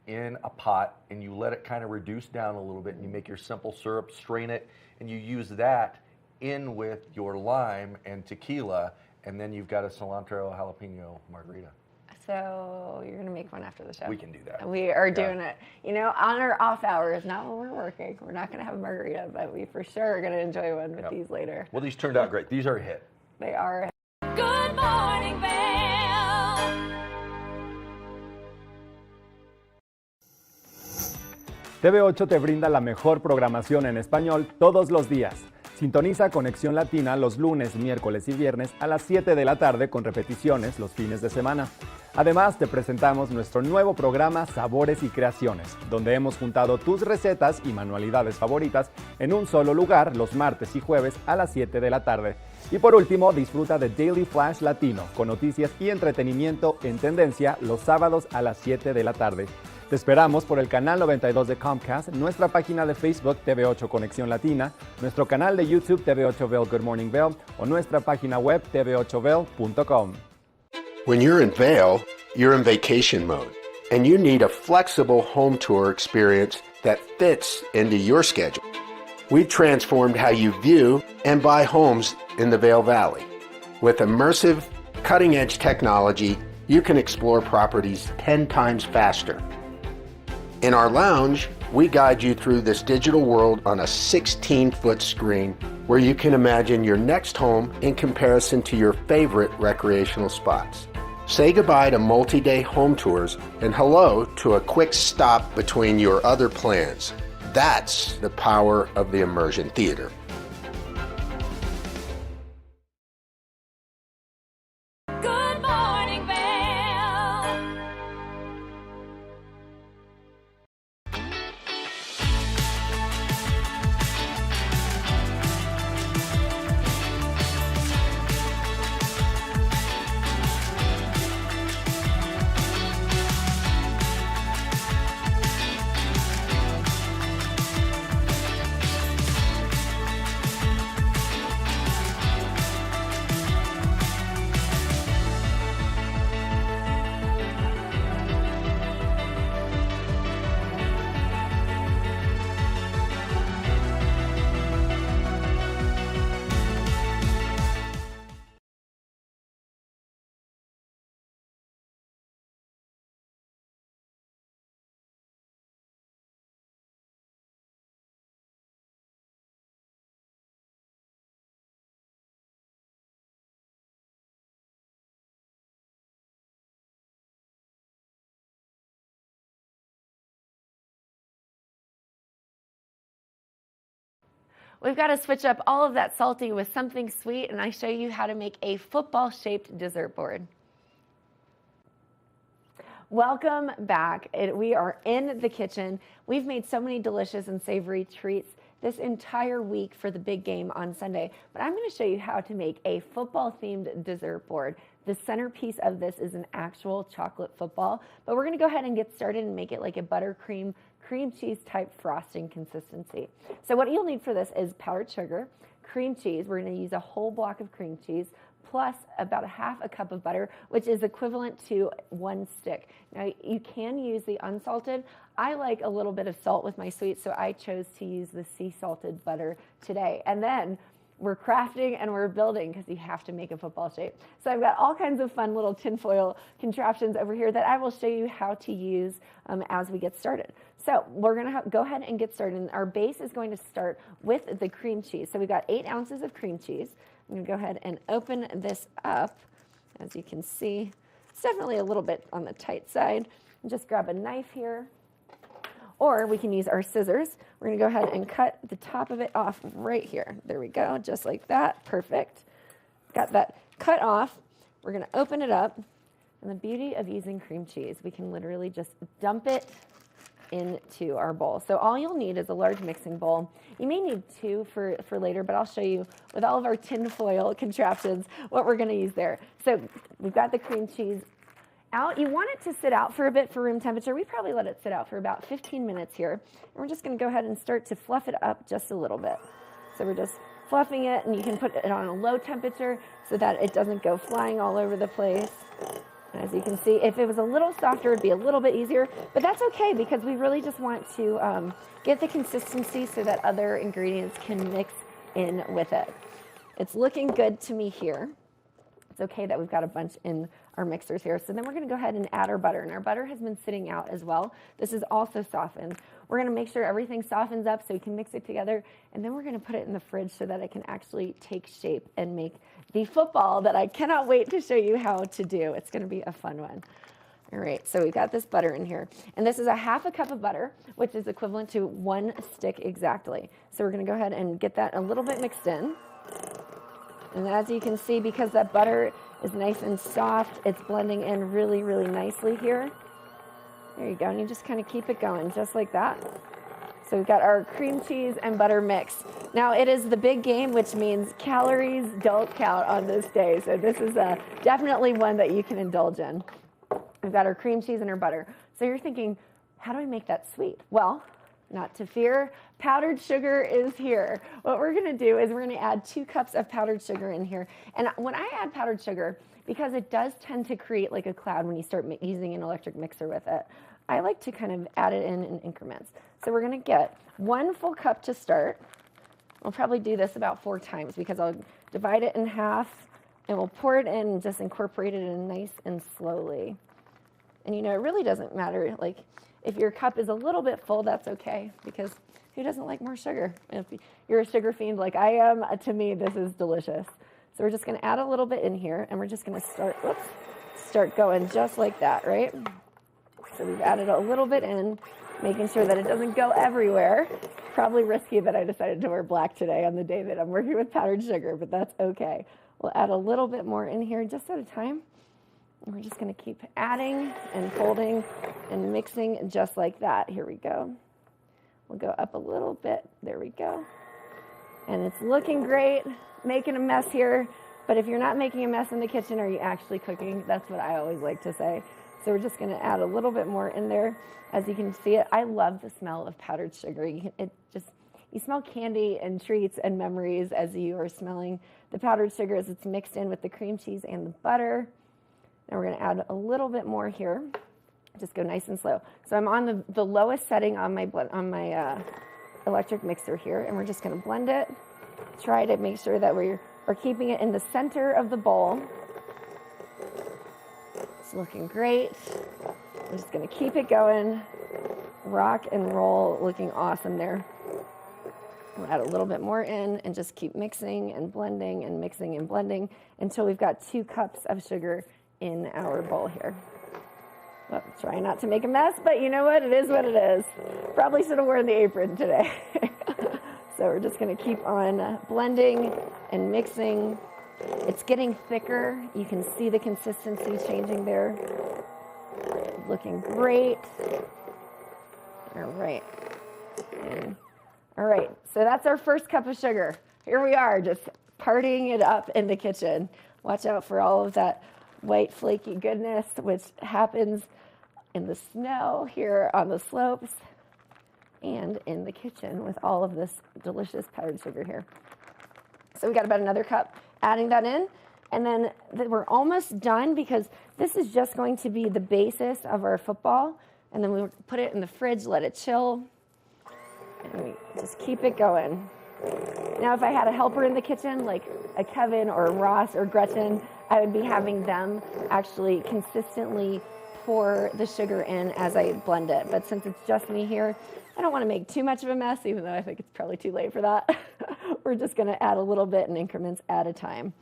[SPEAKER 21] in a pot, and you let it kind of reduce down a little bit, and you make your simple syrup, strain it, and you use that in with your lime and tequila, and then you've got a cilantro jalapeno margarita.
[SPEAKER 3] So you're going to make one after the show.
[SPEAKER 21] We can do that.
[SPEAKER 3] We are doing it. On our off hours, not when we're working. We're not going to have a margarita, but we for sure are going to enjoy one with these later.
[SPEAKER 21] Well, these turned out great. These are a hit.
[SPEAKER 3] They are.
[SPEAKER 4] Good morning, Vail.
[SPEAKER 1] TV8 te brinda la mejor programación en español todos los días. Sintoniza Conexión Latina los lunes, miércoles y viernes a las 7 de la tarde con repeticiones los fines de semana. Además, te presentamos nuestro nuevo programa Sabores y Creaciones, donde hemos juntado tus recetas y manualidades favoritas en un solo lugar los martes y jueves a las 7 de la tarde. Y por último, disfruta de Daily Flash Latino, con noticias y entretenimiento en tendencia los sábados a las 7 de la tarde. Te esperamos por el canal 92 de Comcast, nuestra página de Facebook TV8 Conexión Latina, nuestro canal de YouTube TV8 Vail Good Morning Vail o nuestra página web tv8vail.com.
[SPEAKER 16] When you're in Vail, you're in vacation mode, and you need a flexible home tour experience that fits into your schedule. We've transformed how you view and buy homes in the Vail Valley. With immersive, cutting-edge technology, you can explore properties 10 times faster. In our lounge, we guide you through this digital world on a 16-foot screen where you can imagine your next home in comparison to your favorite recreational spots. Say goodbye to multi-day home tours and hello to a quick stop between your other plans. That's the power of the immersion theater.
[SPEAKER 3] We've got to switch up all of that salty with something sweet, and I show you how to make a football-shaped dessert board. Welcome back. We are in the kitchen. We've made so many delicious and savory treats this entire week for the big game on Sunday, but I'm going to show you how to make a football-themed dessert board. The centerpiece of this is an actual chocolate football, but we're going to go ahead and get started and make it like a buttercream, cream cheese type frosting consistency. So what you'll need for this is powdered sugar, cream cheese. We're going to use a whole block of cream cheese, plus about ½ cup of butter, which is equivalent to 1 stick. Now, you can use the unsalted. I like a little bit of salt with my sweets, so I chose to use the sea salted butter today. And then we're crafting and we're building because you have to make a football shape. So I've got all kinds of fun little tinfoil contraptions over here that I will show you how to use as we get started. So we're going to go ahead and get started. Our base is going to start with the cream cheese. So we've got 8 ounces of cream cheese. I'm going to go ahead and open this up. As you can see, it's definitely a little bit on the tight side. Just grab a knife here, or we can use our scissors. We're going to go ahead and cut the top of it off right here. There we go, just like that. Perfect. Got that cut off. We're going to open it up. And the beauty of using cream cheese, we can literally just dump it into our bowl. So all you'll need is a large mixing bowl. You may need 2 for later, but I'll show you with all of our tin foil contraptions what we're going to use there. So we've got the cream cheese out. You want it to sit out for a bit for room temperature. We probably let it sit out for about 15 minutes here. And we're just going to go ahead and start to fluff it up just a little bit. So we're just fluffing it, and you can put it on a low temperature so that it doesn't go flying all over the place. As you can see, if it was a little softer, it'd be a little bit easier, but that's okay because we really just want to get the consistency so that other ingredients can mix in with it. It's looking good to me here. It's okay that we've got a bunch in our mixers here. So then we're going to go ahead and add our butter, and our butter has been sitting out as well. This is also softened. We're going to make sure everything softens up so we can mix it together, and then we're going to put it in the fridge so that it can actually take shape and make the football that I cannot wait to show you how to do. It's going to be a fun one. All right, so we've got this butter in here, and this is ½ cup of butter, which is equivalent to 1 stick exactly. So we're going to go ahead and get that a little bit mixed in. And as you can see, because that butter is nice and soft, it's blending in really, really nicely here. There you go, and you just kind of keep it going just like that. So we've got our cream cheese and butter mix. Now it is the big game, which means calories don't count on this day. So this is definitely one that you can indulge in. We've got our cream cheese and our butter. So you're thinking, how do I make that sweet? Well, not to fear, powdered sugar is here. What we're going to do is we're going to add 2 cups of powdered sugar in here. And when I add powdered sugar, because it does tend to create like a cloud when you start using an electric mixer with it, I like to kind of add it in increments. So we're going to get 1 full cup to start. I'll probably do this about 4 times because I'll divide it in half and we'll pour it in and just incorporate it in nice and slowly. And you know, it really doesn't matter. Like, if your cup is a little bit full, that's okay, because who doesn't like more sugar? If you're a sugar fiend like I am, to me, this is delicious. So we're just going to add a little bit in here, and we're just going to start going just like that, right? So we've added a little bit in, making sure that it doesn't go everywhere. Probably risky that I decided to wear black today on the day that I'm working with powdered sugar, but that's okay. We'll add a little bit more in here just at a time. And we're just going to keep adding and folding and mixing just like that. Here we go. We'll go up a little bit. There we go. And it's looking great, making a mess here. But if you're not making a mess in the kitchen, are you actually cooking? That's what I always like to say. So we're just going to add a little bit more in there. As you can see it, I love the smell of powdered sugar. You smell candy and treats and memories as you are smelling the powdered sugar as it's mixed in with the cream cheese and the butter. Now we're going to add a little bit more here. Just go nice and slow. So I'm on the lowest setting on my electric mixer here, and we're just going to blend it. Try to make sure that we're keeping it in the center of the bowl. It's looking great. I'm just going to keep it going. Rock and roll, looking awesome there. We'll add a little bit more in and just keep mixing and blending and mixing and blending until we've got 2 cups of sugar in our bowl here. Well, try not to make a mess, but you know what? It is what it is. Probably should have worn the apron today. So So we're just going to keep on blending and mixing. It's getting thicker. You can see the consistency changing there. Looking great. All right. All right, so that's our first cup of sugar. Here we are, just partying it up in the kitchen. Watch out for all of that white flaky goodness, which happens in the snow here on the slopes and in the kitchen with all of this delicious powdered sugar here. So we got about another cup, adding that in, and then we're almost done because this is just going to be the basis of our football, and then we put it in the fridge, let it chill, and we just keep it going. Now, if I had a helper in the kitchen, like a Kevin or a Ross or Gretchen, I would be having them actually consistently pour the sugar in as I blend it. But since it's just me here, I don't want to make too much of a mess, even though I think it's probably too late for that. We're just going to add a little bit in increments at a time.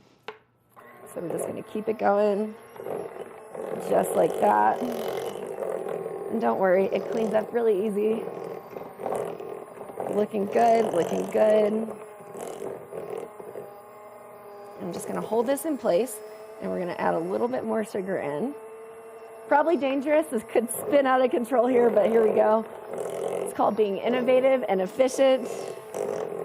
[SPEAKER 3] So we're just going to keep it going, just like that. And don't worry, it cleans up really easy. Looking good, looking good. I'm just going to hold this in place, and we're going to add a little bit more sugar in. Probably dangerous. This could spin out of control here, but here we go. It's called being innovative and efficient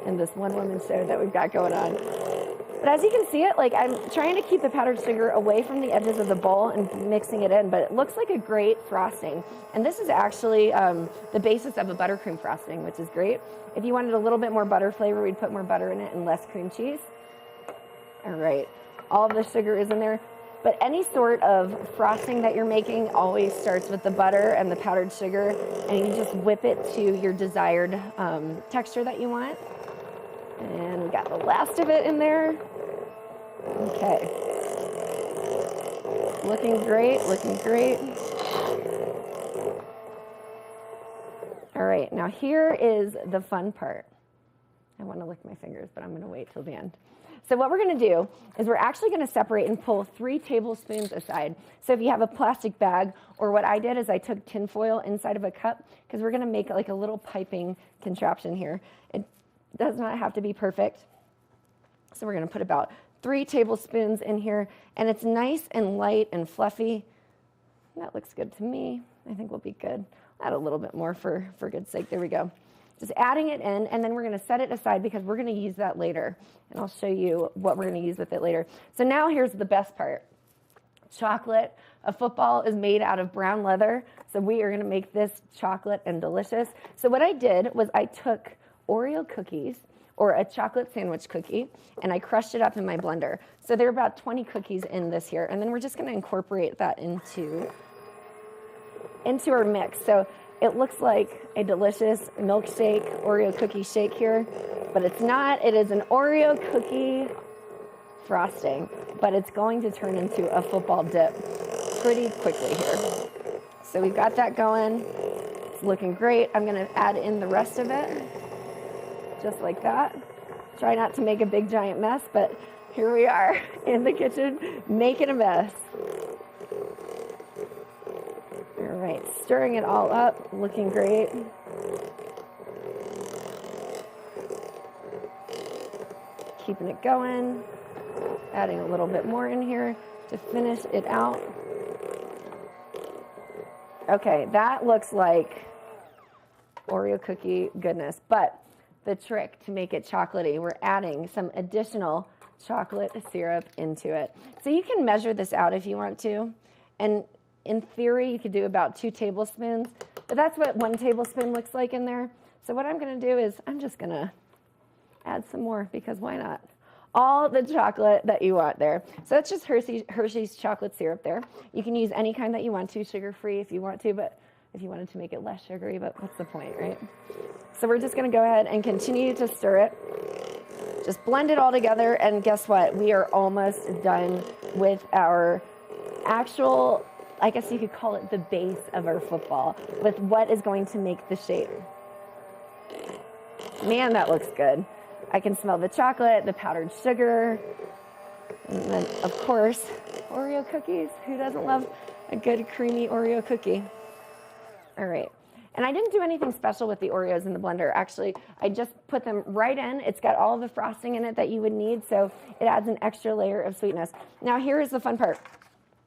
[SPEAKER 3] in this one-woman show that we've got going on. But as you can see it, like I'm trying to keep the powdered sugar away from the edges of the bowl and mixing it in, but it looks like a great frosting. And this is actually the basis of a buttercream frosting, which is great. If you wanted a little bit more butter flavor, we'd put more butter in it and less cream cheese. All right, all of the sugar is in there. But any sort of frosting that you're making always starts with the butter and the powdered sugar, and you just whip it to your desired texture that you want. And we got the last of it in there. Okay. Looking great, looking great. All right, now here is the fun part. I want to lick my fingers, but I'm going to wait till the end. So what we're going to do is we're actually going to separate and pull 3 tablespoons aside. So if you have a plastic bag, or what I did is I took tin foil inside of a cup, because we're going to make like a little piping contraption here. It does not have to be perfect. So we're going to put about 3 tablespoons in here, and it's nice and light and fluffy. That looks good to me. I think we'll be good. Add a little bit more for good's sake. There we go. Just adding it in, and then we're going to set it aside because we're going to use that later. And I'll show you what we're going to use with it later. So now here's the best part. Chocolate. A football is made out of brown leather, so we are going to make this chocolate and delicious. So what I did was I took Oreo cookies, or a chocolate sandwich cookie, and I crushed it up in my blender. So there are about 20 cookies in this here, and then we're just going to incorporate that into our mix. So it looks like a delicious milkshake, Oreo cookie shake here, but it's not. It is an Oreo cookie frosting, but it's going to turn into a football dip pretty quickly here. So we've got that going. It's looking great. I'm going to add in the rest of it, just like that. Try not to make a big giant mess, but here we are in the kitchen making a mess. All right, stirring it all up, looking great. Keeping it going, adding a little bit more in here to finish it out. Okay, that looks like Oreo cookie goodness, but the trick to make it chocolatey, we're adding some additional chocolate syrup into it. So you can measure this out if you want to, and in theory, you could do about 2 tablespoons, but that's what 1 tablespoon looks like in there. So what I'm going to do is I'm just going to add some more, because why not? All the chocolate that you want there. So that's just Hershey's chocolate syrup there. You can use any kind that you want to, sugar-free if you want to, but if you wanted to make it less sugary, but what's the point, right? So we're just going to go ahead and continue to stir it. Just blend it all together, and guess what? We are almost done with our actual, I guess you could call it the base of our football, with what is going to make the shape. Man, that looks good. I can smell the chocolate, the powdered sugar, and then, of course, Oreo cookies. Who doesn't love a good creamy Oreo cookie? All right. And I didn't do anything special with the Oreos in the blender. Actually, I just put them right in. It's got all the frosting in it that you would need, so it adds an extra layer of sweetness. Now here is the fun part.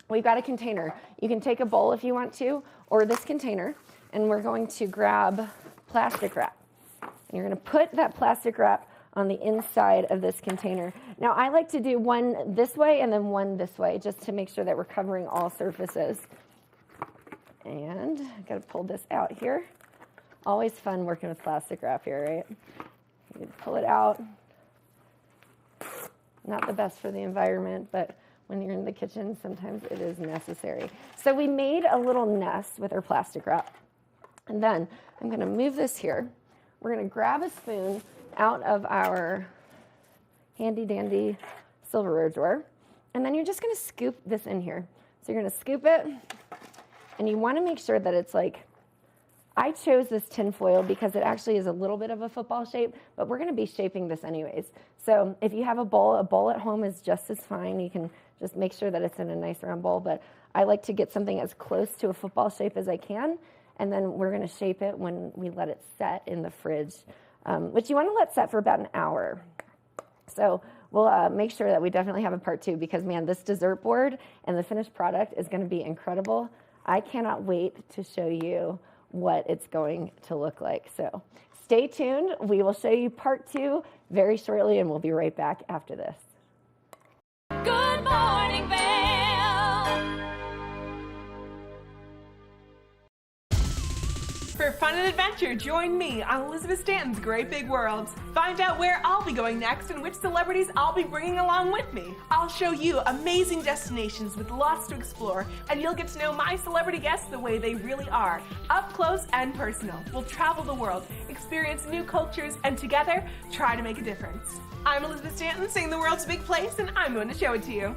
[SPEAKER 3] We've got a container. You can take a bowl if you want to, or this container, and we're going to grab plastic wrap. And you're going to put that plastic wrap on the inside of this container. Now I like to do one this way and then one this way, just to make sure that we're covering all surfaces. And I've got to pull this out here. Always fun working with plastic wrap here, right? You can pull it out. Not the best for the environment, but when you're in the kitchen, sometimes it is necessary. So we made a little nest with our plastic wrap. And then I'm going to move this here. We're going to grab a spoon out of our handy dandy silverware drawer. And then you're just going to scoop this in here. So you're going to scoop it. And you want to make sure that it's like, I chose this tin foil because it actually is a little bit of a football shape, but we're going to be shaping this anyways. So if you have a bowl at home is just as fine. You can just make sure that it's in a nice round bowl, but I like to get something as close to a football shape as I can, and then we're going to shape it when we let it set in the fridge, which you want to let set for about an hour. So we'll make sure that we definitely have a part 2 because, man, this dessert board and the finished product is going to be incredible. I cannot wait to show you what it's going to look like. So stay tuned. We will show you part 2 very shortly, and we'll be right back after this.
[SPEAKER 4] Good morning, Vail.
[SPEAKER 10] For fun and adventure, join me on Elizabeth Stanton's Great Big Worlds. Find out where I'll be going next and which celebrities I'll be bringing along with me. I'll show you amazing destinations with lots to explore, and you'll get to know my celebrity guests the way they really are, up close and personal. We'll travel the world, experience new cultures, and together, try to make a difference. I'm Elizabeth Stanton, saying the world's a big place, and I'm going to show it to you.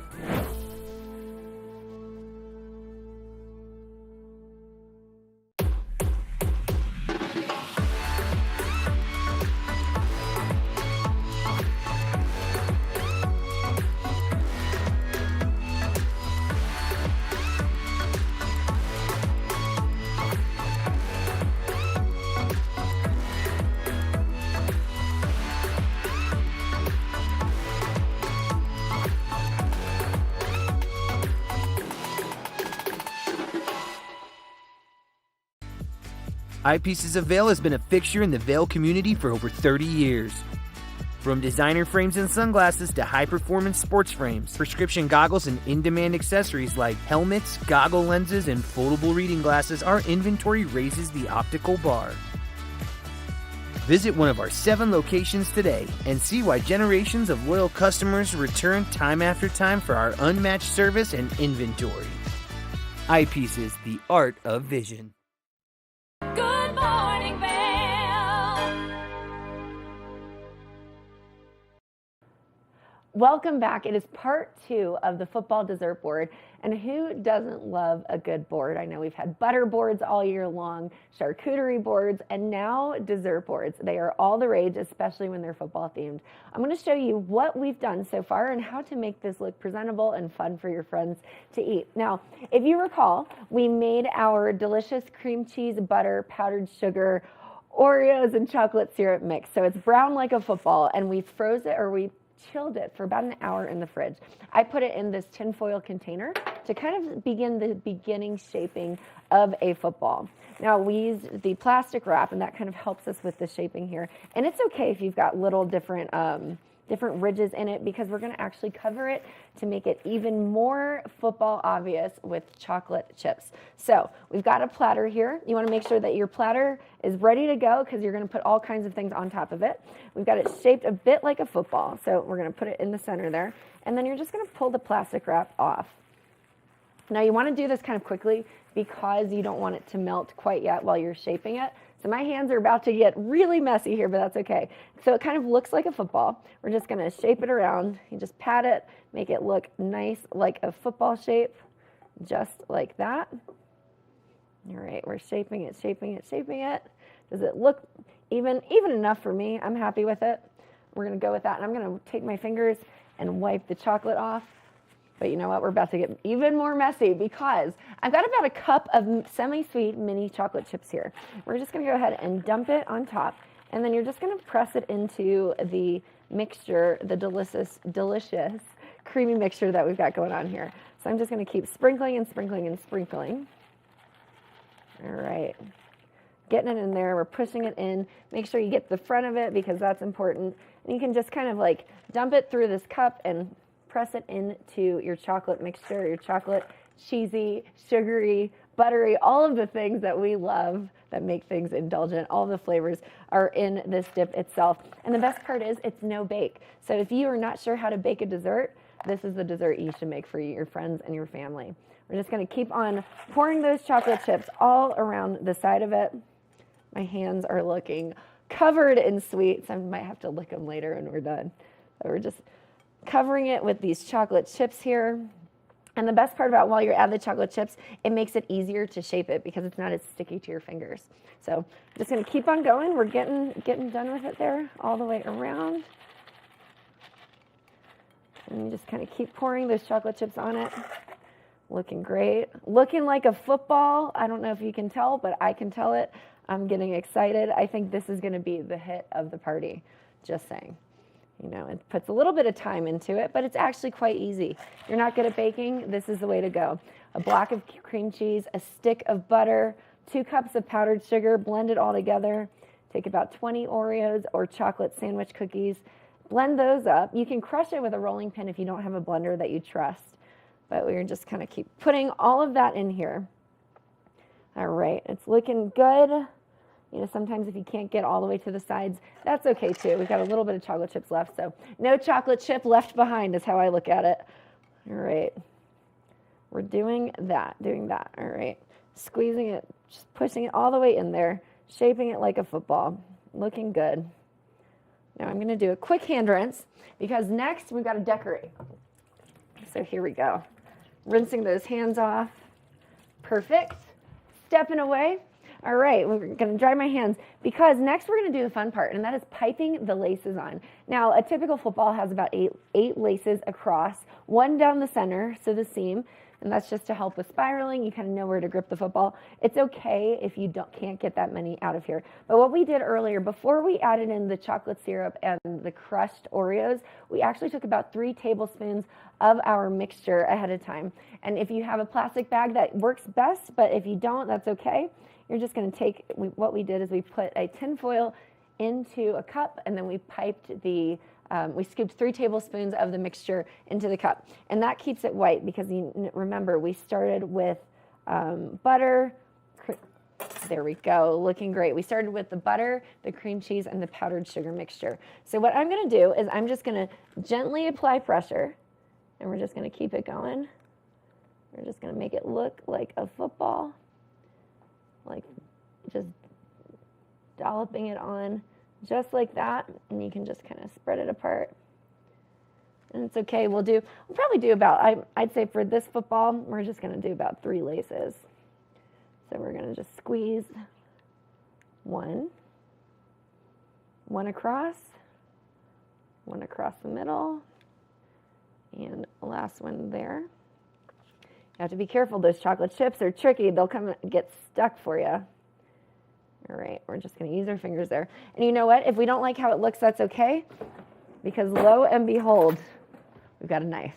[SPEAKER 19] Eyepieces of Vail has been a fixture in the Vail community for over 30 years. From designer frames and sunglasses to high-performance sports frames, prescription goggles, and in-demand accessories like helmets, goggle lenses, and foldable reading glasses, our inventory raises the optical bar. Visit one of our 7 locations today and see why generations of loyal customers return time after time for our unmatched service and inventory. Eyepieces, the art of vision.
[SPEAKER 4] Good morning, Vail.
[SPEAKER 3] Welcome back. It is part 2 of the football dessert board. And who doesn't love a good board? I know we've had butter boards all year long, charcuterie boards, and now dessert boards. They are all the rage, especially when they're football themed. I'm going to show you what we've done so far and how to make this look presentable and fun for your friends to eat. Now, if you recall, we made our delicious cream cheese, butter, powdered sugar, Oreos, and chocolate syrup mix. So it's brown like a football, and we froze it, or we chilled it for about an hour in the fridge. I put it in this tinfoil container to kind of begin the beginning shaping of a football. Now we used the plastic wrap, and that kind of helps us with the shaping here. And it's okay if you've got little different ridges in it, because we're going to actually cover it to make it even more football obvious with chocolate chips. So we've got a platter here. You want to make sure that your platter is ready to go, because you're going to put all kinds of things on top of it. We've got it shaped a bit like a football, so we're going to put it in the center there, and then you're just going to pull the plastic wrap off. Now you want to do this kind of quickly because you don't want it to melt quite yet while you're shaping it. So my hands are about to get really messy here, but that's okay. So it kind of looks like a football. We're just going to shape it around. You just pat it, make it look nice like a football shape, just like that. All right, we're shaping it, shaping it, shaping it. Does it look even enough for me? I'm happy with it. We're going to go with that, and I'm going to take my fingers and wipe the chocolate off. But you know what? We're about to get even more messy because I've got about a cup of semi-sweet mini chocolate chips here. We're just going to go ahead and dump it on top, and then you're just going to press it into the mixture, the delicious creamy mixture that we've got going on here. So I'm just going to keep sprinkling and sprinkling and sprinkling. All right. Getting it in there, we're pushing it in. Make sure you get the front of it because that's important. And you can just kind of like dump it through this cup and press it into your chocolate mixture, your chocolate, cheesy, sugary, buttery, all of the things that we love that make things indulgent. All the flavors are in this dip itself. And the best part is it's no bake. So if you are not sure how to bake a dessert, this is the dessert you should make for your friends and your family. We're just going to keep on pouring those chocolate chips all around the side of it. My hands are looking covered in sweets. I might have to lick them later when we're done. So we're just covering it with these chocolate chips here. And the best part about while you're at the chocolate chips, it makes it easier to shape it because it's not as sticky to your fingers. So I'm just going to keep on going. We're getting done with it there all the way around. And you just kind of keep pouring those chocolate chips on it. Looking great. Looking like a football. I don't know if you can tell, but I can tell it. I'm getting excited. I think this is going to be the hit of the party. Just saying. You know, it puts a little bit of time into it, but it's actually quite easy. If you're not good at baking, this is the way to go. A block of cream cheese, a stick of butter, 2 cups of powdered sugar, blend it all together. Take about 20 Oreos or chocolate sandwich cookies. Blend those up. You can crush it with a rolling pin if you don't have a blender that you trust. But we're just kind of keep putting all of that in here. All right, it's looking good. You know, sometimes if you can't get all the way to the sides, that's okay too. We've got a little bit of chocolate chips left, so no chocolate chip left behind is how I look at it. All right, we're doing that. All right, squeezing it, just pushing it all the way in there, shaping it like a football. Looking good. Now I'm gonna do a quick hand rinse because next we've got to decorate. So here we go. Rinsing those hands off. Perfect. Stepping away. All right, we're going to dry my hands because next we're going to do the fun part, and that is piping the laces on. Now, a typical football has about eight laces across, 1 down the center, so the seam, and that's just to help with spiraling. You kind of know where to grip the football. It's okay if you can't get that many out of here. But what we did earlier, before we added in the chocolate syrup and the crushed Oreos, we actually took about 3 tablespoons of our mixture ahead of time. And if you have a plastic bag, that works best, but if you don't, that's okay. You're just going to take, what we did is we put a tin foil into a cup, and then we piped we scooped 3 tablespoons of the mixture into the cup. And that keeps it white because you remember we started with butter. There we go, looking great. We started with the butter, the cream cheese, and the powdered sugar mixture. So what I'm going to do is I'm just going to gently apply pressure, and we're just going to keep it going. We're just going to make it look like a football, like just dolloping it on just like that, and you can just kind of spread it apart. And it's okay, we'll probably do about, I'd say for this football, we're just going to do about 3 laces. So we're going to just squeeze one across the middle, and the last one there. You have to be careful, those chocolate chips are tricky. They'll come and get stuck for you. All right, we're just going to use our fingers there. And you know what? If we don't like how it looks, that's okay, because lo and behold, we've got a knife.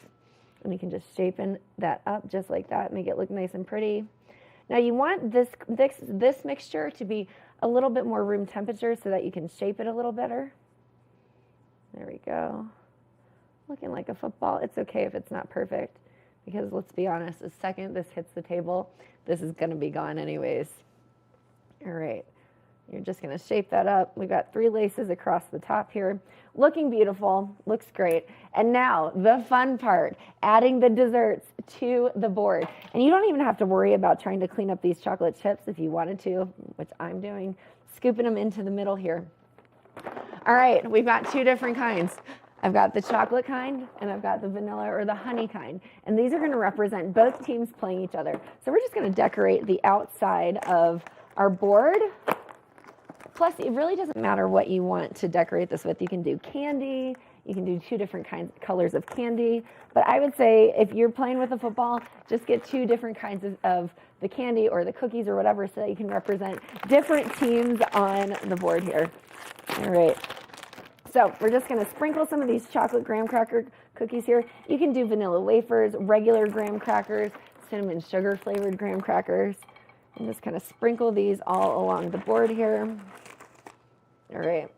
[SPEAKER 3] And you can just shapen that up just like that, make it look nice and pretty. Now you want this mixture to be a little bit more room temperature so that you can shape it a little better. There we go. Looking like a football. It's okay if it's not perfect, because let's be honest, the second this hits the table, this is going to be gone anyways. All right, you're just going to shape that up. We've got 3 laces across the top here. Looking beautiful, looks great. And now the fun part, adding the desserts to the board. And you don't even have to worry about trying to clean up these chocolate chips if you wanted to, which I'm doing, scooping them into the middle here. All right, we've got 2 different kinds. I've got the chocolate kind, and I've got the vanilla or the honey kind. And these are going to represent both teams playing each other. So we're just going to decorate the outside of our board. Plus, it really doesn't matter what you want to decorate this with. You can do candy, You can do 2 different colors of candy. But I would say if you're playing with a football, just get 2 different kinds of the candy or the cookies or whatever so that you can represent different teams on the board here. All right. So we're just going to sprinkle some of these chocolate graham cracker cookies here. You can do vanilla wafers, regular graham crackers, cinnamon sugar flavored graham crackers. And just kind of sprinkle these all along the board here. All right.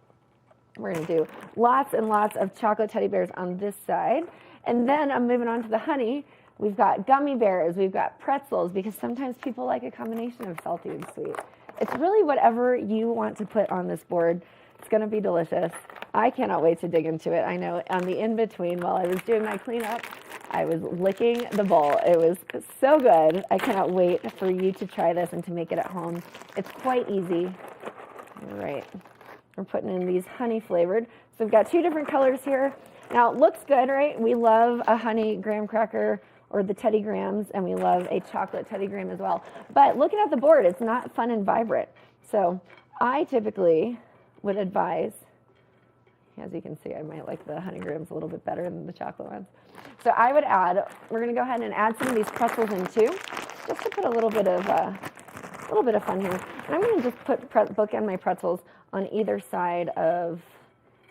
[SPEAKER 3] We're going to do lots and lots of chocolate teddy bears on this side. And then I'm moving on to the honey. We've got gummy bears. We've got pretzels, because sometimes people like a combination of salty and sweet. It's really whatever you want to put on this board. It's going to be delicious. I cannot wait to dig into it. I know on the in-between, while I was doing my cleanup, I was licking the bowl. It was so good. I cannot wait for you to try this and to make it at home. It's quite easy. All right. We're putting in these honey flavored. So we've got 2 different colors here. Now it looks good, right? We love a honey graham cracker or the Teddy Grahams, and we love a chocolate Teddy Graham as well. But looking at the board, it's not fun and vibrant. So I typically would advise, as you can see, I might like the honey grahams a little bit better than the chocolate ones. So I would add, we're going to go ahead and add some of these pretzels in too, just to put a little bit of fun here. And I'm going to just bookend my pretzels on either side of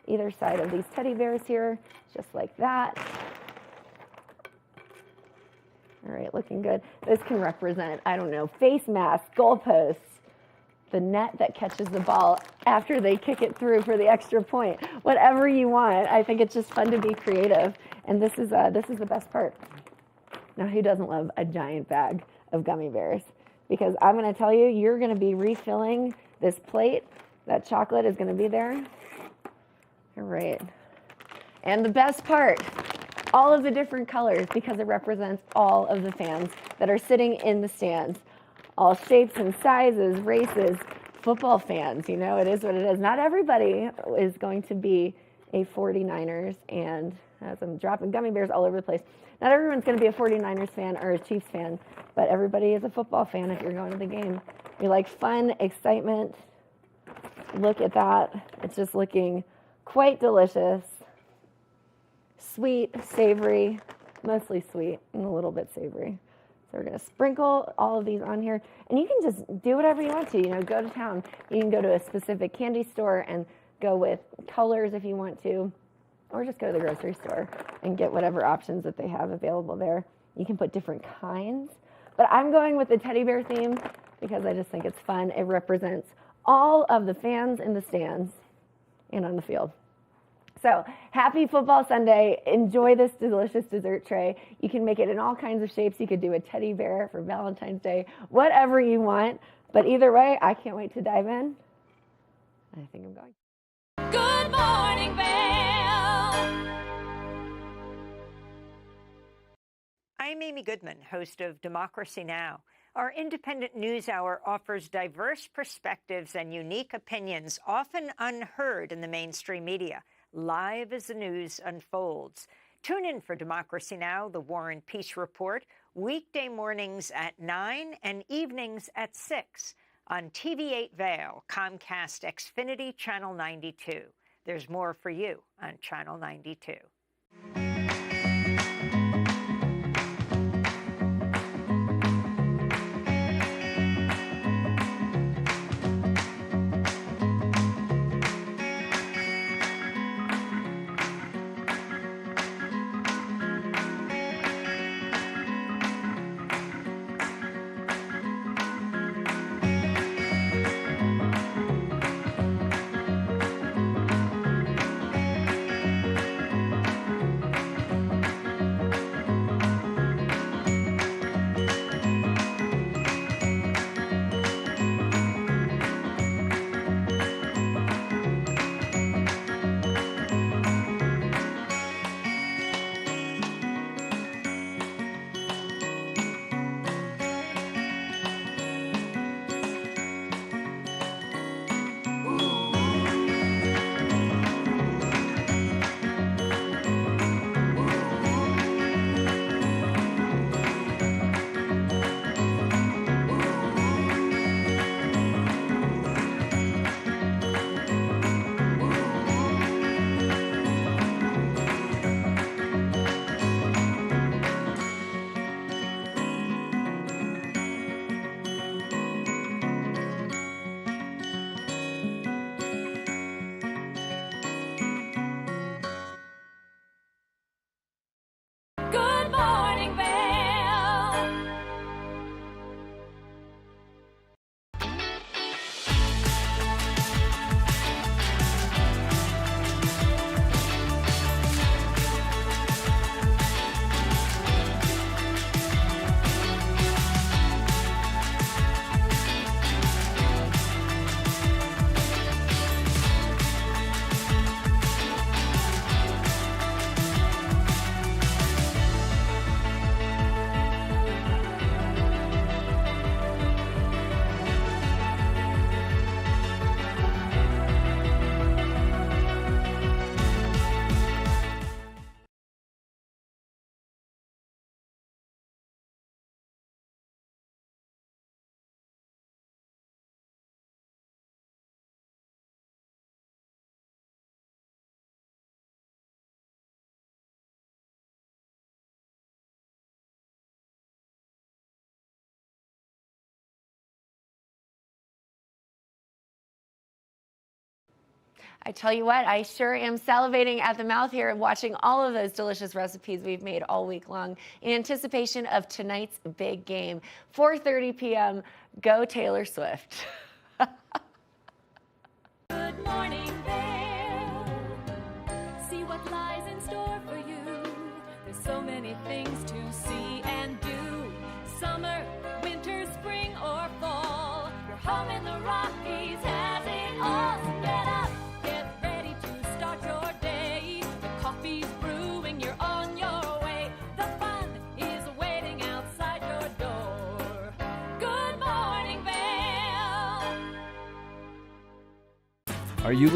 [SPEAKER 3] these teddy bears here, just like that. All right, looking good. This can represent, I don't know, face masks, goalposts, the net that catches the ball after they kick it through for the extra point. Whatever you want. I think it's just fun to be creative, and this is the best part. Now, who doesn't love a giant bag of gummy bears? Because I'm going to tell you, you're going to be refilling this plate. That chocolate is going to be there. All right. And the best part, all of the different colors, because it represents all of the fans that are sitting in the stands. All shapes and sizes, races, football fans. You know, it is what it is. Not everybody is going to be a 49ers, and as I'm dropping gummy bears all over the place, not everyone's going to be a 49ers fan or a Chiefs fan, but everybody is a football fan if you're going to the game. You like fun, excitement. Look at that. It's just looking quite delicious. Sweet, savory, mostly sweet and a little bit savory. So we're going to sprinkle all of these on here. And you can just do whatever you want to. You know, go to town. You can go to a specific candy store and go with colors if you want to. Or just go to the grocery store and get whatever options that they have available there. You can put different kinds. But I'm going with the teddy bear theme because I just think it's fun. It represents all of the fans in the stands and on the field. So happy Football Sunday. Enjoy this delicious dessert tray. You can make it in all kinds of shapes. You could do a teddy bear for Valentine's Day, whatever you want. But either way, I can't wait to dive in. I think I'm going.
[SPEAKER 4] Good morning, Vail.
[SPEAKER 17] I'm Amy Goodman, host of Democracy Now! Our independent news hour offers diverse perspectives and unique opinions, often unheard in the mainstream media, live as the news unfolds. Tune in for Democracy Now!, the War and Peace Report, weekday mornings at 9 and evenings at 6 on TV8 Vail, Comcast Xfinity Channel 92. There's more for you on Channel 92.
[SPEAKER 3] I tell you what, I sure am salivating at the mouth here watching all of those delicious recipes we've made all week long in anticipation of tonight's big game. 4:30 p.m. Go Taylor Swift.
[SPEAKER 4] Good morning, Vail. See what lies in store for you. There's so many things to see and do. Summer, winter, spring, or fall. Your home in the Rockies has it all. So get up, get ready to start your day. The coffee's brewing, you're on your way. The fun is waiting outside your door. Good morning, Vail.
[SPEAKER 2] Are you looking